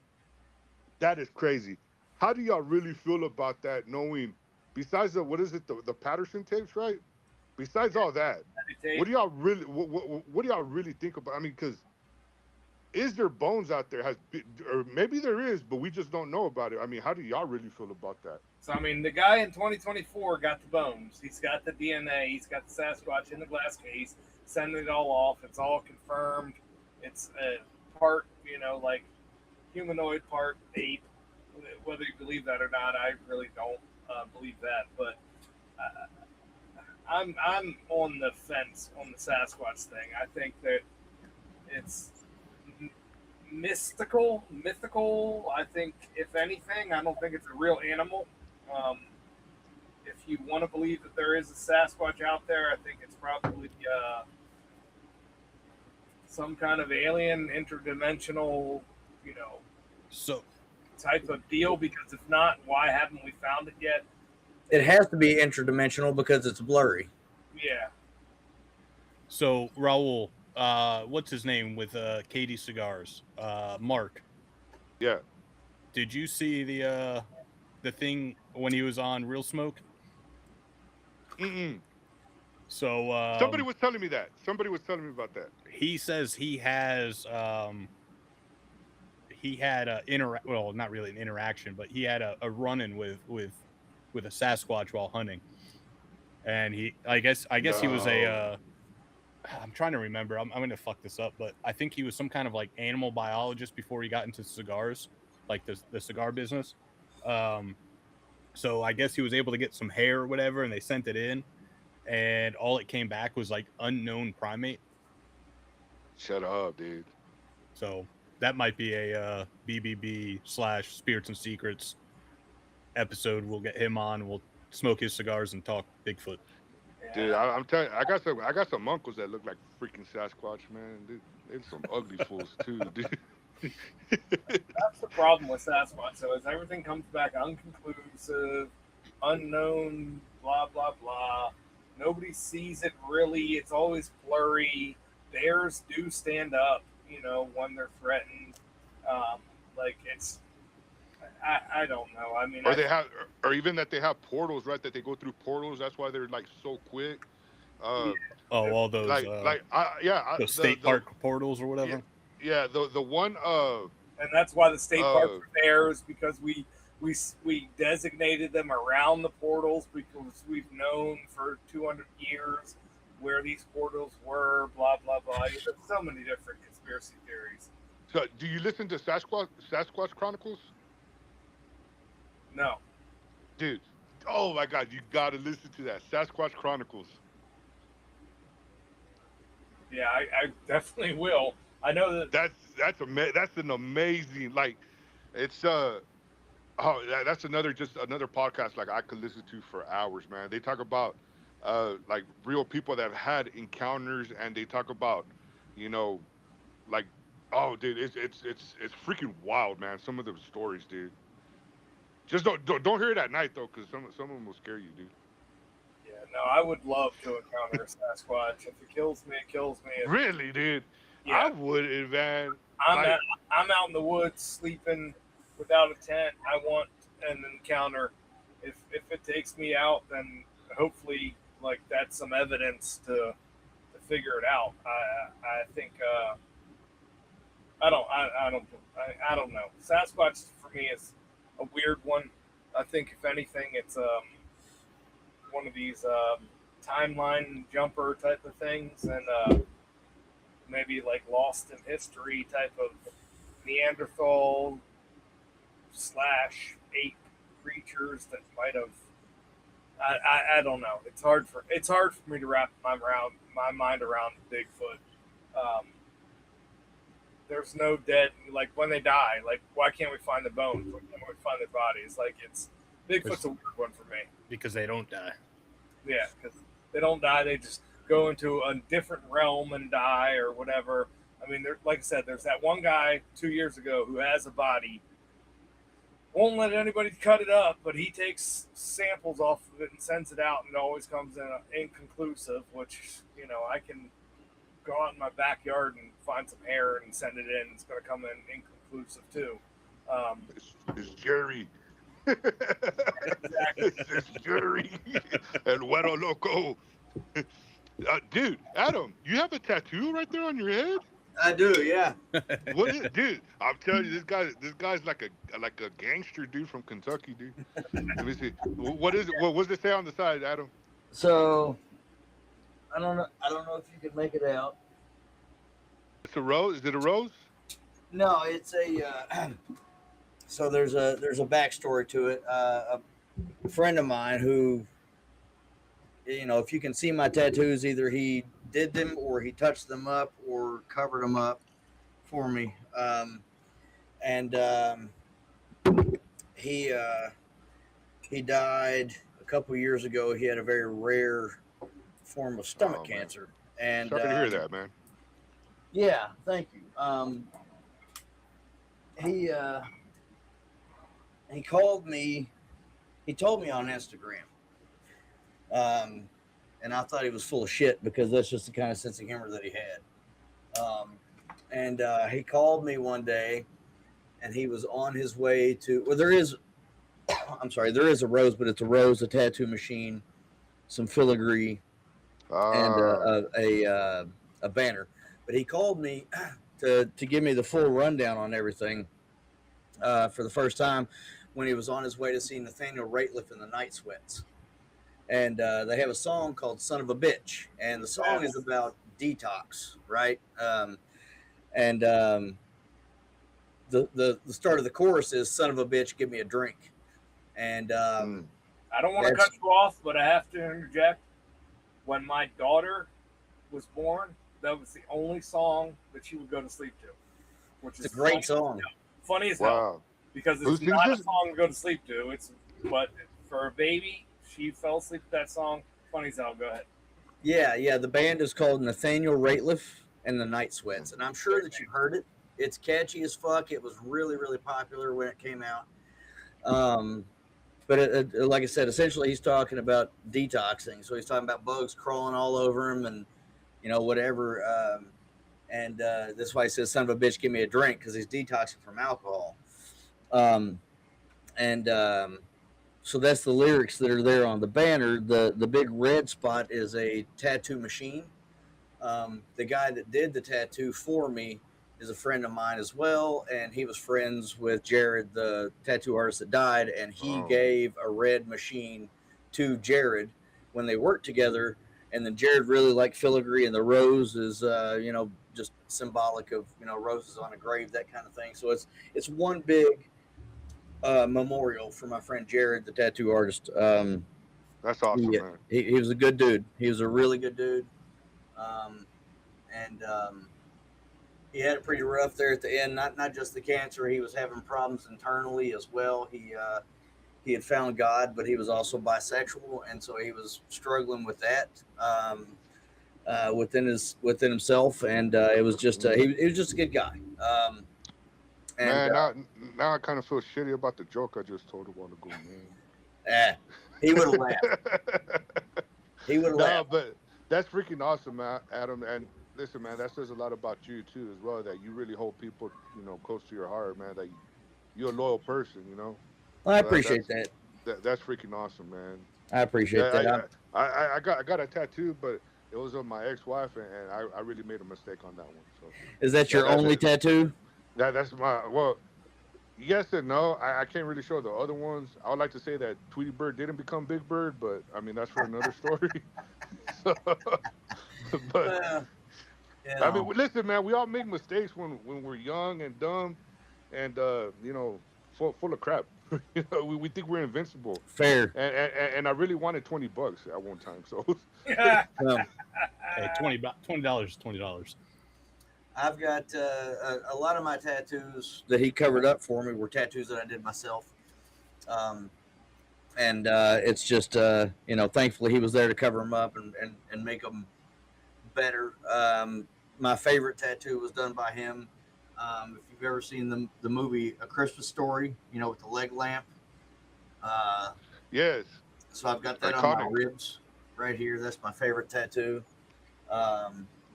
that is crazy. How do y'all really feel about that, knowing, besides the Patterson tapes, right? Besides all that, what do y'all really think about? I mean, because is there bones out there? Or maybe there is, but we just don't know about it. I mean, how do y'all really feel about that? So, I mean, the guy in 2024 got the bones. He's got the DNA. He's got the Sasquatch in the glass case, sending it all off. It's all confirmed. It's part, like humanoid, part ape. Whether you believe that or not, I really don't believe that. But I'm on the fence on the Sasquatch thing. I think that it's mythical. I think, if anything, I don't think it's a real animal. If you want to believe that there is a Sasquatch out there, I think it's probably some kind of alien, interdimensional, so type of deal. Because if not, why haven't we found it yet? It has to be interdimensional because it's blurry. Yeah. So Raul, what's his name with Katie Cigars? Mark. Yeah. Did you see the thing when he was on Real Smoke? Mm-mm. So Somebody was telling me that. Somebody was telling me about that. he says he has he had well, not really an interaction, but he had a run-in with a Sasquatch while hunting, and I guess he was a I'm trying to remember. I'm going to fuck this up, but I think he was some kind of like animal biologist before he got into cigars, like the cigar business. So I guess he was able to get some hair or whatever, and they sent it in, and all it came back was like unknown primate. Shut up, dude. So that might be a BBB/Spirits and Secrets episode. We'll get him on. We'll smoke his cigars and talk Bigfoot. Dude, I'm telling you, I got some uncles that look like freaking Sasquatch, man. Dude, they're some ugly fools too, dude. That's the problem with Sasquatch. So as everything comes back unconclusive, unknown, blah blah blah. Nobody sees it really. It's always blurry. Bears do stand up, when they're threatened. Like it's, I don't know. I mean, or even that they have portals, right? That they go through portals. That's why they're like so quick. All those those state park portals or whatever. Yeah, the one and that's why the state parks are there, is because we designated them around the portals because we've known for 200 years where these portals were, blah blah blah. There's so many different conspiracy theories. So, do you listen to Sasquatch Chronicles? No. Dude, oh my God, you gotta listen to that Sasquatch Chronicles. Yeah, I definitely will. I know that's an amazing, like, it's that's another podcast like I could listen to for hours, man. They talk about like real people that have had encounters, and they talk about, like, oh dude, it's freaking wild, man. Some of the stories, dude. Just don't hear it at night though, because some of them will scare you, dude. Yeah, no, I would love to encounter a Sasquatch. If it kills me, it kills me. Really, dude? Yeah. I wouldn't, man. I'm out in the woods sleeping without a tent. I want an encounter. If it takes me out, then hopefully, like, that's some evidence to figure it out. I think I don't know. Sasquatch for me is a weird one. I think if anything, it's one of these timeline jumper type of things, and maybe like lost in history type of Neanderthal / ape creatures that might have. I don't know. It's hard for me to wrap my mind around Bigfoot. There's no dead, like when they die, like why can't we find the bones? Why can't we find their bodies? Like Bigfoot's a weird one for me. Because they don't die. Yeah, because they don't die. They just go into a different realm and die or whatever. I mean, like I said, there's that one guy 2 years ago who has a body. Won't let anybody cut it up, but he takes samples off of it and sends it out, and it always comes in inconclusive, which, I can go out in my backyard and find some hair and send it in. It's going to come in inconclusive too. It's Jerry. Exactly. It's Jerry. El Güero Loco. Dude, Adam, you have a tattoo right there on your head? I do, yeah. What is, dude? I'm telling you, this guy's like a gangster dude from Kentucky, dude. Let me see. What is it? What does it say on the side, Adam? So I don't know if you can make it out. It's a rose. Is it a rose? No, it's a. So there's a backstory to it. A friend of mine who, if you can see my tattoos, either he did them or he touched them up or covered them up for me. He died a couple years ago. He had a very rare form of stomach cancer. And sorry to hear that, man. Yeah, thank you. He called me. He told me on Instagram. and I thought he was full of shit because that's just the kind of sense of humor that he had. And he called me one day, and he was on his way to. Well, there is a rose, but it's a rose, a tattoo machine, some filigree, and a banner. But he called me to give me the full rundown on everything for the first time when he was on his way to see Nathaniel Rateliff in the Night Sweats. And they have a song called Son of a Bitch. And the song is about detox, right? The start of the chorus is "Son of a bitch, give me a drink," and I don't want to cut you off, but I have to interject. When my daughter was born, that was the only song that she would go to sleep to, which is a great song. Funny as hell, because it's not a song to go to sleep to. But for a baby, she fell asleep to that song. Funny as hell. Go ahead. Yeah. The band is called Nathaniel Rateliff and the Night Sweats, and I'm sure that you've heard it. It's catchy as fuck. It was really, really popular when it came out. But like I said, essentially he's talking about detoxing. So he's talking about bugs crawling all over him and, whatever. That's why he says, "Son of a bitch, give me a drink," because he's detoxing from alcohol. So that's the lyrics that are there on the banner. The big red spot is a tattoo machine. The guy that did the tattoo for me is a friend of mine as well, and he was friends with Jared, the tattoo artist that died, and he gave a red machine to Jared when they worked together. And then Jared really liked filigree, and the rose is just symbolic of roses on a grave, that kind of thing. So it's one big memorial for my friend Jared, the tattoo artist. That's awesome, man. He was a good dude. He was a really good dude. He had it pretty rough there at the end. Not just the cancer. He was having problems internally as well. He had found God, but he was also bisexual, and so he was struggling with that within himself. And it was just he was just a good guy. Man, now I kind of feel shitty about the joke I just told a while ago, man. He would have laughed. He would have laughed. But that's freaking awesome, man, Adam. And listen, man, that says a lot about you too, as well. That you really hold people, close to your heart, man. That you're a loyal person, Well, I appreciate that. That's freaking awesome, man. I appreciate that. I got a tattoo, but it was on my ex-wife, and I really made a mistake on that one. So is that your only tattoo? That's yes and no. I can't really show the other ones. I would like to say that Tweety Bird didn't become Big Bird, but I mean that's for another story. I mean, listen, man, we all make mistakes when we're young and dumb, and full of crap. We think we're invincible. Fair. And I really wanted $20 at one time, so. Hey, $20 is $20. I've got a lot of my tattoos that he covered up for me were tattoos that I did myself. It's just, thankfully he was there to cover them up and make them better. My favorite tattoo was done by him. If you've ever seen the movie A Christmas Story, with the leg lamp. Yes. So I've got that on my ribs right here. That's my favorite tattoo.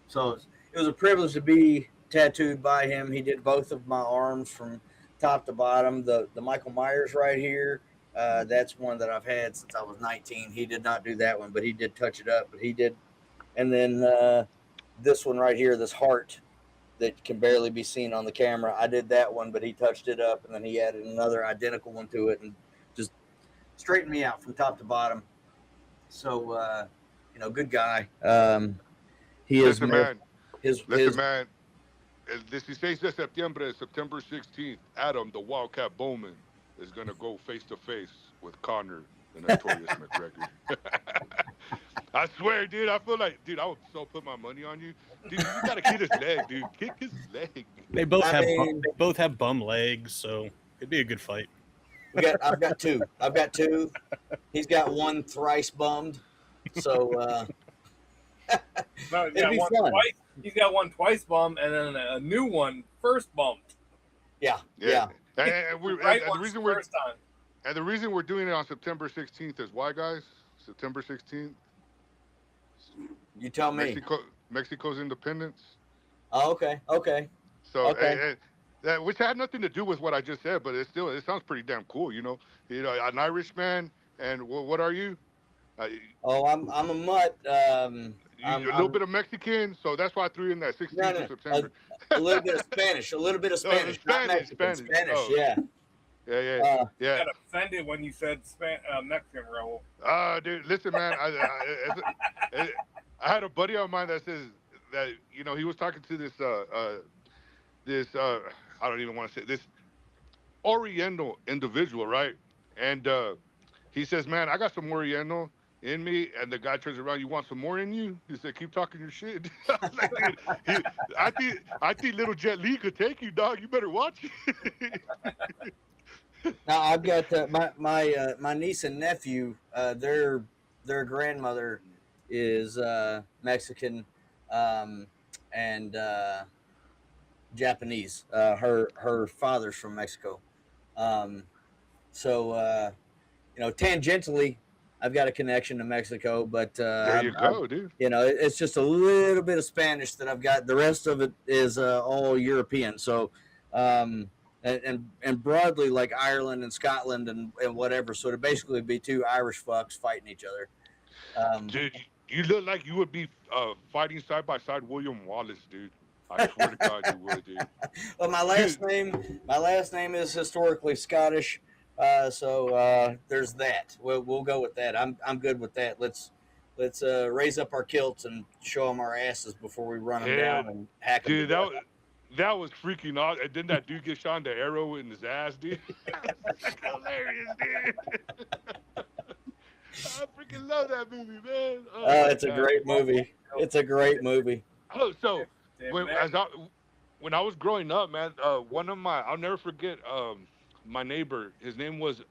So it was a privilege to be tattooed by him. He did both of my arms from top to bottom. The Michael Myers right here, that's one that I've had since I was 19. He did not do that one, but he did touch it up. But he did. And then this one right here, this heart that can barely be seen on the camera, I did that one, but he touched it up, and then he added another identical one to it and just straightened me out from top to bottom. So, good guy. He is, man. Listen, man. El 16 de septiembre, September 16th, Adam, the Wildcat Bowman, is going to go face-to-face with Connor, the notorious McGregor. I swear, dude, I feel like, dude, I would so put my money on you. Dude, you got to kick his leg, dude. Kick his leg. They both have bum legs, so it'd be a good fight. I've got two. He's got one thrice bummed, so no, he's got one twice bummed, and then a new one first bumped. Yeah. And the reason we're doing it on September 16th is why, guys? September 16th. You tell me. Mexico's independence. Oh, okay. So, Okay. that which had nothing to do with what I just said, but it sounds pretty damn cool. An Irishman, and what are you? Oh, I'm a mutt. A little bit of Mexican, so that's why I threw in that 16th of September. A little bit of Spanish. A little bit of Spanish. Not Mexican. Spanish. Oh. Yeah. Yeah. I got offended when you said Mexican roll. Dude, listen, man. I had a buddy of mine that says that he was talking to this I don't even want to say this Oriental individual, right? And he says, "Man, I got some Oriental in me." And the guy turns around, "You want some more in you?" He said, "Keep talking your shit." I was like, dude, I think little Jet Li could take you, dog. You better watch it. Now I've got my niece and nephew. Their grandmother is Mexican and Japanese. Her father's from Mexico. Tangentially, I've got a connection to Mexico, but there you go, dude. It's just a little bit of Spanish that I've got. The rest of it is all European. So. And broadly like Ireland and Scotland and whatever. So to basically be two Irish fucks fighting each other. Dude, you look like you would be fighting side by side William Wallace, dude. I swear to God, you would, dude. Well, my last name is historically Scottish, so there's that. We'll go with that. I'm good with that. Let's raise up our kilts and show them our asses before we run them down and hack them. Dude, that was freaking awesome. And then that dude gets shot in the arrow in his ass, dude. That's hilarious, dude. I freaking love that movie, man. It's a great movie. It's a great movie. Oh, so when I was growing up, man, one of I'll never forget my neighbor. His name was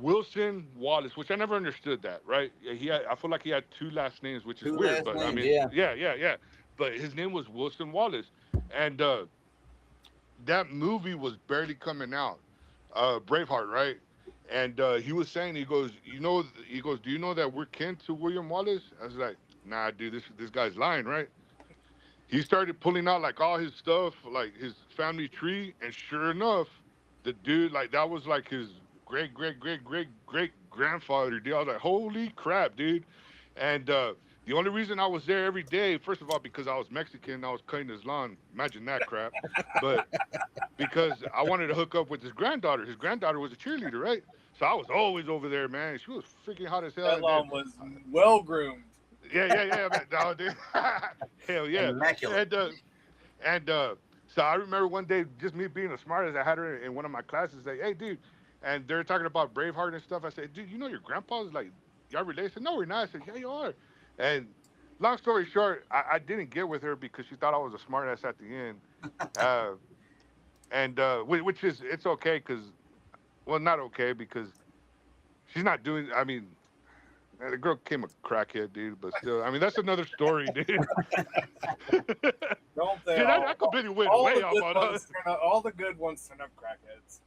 Wilson Wallace, which I never understood that, right? I feel like he had two last names, which is weird, but I mean, yeah. But his name was Wilson Wallace, and that movie was barely coming out, Braveheart, right? And he was saying, he goes, do you know that we're kin to William Wallace? I was like, nah, dude, this guy's lying, right? He started pulling out like all his stuff, like his family tree, and sure enough, the dude, like that was like his great grandfather, dude. I was like, holy crap, dude. And the only reason I was there every day, first of all, because I was Mexican, I was cutting his lawn. Imagine that crap. But because I wanted to hook up with his granddaughter. His granddaughter was a cheerleader, right? So I was always over there, man. She was freaking hot as hell. That lawn was well groomed. Yeah, man. No, dude. Hell yeah. Immaculate. And so I remember one day, just me being as smart as I had her in one of my classes, like, hey, dude. And they're talking about Braveheart and stuff. I said, dude, your grandpa's like, y'all related? I said, no, we're not. I said, yeah, you are. And long story short, I didn't get with her because she thought I was a smart ass at the end. Which is, it's okay because, well, not okay because she's not doing, I mean, the girl became a crackhead, dude, but still, I mean, that's another story, dude. Don't they? Dude, I completely went way off on us. All the good ones turn up crackheads.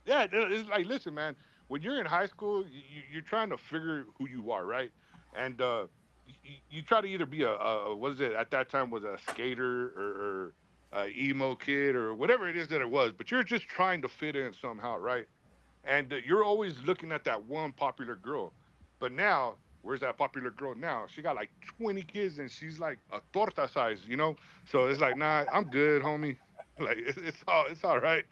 Yeah, it's like, listen, man, when you're in high school, you're trying to figure who you are, right? And you try to either be what is it at that time was a skater or emo kid or whatever it is that it was, but you're just trying to fit in somehow, right? And you're always looking at that one popular girl. But now, where's that popular girl now? She got like 20 kids and she's like a torta size, So it's like, nah, I'm good, homie. Like it's all right.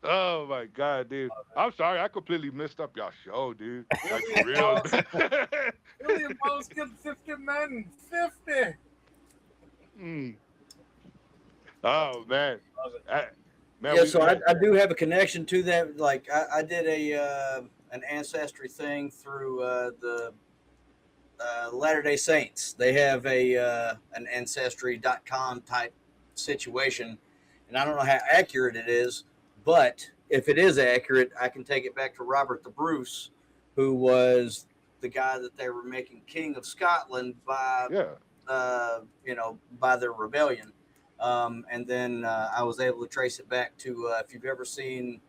Oh my God, dude! I'm sorry, I completely messed up y'all show, dude. Like for real. William Wallace killed 50 men. 50. Oh man. I do have a connection to that. Like I did an ancestry thing through the Latter-day Saints. They have an ancestry.com type situation, and I don't know how accurate it is. But if it is accurate, I can take it back to Robert the Bruce, who was the guy that they were making King of Scotland by their rebellion. And then I was able to trace it back to, if you've ever seen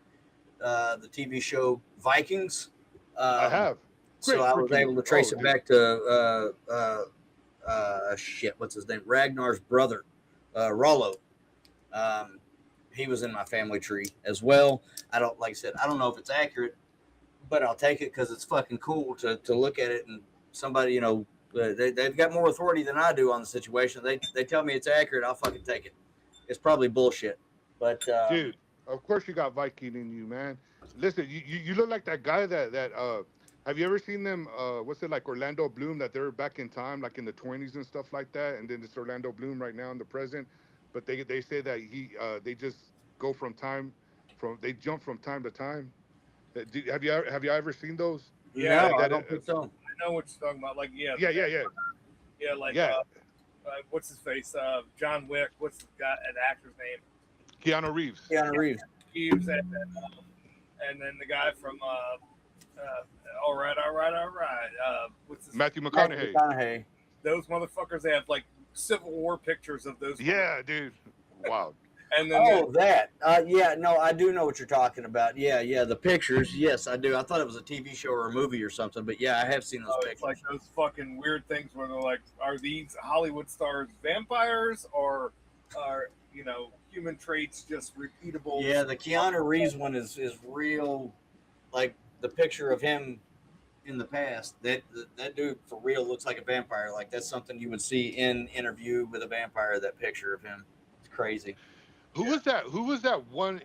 the TV show Vikings. I have. So I was able to trace it back to shit. What's his name? Ragnar's brother, Rollo. He was in my family tree as well. I don't, like I said, I don't know if it's accurate, but I'll take it because it's fucking cool to look at it, and somebody, you know, they've got more authority than I do on the situation. They tell me it's accurate, I'll fucking take it. It's probably bullshit, but dude, of course you got Viking in you, man. Listen, you look like that guy that have you ever seen them? What's it like Orlando Bloom, that they're back in time, like in the 20s and stuff like that, and then it's Orlando Bloom right now in the present. But they say that they just go they jump from time to time. Have you ever seen those? Yeah, no, I don't think so. I know what you're talking about. Like, yeah, like what's his face? John Wick. What's the guy, an actor's name? Keanu Reeves. Reeves, and then the guy from all right. What's his Matthew McConaughey. Those motherfuckers, they have like Civil War pictures of those. Yeah, dude. Wow. And then I do know what you're talking about. Yeah, the pictures. Yes, I do. I thought it was a TV show or a movie or something, but yeah, I have seen those pictures. It's like those fucking weird things where they're like, are these Hollywood stars vampires, or are, you know, human traits just repeatable? Yeah, the Keanu Reeves one is real. Like the picture of him in the past, that dude for real looks like a vampire. Like that's something you would see in Interview with a Vampire. That picture of him, it's crazy. Who was that one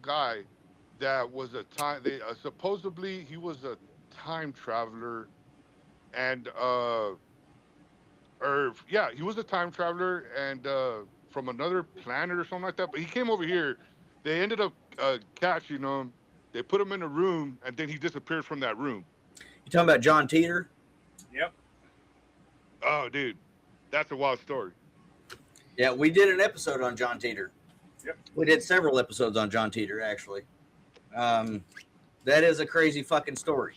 guy that was a time? Supposedly he was a time traveler, and he was a time traveler and from another planet or something like that. But he came over here. They ended up catching him. They put him in a room, and then he disappeared from that room. You talking about John Teeter? Yep. Oh, dude, that's a wild story. Yeah, we did an episode on John Teeter. Yep. We did several episodes on John Teeter, actually. That is a crazy fucking story,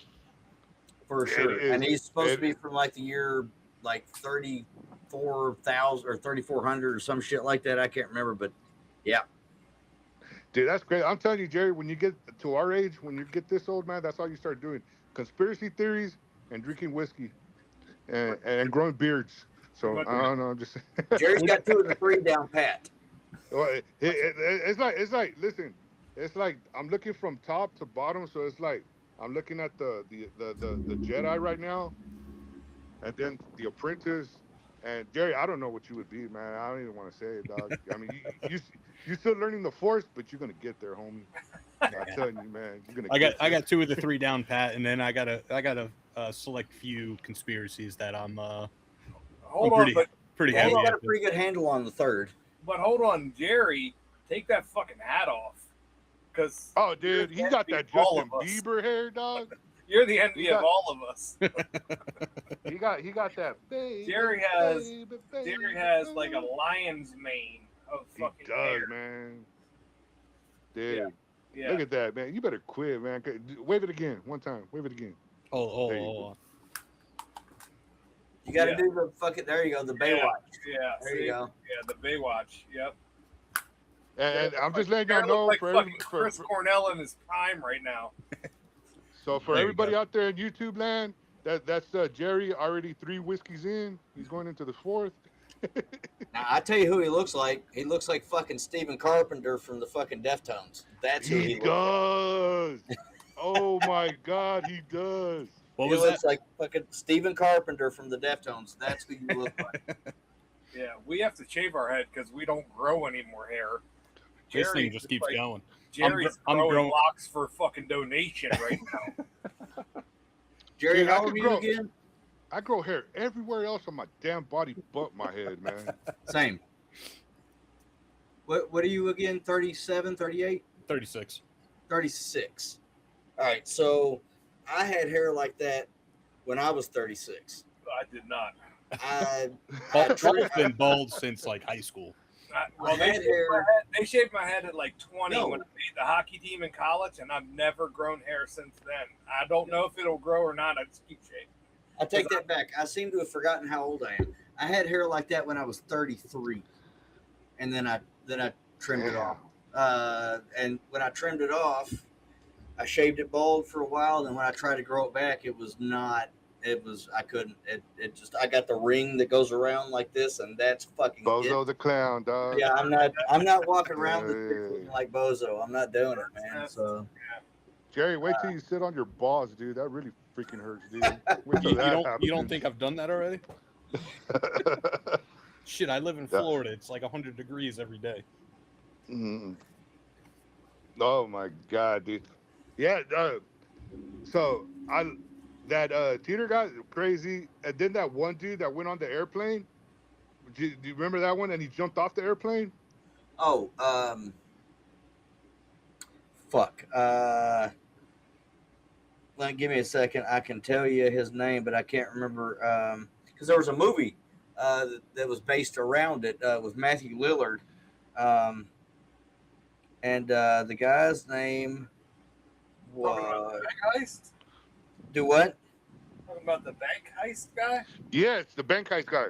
for sure. And he's supposed to be from like the year like 34,000 or 3,400 or some shit like that. I can't remember, but yeah. Dude, that's great. I'm telling you, Jerry, when you get to our age, when you get this old, man, that's all you start doing. Conspiracy theories and drinking whiskey and growing beards. So, I don't know. I'm just Jerry's got 2 of the 3 down pat. Well, it's like, listen, it's like I'm looking from top to bottom. So it's like I'm looking at the Jedi right now, and then the Apprentice. And Jerry, I don't know what you would be, man. I don't even want to say it, dog. I mean, you're still learning the Force, but you're gonna get there, homie. I'm telling you, man. You're gonna. I got 2 of the 3 down pat, and then I got a select few conspiracies that I'm pretty heavy. I got a pretty good handle on the 3rd. But hold on, Jerry, take that fucking hat off, because dude, he got that Justin Bieber hair, dog. You're the envy of all of us. He got that. Baby, Jerry has like a lion's mane of fucking hair. Man. Dude, yeah. Look at that, man. You better quit, man. Wave it again, one time. Wave it again. Oh. You got to do the fucking. There you go, the Baywatch. Yeah. There you go. Yeah, the Baywatch. Yep. And I'm just letting y'all know like Chris Cornell in his prime right now. So for everybody out there in YouTube land, that's Jerry already 3 whiskeys in. He's going into the 4th. Now, I tell you who he looks like. He looks like fucking Stephen Carpenter from the fucking Deftones. That's who he does. Oh my God, he does. He looks like fucking Stephen Carpenter from the Deftones. That's who you look like. Yeah, we have to shave our head because we don't grow any more hair. This thing just keeps going. Jerry's growing locks for fucking donation right now. Jerry, how old are you again? I grow hair everywhere else on my damn body but my head, man. Same. What are you again? 37, 38? 36. 36. All right, so I had hair like that when I was 36. I did not. I've been bald since like high school. They shaved my head at like 20 when I made the hockey team in college, and I've never grown hair since then. I don't know if it'll grow or not. I just keep shaving. I take that back. I seem to have forgotten how old I am. I had hair like that when I was 33, and then I trimmed it off. And when I trimmed it off, I shaved it bald for a while, and then when I tried to grow it back, it was not. I couldn't. It just. I got the ring that goes around like this, and that's fucking. Bozo the clown, dog. Yeah, I'm not walking around with it looking like Bozo. I'm not doing it, man. So. Jerry, wait till you sit on your balls, dude. That really freaking hurts, dude. Wait till that happens. You don't think I've done that already? Shit, I live in Florida. It's like 100 degrees every day. Mm-hmm. Oh my god, dude. Yeah. So that Teeter got crazy, and then that one dude that went on the airplane. Do you remember that one? And he jumped off the airplane. Oh, fuck. Give me a second. I can tell you his name, but I can't remember. Because there was a movie that was based around it with Matthew Lillard. And the guy's name was. Bank heist? Do what? Talking about the bank heist guy? Yeah, it's the bank heist guy.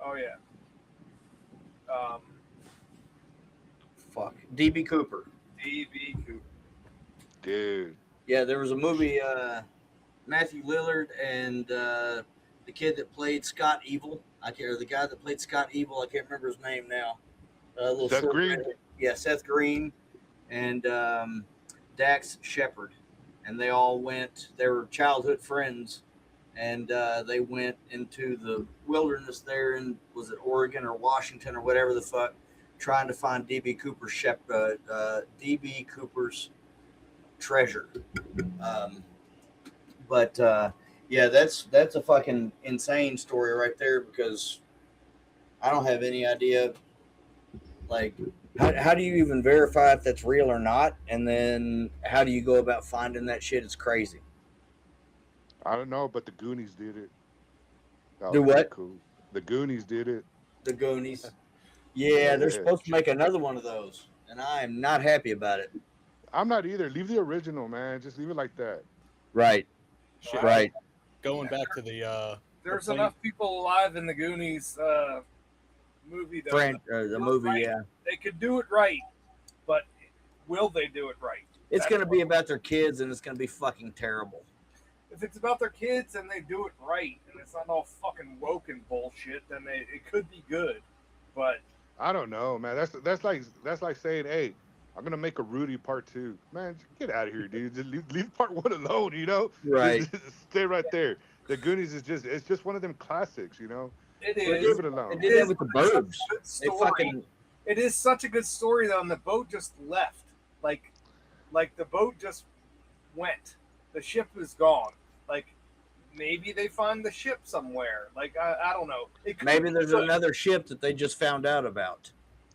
Oh, yeah. Fuck. D.B. Cooper. D.B. Cooper. Dude. Yeah, there was a movie, Matthew Lillard and the kid that played Scott Evil. The guy that played Scott Evil. I can't remember his name now. Seth Green? Yeah, Seth Green and Dax Shepard. And they all they were childhood friends, and they went into the wilderness there in, was it Oregon or Washington or whatever the fuck, trying to find D.B. Cooper's treasure. Yeah, that's a fucking insane story right there, because I don't have any idea, like, how do you even verify if that's real or not? And then how do you go about finding that shit? It's crazy. I don't know, but the Goonies did it. Do what? Cool. The Goonies did it. The Goonies. Yeah, they're supposed to make another one of those, and I am not happy about it. I'm not either. Leave the original, man. Just leave it like that. Right. Shit. Right. Going back to the There's enough people alive in the Goonies movie. The movie, right. yeah. They could do it right, but will they do it right? It's going to be about their kids, and it's going to be fucking terrible. If it's about their kids and they do it right, and it's not all fucking woke and bullshit, then it could be good. But I don't know, man. That's like saying, hey, I'm gonna make a Rudy part 2. Man, get out of here, dude. Just leave part 1 alone, you know? Right. Just stay right there. The Goonies is just one of them classics, you know? it Leave is. it alone. They did that with the birds. They fucking. It is such a good story though, and the boat just left. Like the boat just went. The ship is gone. Like maybe they find the ship somewhere. Like I don't know. Maybe there's another ship that they just found out about.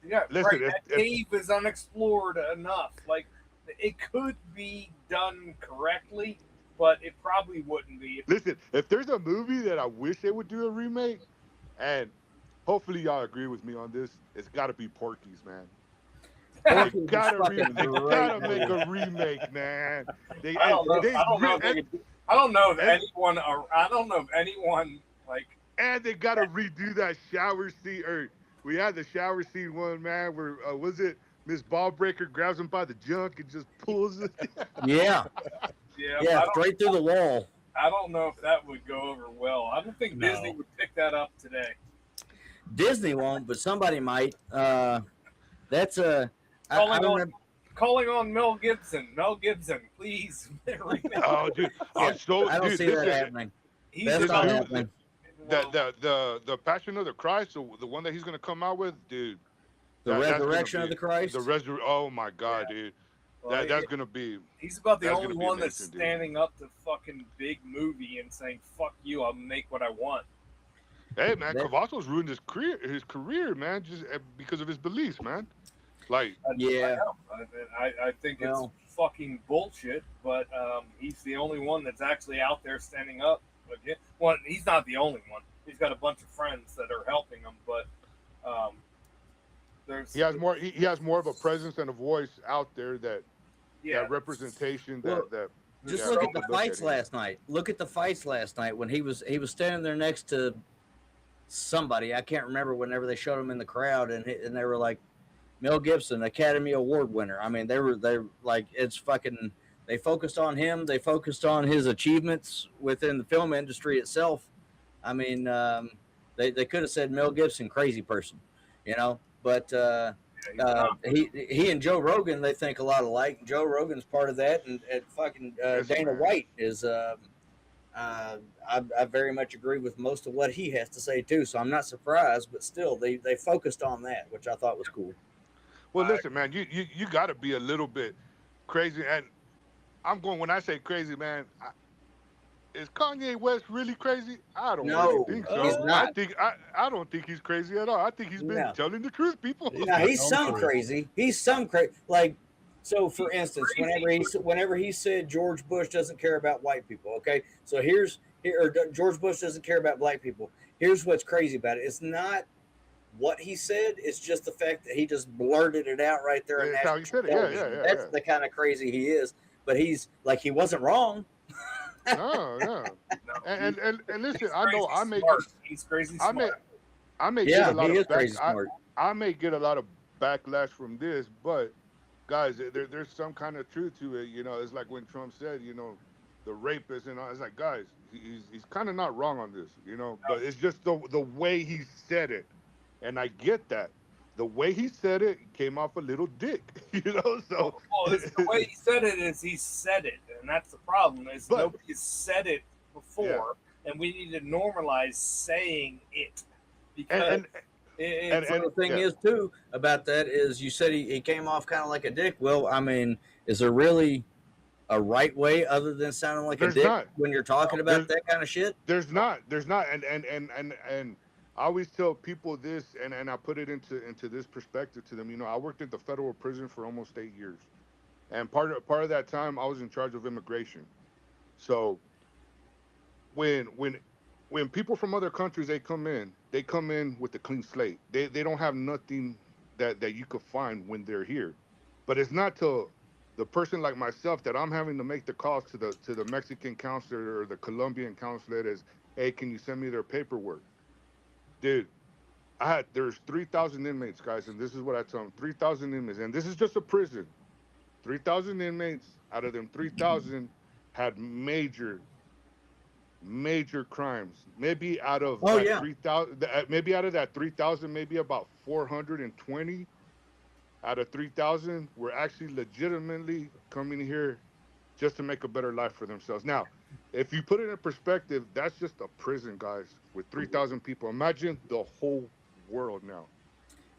Yeah, Listen, right. That cave is unexplored enough. Like it could be done correctly, but it probably wouldn't be. Listen, if there's a movie that I wish they would do a remake, and hopefully y'all agree with me on this, it's got to be Porky's, man. They gotta make a remake, man. I don't know if anyone like. And they gotta redo that shower scene. Or we had the shower scene one, man. Where was it? Miss Ballbreaker grabs him by the junk and just pulls it. Yeah. Yeah, straight through the wall. I don't know if that would go over well. I don't think Disney would pick that up today. Disney won't, but somebody might. That's a. Calling on Mel Gibson. Mel Gibson, please. Oh, dude. I don't see that happening. That's not happening. The Passion of the Christ, the one that he's gonna come out with, dude. The Resurrection of the Christ. Oh my God, dude. Well, that's gonna be. He's about the only one that's standing up to fucking big movie and saying "fuck you," I'll make what I want. Hey man, Cavazos ruined his career, man, just because of his beliefs, man. Like, yeah, I think it's fucking bullshit. But he's the only one that's actually out there standing up again. Well, he's not the only one. He's got a bunch of friends that are helping him, but he has more. He has more of a presence and a voice out there that representation that. Just look at the fights last night. Look at the fights last night when he was standing there next to somebody. I can't remember. Whenever they showed him in the crowd, and they were like, Mel Gibson, Academy Award winner. I mean, they were like, it's fucking They focused on him. They focused on his achievements within the film industry itself. I mean, they could have said Mel Gibson, crazy person, but he and Joe Rogan, they think a lot alike. Joe Rogan's part of that, and fucking Dana White is. I very much agree with most of what he has to say too. So I'm not surprised, but still, they focused on that, which I thought was cool. Well, listen, man, you got to be a little bit crazy, and when I say crazy, man, is Kanye West really crazy? I don't really think so. He's not. I don't think he's crazy at all. I think he's been telling the truth, people. No, he's some crazy. He's some crazy. Like, so for instance, whenever he said George Bush doesn't care about white people, okay? So George Bush doesn't care about black people. Here's what's crazy about it. It's not what he said. It's just the fact that he just blurted it out right there. That's how he said it. Yeah. That's the kind of crazy he is. But he's like, he wasn't wrong. No, yeah. And listen, I know he's crazy smart. I may get a lot of I may get a lot of backlash from this, but guys, there's some kind of truth to it. It's like when Trump said, the rapist and all. It's like, guys, he's kind of not wrong on this, but it's just the way he said it, and I get that. The way he said it came off a little dick, So the way he said it is he said it, and that's the problem. Is nobody's said it before, and we need to normalize saying it. Because the thing is too about that is you said he came off kind of like a dick. Well, I mean, is there really a right way other than sounding like a dick when you're talking about that kind of shit? There's not, and I always tell people this, and I put it into this perspective to them. I worked at the federal prison for almost 8 years, and part of that time I was in charge of immigration. So when people from other countries they come in with a clean slate. They don't have nothing that you could find when they're here. But it's not till the person like myself that I'm having to make the calls to the Mexican consulate or the Colombian consulate is, hey, can you send me their paperwork? Dude, there's 3,000 inmates, guys, and this is what I tell them: 3,000 inmates, and this is just a prison. 3,000 inmates. Out of them, 3,000 had major crimes. Maybe out of 3,000, maybe out of that 3,000, maybe about 420 out of 3,000 were actually legitimately coming here just to make a better life for themselves. Now, if you put it in perspective, that's just a prison, guys, with 3,000 people. Imagine the whole world now.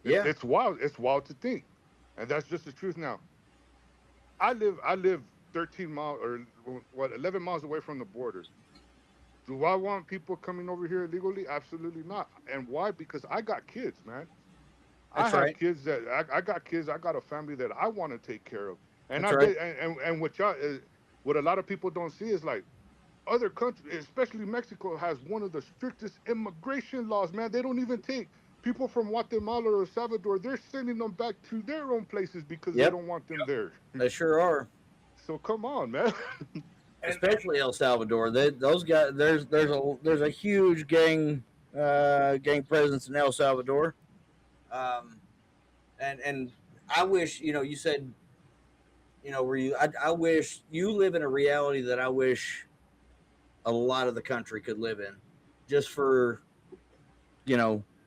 It's wild. It's wild to think, and that's just the truth. Now, I live 13 miles or 11 miles away from the border. Do I want people coming over here illegally? Absolutely not. And why? Because I got kids, man. I have kids that I got kids. I got a family that I want to take care of. And and what a lot of people don't see is like other countries, especially Mexico, has one of the strictest immigration laws, man. They don't even take people from Guatemala or El Salvador. They're sending them back to their own places because they don't want them there. They sure are. So come on, man. Especially El Salvador. Those guys. There's a huge gang presence in El Salvador. And I wish, you said, I wish you live in a reality that I wish a lot of the country could live in, just for,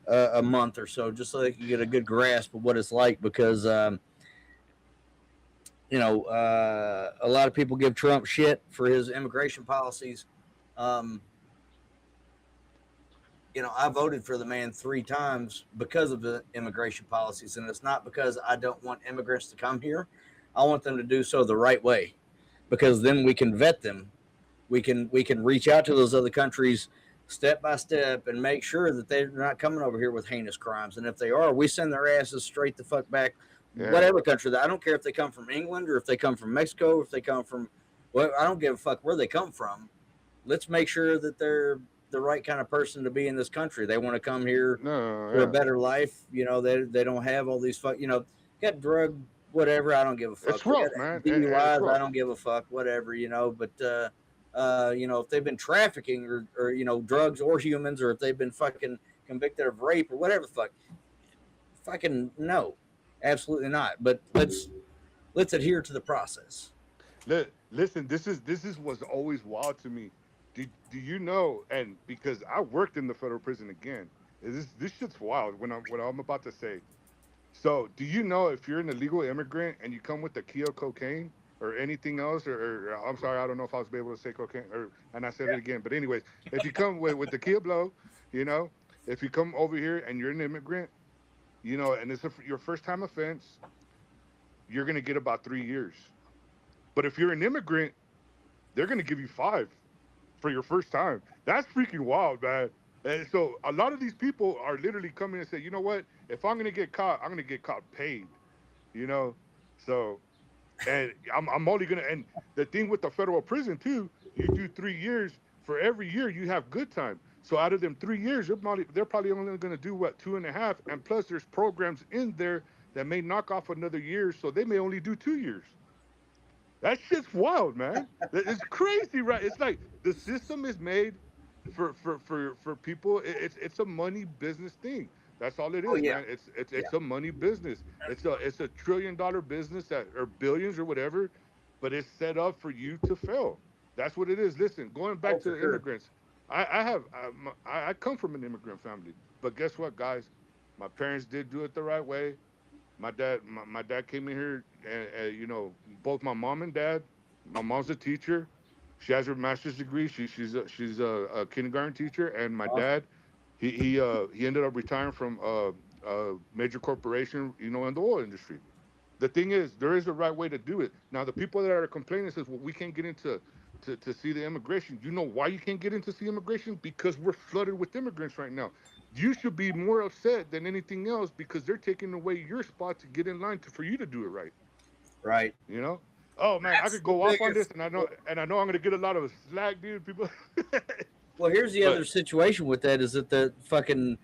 a month or so, just so they can get a good grasp of what it's like, because, a lot of people give Trump shit for his immigration policies. I voted for the man 3 times because of the immigration policies, and it's not because I don't want immigrants to come here. I want them to do so the right way, because then we can vet them. We can reach out to those other countries step by step and make sure that they're not coming over here with heinous crimes. And if they are, we send their asses straight the fuck back. Yeah. Whatever country I don't care if they come from England or if they come from Mexico, or if they come from, I don't give a fuck where they come from. Let's make sure that they're the right kind of person to be in this country. They want to come here for a better life. They don't have all these got drug, whatever. I don't give a fuck. It's rough, man. DUIs, I don't give a fuck, whatever, but, if they've been trafficking or drugs or humans, or if they've been fucking convicted of rape or whatever the fucking no. Absolutely not. But let's adhere to the process. Listen, this is what's always wild to me. Do you know? And because I worked in the federal prison again, this shit's wild. What I'm about to say. So, do you know if you're an illegal immigrant and you come with a kilo cocaine or anything else, or I'm sorry, I don't know if I was able to say cocaine, and I said it again. But anyways, if you come with the kilo, you know, if you come over here and you're an immigrant, you know, and it's your first time offense, you're gonna get about 3 years. But if you're an immigrant, they're gonna give you 5 for your first time. That's freaking wild, man. And so a lot of these people are literally coming and say, you know what? If I'm gonna get caught, I'm gonna get caught paid. You know, so and I'm only gonna. And the thing with the federal prison too, you do 3 years. For every year, you have good time. So out of them 3 years, they're probably only gonna do what 2.5. And plus, there's programs in there that may knock off another year, so they may only do 2 years. That shit's wild, man. It's crazy, right? It's like the system is made for people. It's a money business thing. That's all it Oh is, yeah, man. It's yeah. it's a money business. It's a $1 trillion business that or billions or whatever, but it's set up for you to fail. That's what it is. Listen, going Oh, back to for the sure. immigrants, I come from an immigrant family, but guess what, guys? My parents did do it the right way. My dad came in here, and you know, both my mom and dad. My mom's a teacher. She has her master's degree. She's a kindergarten teacher, and my Awesome. dad, he ended up retiring from a major corporation, you know, in the oil industry. The thing is, there is a right way to do it. Now, the people that are complaining says, well, we can't get into to see the immigration. You know why you can't get into see immigration? Because we're flooded with immigrants right now. You should be more upset than anything else because they're taking away your spot to get in line for you to do it right. Right. You know? Oh man, I That's could the go off on this, biggest. and I know I'm gonna get a lot of slack, dude. People, Well, here's the but other situation with that is that the fucking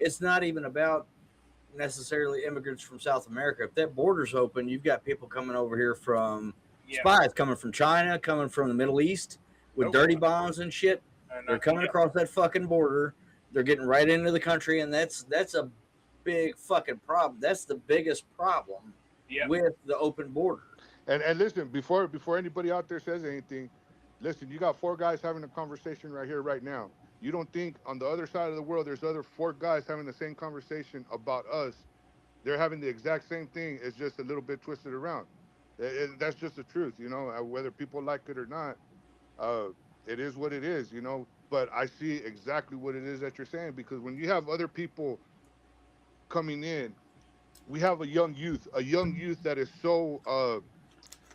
it's not even about necessarily immigrants from South America. If that border's open, you've got people coming over here from Yeah. spies coming from China, coming from the Middle East with Nope. dirty bombs and shit. And They're coming across that fucking border. They're getting right into the country, and that's a big fucking problem. That's the biggest problem Yeah. with the open border. and listen, before anybody out there says anything, listen, you got 4 guys having a conversation right here, right now. You don't think on the other side of the world there's other 4 guys having the same conversation about us? They're having the exact same thing. It's just a little bit twisted around. That's just the truth, you know. Whether people like it or not, uh, it is what it is, you know. But I see exactly what it is that you're saying because when you have other people coming in, we have a young youth that is so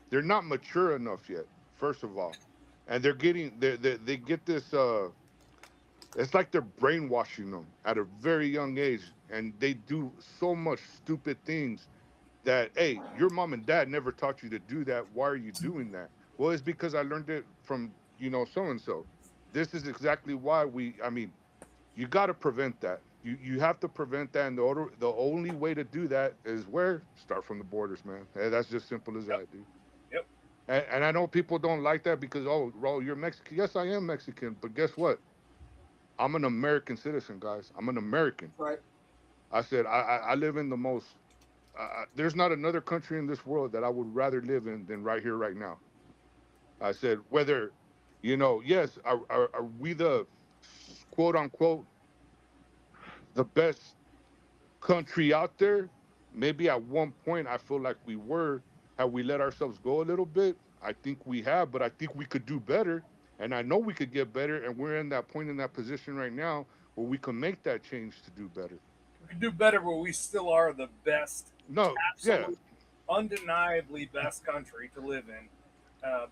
they're not mature enough yet. First of all, and they get this. It's like they're brainwashing them at a very young age, and they do so much stupid things that hey, your mom and dad never taught you to do that. Why are you doing that? Well, it's because I learned it from so and so. This is exactly why I mean, you got to prevent that. You have to prevent that, and the only way to do that is where start from the borders, man. Hey, that's just simple as Yep. that, dude. Yep. And I know people don't like that because oh, Ro, you're Mexican. Yes, I am Mexican, but guess what? I'm an American citizen, guys. I'm an American. Right. I said I live in the most. There's not another country in this world that I would rather live in than right here, right now. I said whether, yes, are we the quote unquote the best country out there? Maybe at one point I feel like we were. Have we let ourselves go a little bit? I think we have, but I think we could do better. And I know we could get better. And we're in that point in that position right now where we can make that change to do better. We can do better, but we still are the best, No, yeah. absolute, undeniably best country to live in,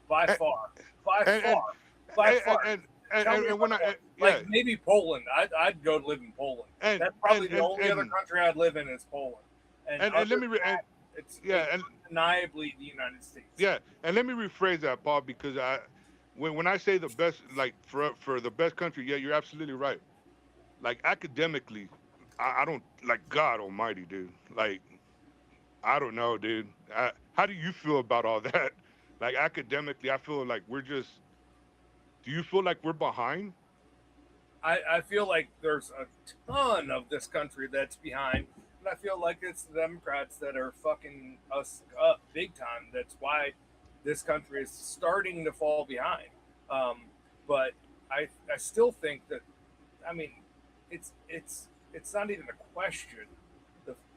by And- far, by and- far, by And, far. and, Tell me and when about I, one. yeah, Like maybe Poland. I'd go live in Poland. and, That's probably and, the only other and, country I'd live in is Poland. and other let me, than re- and, that, it's yeah, and undeniably the United States. yeah, and let me rephrase that, Paul, because when I say the best, like for the best country, yeah, you're absolutely right. Like academically, I don't like God Almighty, dude. Like I don't know, dude. How do you feel about all that? Like academically, I feel like we're just. Do you feel like we're behind? I feel like there's a ton of this country that's behind, and I feel like it's the Democrats that are fucking us up big time. That's why this country is starting to fall behind. But I still think that, I mean, it's not even a question.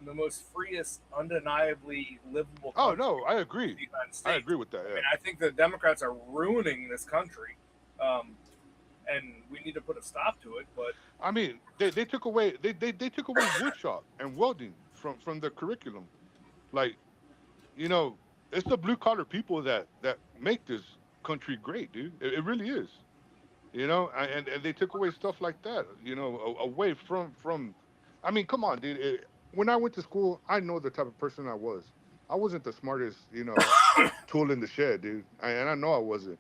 The most freest, undeniably livable country. Oh no, I agree. in the United States. I agree with that. I Yeah. mean, I think the Democrats are ruining this country, and we need to put a stop to it. But I mean, they took away they took away woodshop and welding from the curriculum. Like, you know, it's the blue collar people that make this country great, dude. It really is. You know, and they took away stuff like that. You know, away from. I mean, come on, dude. When I went to school, I know the type of person I was. I wasn't the smartest, you know, tool in the shed, dude. And I know I wasn't.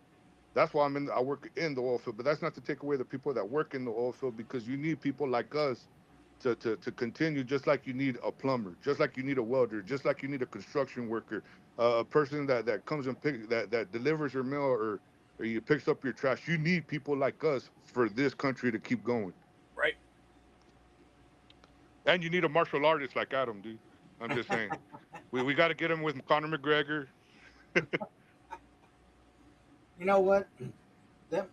That's why I work in the oil field. But that's not to take away the people that work in the oil field, because you need people like us to continue, just like you need a plumber, just like you need a welder, just like you need a construction worker, a person that comes and that delivers your mail or you picks up your trash. You need people like us for this country to keep going. right, And you need a martial artist like Adam, dude. I'm just saying. we got to get him with Conor McGregor. You know what? That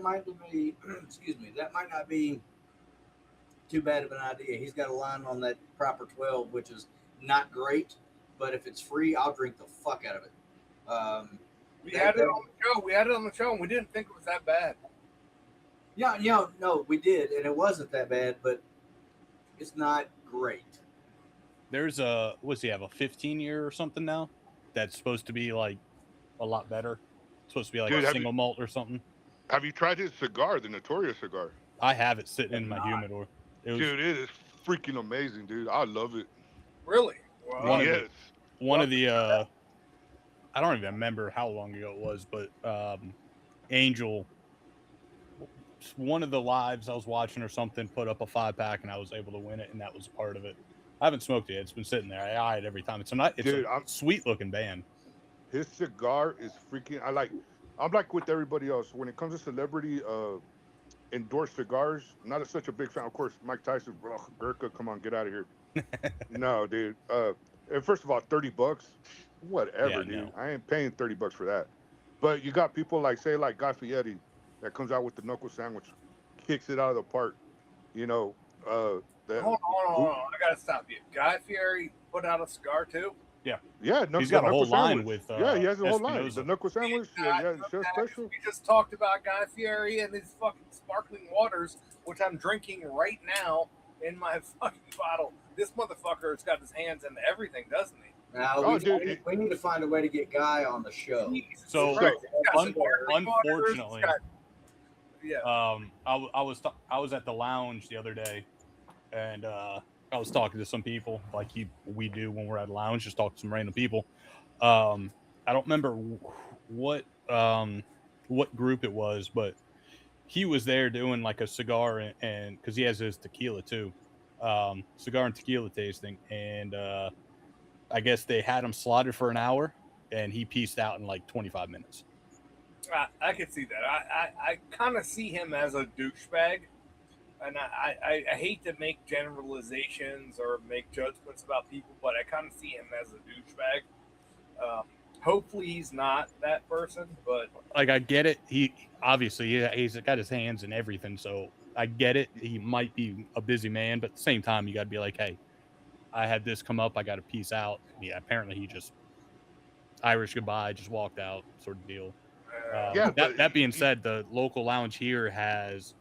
might be excuse me, that might not be too bad of an idea. He's got a line on that proper 12, which is not great, but if it's free, I'll drink the fuck out of it. we had it on the show. We had it on the show, and we didn't think it was that bad. Yeah, no, we did, and it wasn't that bad, but it's not great. There's what's he have, a 15-year or something now? That's supposed to be like a lot better. It's supposed to be like Dude, a single malt or something. Have you tried his cigar, the Notorious cigar? I have it sitting in my humidor. Dude, it is freaking amazing, dude. I love it. Really? Wow. One of the I don't even remember how long ago it was, but Angel, one of the lives I was watching or something, put up a 5-pack and I was able to win it, and that was a part of it. I haven't smoked it yet. It's been sitting there. I eye it every time. It's a sweet looking band. His cigar is freaking. I'm like with everybody else. When it comes to celebrity endorsed cigars, not such a big fan. Of course, Mike Tyson, bro, Gurkha, come on, get out of here. No, dude. And first of all, $30, whatever, Yeah, dude. no. I ain't paying $30 for that. But you got people like Guy Fieri that comes out with the knuckle sandwich, kicks it out of the park. You know, Hold on. I gotta stop you. Guy Fieri put out a cigar too. Yeah, He's got a whole line sandwich. with yeah, he has a whole line. Espinosa. The knuckle sandwich, chef special. We just talked about Guy Fieri and his fucking sparkling waters, which I'm drinking right now in my fucking bottle. This motherfucker's got his hands in everything, doesn't he? Now, we need to find a way to get Guy on the show. So, Christ, he's got sparkling waters, unfortunately, he's got- yeah. I was at the lounge the other day, and I was talking to some people like we do when we're at a lounge, just talk to some random people. I don't remember what group it was, but he was there doing like a cigar and because he has his tequila too, cigar and tequila tasting, and I guess they had him slotted for an hour, and he pieced out in like 25 minutes. I could see that. I kind of see him as a douchebag. And I hate to make generalizations or make judgments about people, but I kind of see him as a douchebag. Hopefully he's not that person, but Like, I get it. He obviously he's got his hands and everything, so I get it. He might be a busy man, but at the same time, you got to be like, hey, I had this come up. I got to peace out. Yeah, apparently he just Irish goodbye, just walked out, sort of deal. That being said, the local lounge here has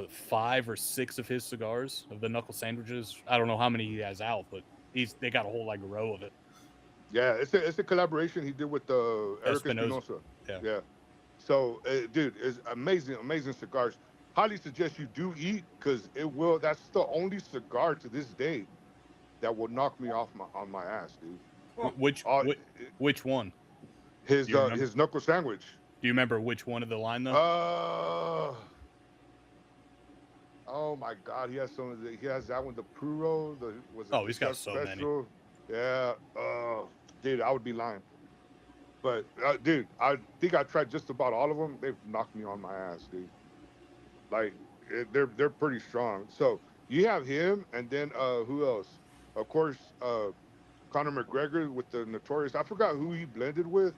5 or 6 of his cigars of the knuckle sandwiches. I don't know how many he has out, but they got a whole like row of it. Yeah, it's a collaboration he did with Eric Espinosa. Yeah. So, dude, it's amazing cigars. Highly suggest you do eat, because that's the only cigar to this day that will knock me off on my ass, dude. Which one? His knuckle sandwich. Do you remember which one of the line though? Oh my God, he has that one, the Puro. He's got so special. Many. Yeah. Dude, I would be lying. But dude, I think I tried just about all of them. They've knocked me on my ass, dude. Like, they're pretty strong. So you have him, and then who else? Of course, Conor McGregor with the Notorious. I forgot who he blended with.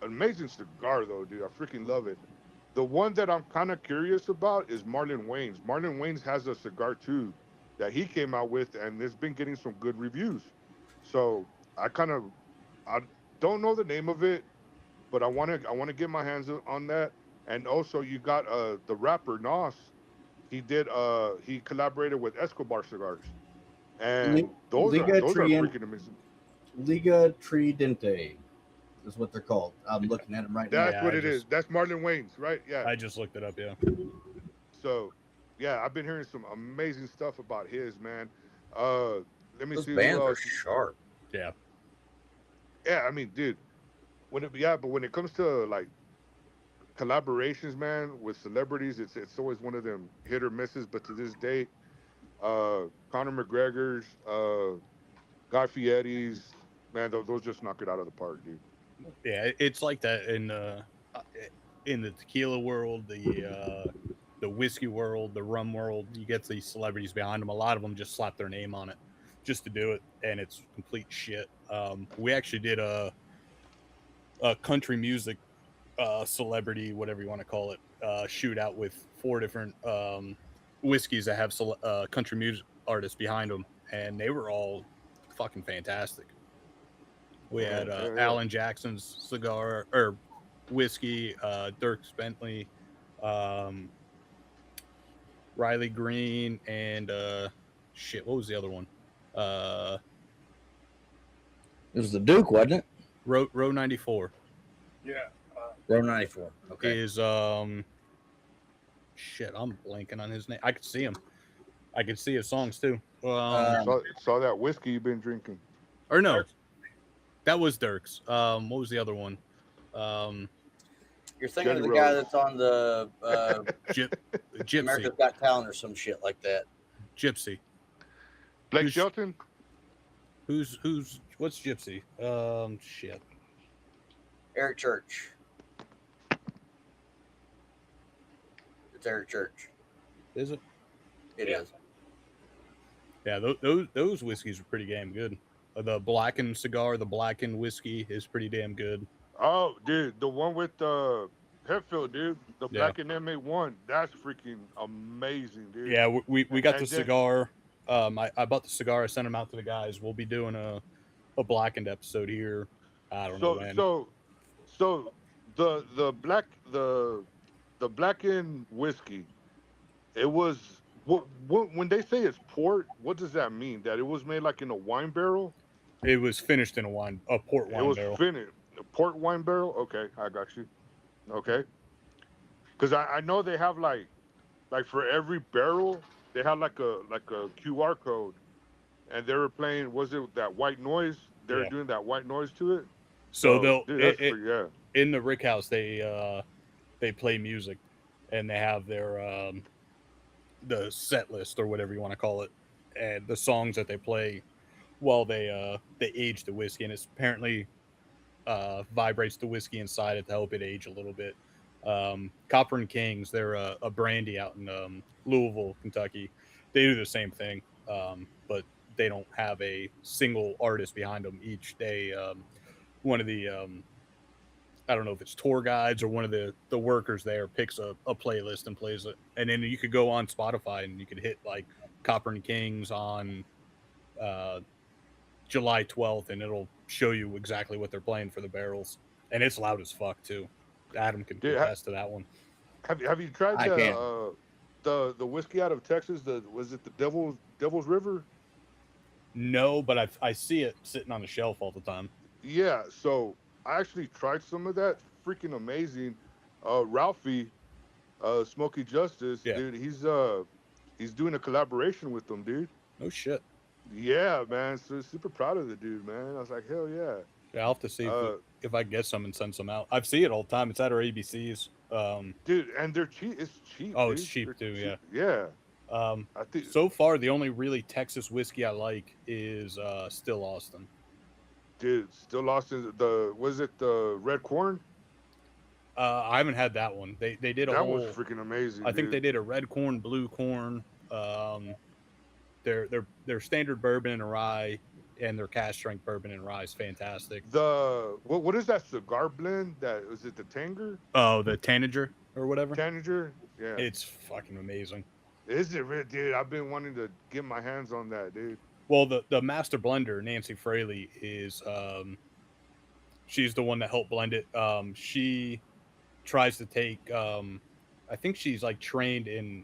Amazing cigar though, dude. I freaking love it. The one that I'm kind of curious about is Marlon Wayne's. Marlon Wayne's has a cigar too that he came out with, and it's been getting some good reviews. So I don't know the name of it, but I want to get my hands on that. And also, you got the rapper Nas. He collaborated with Escobar cigars, and those are freaking amazing. Liga Tridente is what they're called. I'm looking at them right now. That's what it is. That's Marlon Wayne's, right? Yeah. I just looked it up. Yeah. So, yeah, I've been hearing some amazing stuff about his, man. Let me Those see. bands are sharp. Yeah. Yeah, I mean, dude, but when it comes to like collaborations, man, with celebrities, it's always one of them hit or misses. But to this day, Conor McGregor's, Guy Fieri's, man, those just knock it out of the park, dude. Yeah, it's like that in the tequila world, the whiskey world, the rum world. You get these celebrities behind them. A lot of them just slap their name on it just to do it, and it's complete shit. We actually did a country music celebrity, whatever you want to call it, shootout with 4 different whiskeys that have country music artists behind them, and they were all fucking fantastic. We had Alan Jackson's cigar or whiskey, Dierks Bentley, Riley Green, and what was the other one? It was the Duke, wasn't it? Row 94. Yeah. Row 94. Okay. Is I'm blanking on his name. I could see him. I could see his songs too. Saw that whiskey you've been drinking. Or no, that was Dierks. What was the other one? You're thinking of the guy that's on the Gypsy. America's Got Talent or some shit like that. Gypsy. Blake Shelton? What's Gypsy? Shit. Eric Church. It's Eric Church. Is it? It is. Yeah, those whiskeys are pretty damn good. The Blackened cigar, the Blackened whiskey is pretty damn good. Oh, dude, the one with Hetfield, dude, the Blackened M81, that's freaking amazing, dude. Yeah, we got the cigar. I bought the cigar. I sent them out to the guys. We'll be doing a Blackened episode here. I don't know, man. So the Blackened whiskey, it was when they say it's port, what does that mean? That it was made like in a wine barrel? It was finished in a port wine barrel. Finished a port wine barrel. Okay, I got you. Okay, because I know they have like for every barrel they had like a QR code, and they were playing. Was it that white noise? They were doing that white noise to it. So dude, in the Rick House they play music, and they have their the set list or whatever you want to call it, and the songs that they play while they age the whiskey, and it's apparently vibrates the whiskey inside it to help it age a little bit. Copper and Kings, they're a brandy out in Louisville, Kentucky. They do the same thing, but they don't have a single artist behind them each day. One of the I don't know if it's tour guides or one of the workers there picks a playlist and plays it, and then you could go on Spotify and you could hit like Copper and Kings on July 12th, and it'll show you exactly what they're playing for the barrels, and it's loud as fuck too. Adam can attest to that one. Have you tried the whiskey out of Texas? Was it the Devil's River? No, but I see it sitting on the shelf all the time. Yeah, so I actually tried some of that. Freaking amazing. Ralphie, Smokey Justice, dude, he's doing a collaboration with them, dude. Oh shit. Yeah, man. So super proud of the dude, man. I was like, hell yeah. Yeah, I'll have to see if I can get some and send some out. I see it all the time. It's at our ABCs. Dude, and they're cheap. It's cheap. Oh, dude. it's cheap too. Cheap. Yeah. Yeah. I think so far the only really Texas whiskey I like is Still Austin. Dude, Still Austin. Was it the Red Corn? I haven't had that one. They did a whole. That was freaking amazing. I think they did a red corn, blue corn. Their standard bourbon and a rye and their cask strength bourbon and rye is fantastic. What is that cigar blend? That was it the Tanger? Oh, the Tanager or whatever. Tanager? Yeah. It's fucking amazing. Is it really, dude? I've been wanting to get my hands on that, dude. Well, the master blender, Nancy Fraley, is she's the one that helped blend it. She tries to take I think she's like trained in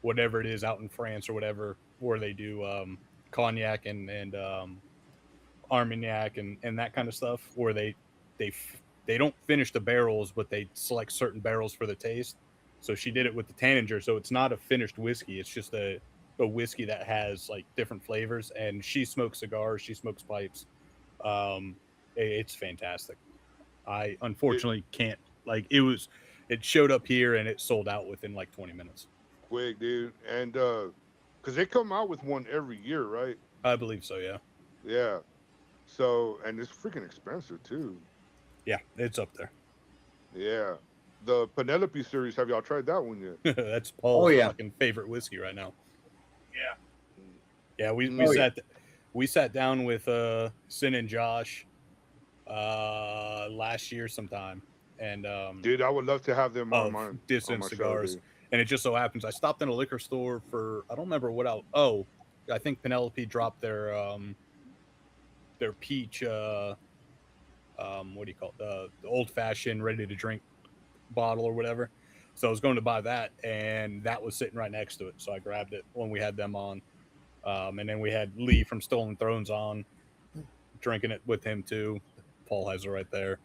whatever it is out in France or whatever, where they do cognac and Armagnac and that kind of stuff, where they don't finish the barrels, but they select certain barrels for the taste. So she did it with the Tanager, so it's not a finished whiskey. It's just a whiskey that has like different flavors. And she smokes cigars, she smokes pipes. It's fantastic. I unfortunately can't, like, it showed up here and it sold out within like 20 minutes. Quick, dude. And because they come out with one every year, right? I believe so, yeah. Yeah. So, and it's freaking expensive too. Yeah, it's up there. Yeah. The Penelope series, have y'all tried that one yet? That's Paul's fucking favorite whiskey right now. Yeah. Yeah, we sat down with Sin and Josh last year sometime, and dude, I would love to have them on my Distant Cigars. show, and it just so happens I stopped in a liquor store for, I don't remember what I think Penelope dropped their peach what do you call it, the old fashioned ready to drink bottle or whatever. So I was going to buy that, and that was sitting right next to it, so I grabbed it when we had them on. And then we had Lee from Stolen Thrones on, drinking it with him too. Paul has it right there.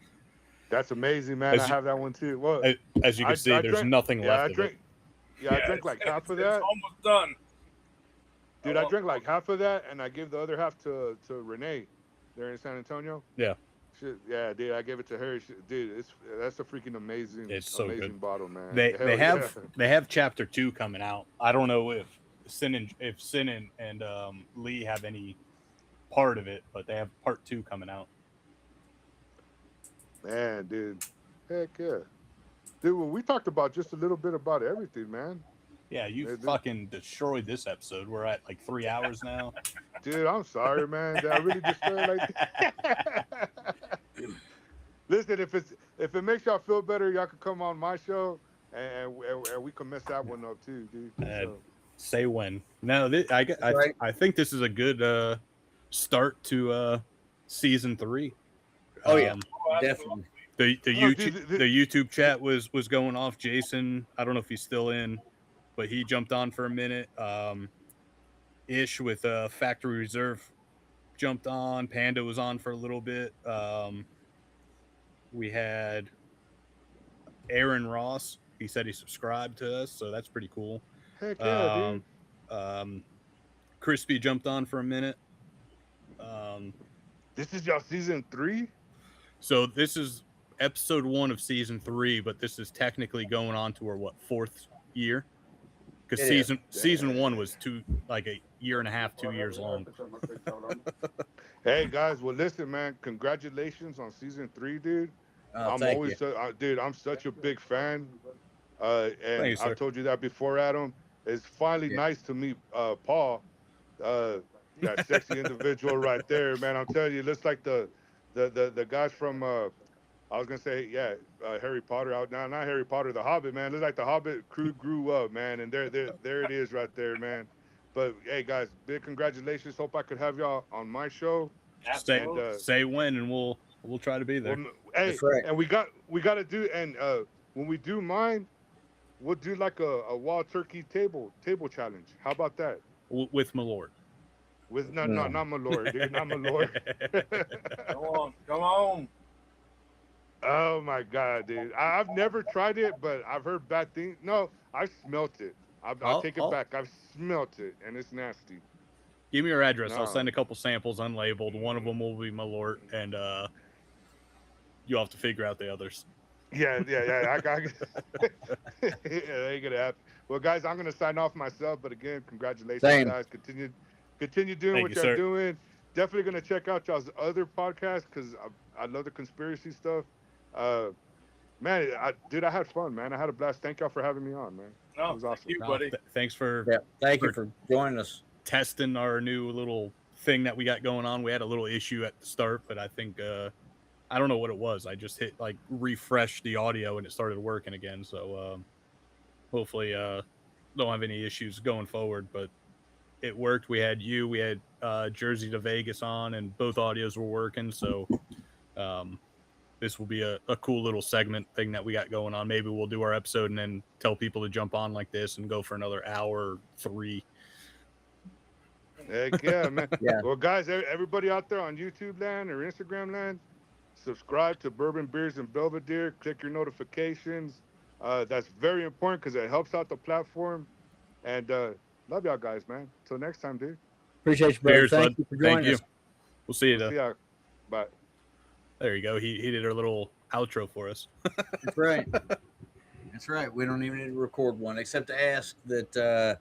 That's amazing, man. I have that one too. Well, as you can see, there's nothing left of it. I drank like half of that. It's almost done. Dude, I drank like half of that, and I gave the other half to Renee there in San Antonio. Yeah. Yeah, dude, I gave it to her. Dude, that's a freaking amazing, it's so amazing good. bottle, man. They have chapter 2 coming out. I don't know if Sin and Lee have any part of it, but they have part 2 coming out. Man, dude, heck yeah, dude. Well, we talked about just a little bit about everything, man. Yeah, you fucking destroyed this episode. We're at like 3 hours now. Dude, I'm sorry, man. Did I really destroyed like that? Listen, if it makes y'all feel better, y'all can come on my show and we can mess that one up too, dude. So. Say when. No, I think this is a good start to season 3. Oh yeah, definitely. The YouTube chat was going off. Jason, I don't know if he's still in, but he jumped on for a minute. Ish with Factory Reserve jumped on. Panda was on for a little bit. We had Aaron Ross. He said he subscribed to us, so that's pretty cool. Heck yeah, dude. Crispy jumped on for a minute. This is y'all season 3? So this is episode 1 of season 3, but this is technically going on to our 4th year? Because season 1 was a year and a half, 2 years long. Hey guys, well listen, man, congratulations on season 3, dude. I'm always, dude, I'm such a big fan. And I told you that before, Adam. It's finally nice to meet Paul, that sexy individual right there, man. I'm telling you, it looks like the guys from I was gonna say Harry Potter. Not Harry Potter, the Hobbit, man. It looks like the Hobbit crew grew up, man. And there it is right there, man. But hey guys, big congratulations. Hope I could have y'all on my show. Say when, and we'll try to be there. Well, hey, and we got to do, and when we do mine, we'll do like a wild turkey table challenge. How about that? With Malort. With not Malort, dude, not Malort. Come on. Oh my God, dude! I've never tried it, but I've heard bad things. No, I smelt it. I'll take it back. I've smelt it, and it's nasty. Give me your address. I'll send a couple samples unlabeled. One of them will be Malort, and you'll have to figure out the others. Yeah. That ain't gonna happen. Well, guys, I'm gonna sign off myself. But again, congratulations, guys. Continue doing what you're doing. Definitely gonna check out y'all's other podcasts because I love the conspiracy stuff. Man, I had fun, man. I had a blast. Thank y'all for having me on, man. No, it was awesome. Thank you, buddy. Thanks for thank you for joining us. Testing our new little thing that we got going on. We had a little issue at the start, but I think I don't know what it was. I just hit like refresh the audio and it started working again. So hopefully don't have any issues going forward, but it worked. We had Jersey to Vegas on, and both audios were working. So this will be a cool little segment thing that we got going on. Maybe we'll do our episode and then tell people to jump on like this and go for another hour or 3. Heck yeah, man. Yeah. Well, guys, everybody out there on YouTube land or Instagram land, subscribe to Bourbon Beers and Belvedere. Click your notifications. That's very important because it helps out the platform. And love y'all guys, man. Till next time, dude. Appreciate you, brother. Cheers, Thank bud. you for joining Thank you. us. We'll see you See though. y'all. Bye. There you go. He did our little outro for us. That's right. That's right. We don't even need to record one, except to ask that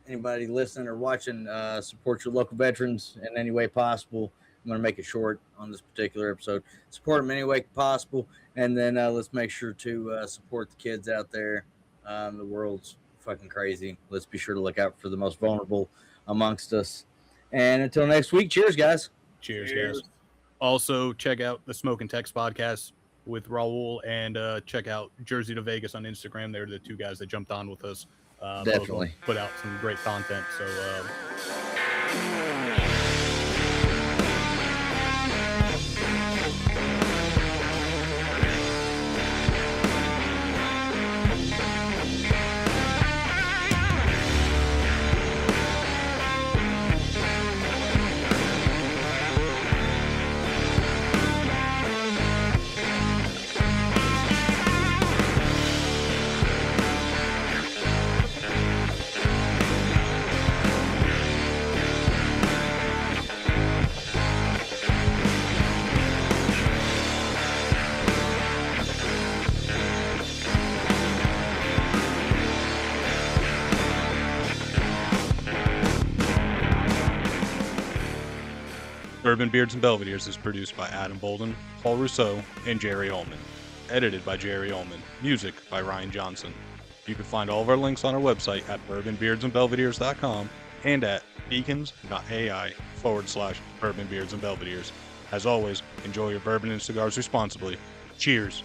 anybody listening or watching support your local veterans in any way possible. I'm going to make it short on this particular episode. Support them any way possible, and then let's make sure to support the kids out there. The world's fucking crazy. Let's be sure to look out for the most vulnerable amongst us. And until next week, cheers, guys. Cheers, guys. Also, check out the Smoke and Text podcast with Raul, and check out Jersey to Vegas on Instagram. They're the 2 guys that jumped on with us. Definitely. Put out some great content. So Bourbon Beards and Belvederes is produced by Adam Bolden, Paul Rousseau, and Jerry Ullman. Edited by Jerry Ullman. Music by Ryan Johnson. You can find all of our links on our website at bourbonbeardsandbelvederes.com and at beacons.ai/bourbonbeards and belvederes. As always, enjoy your bourbon and cigars responsibly. Cheers.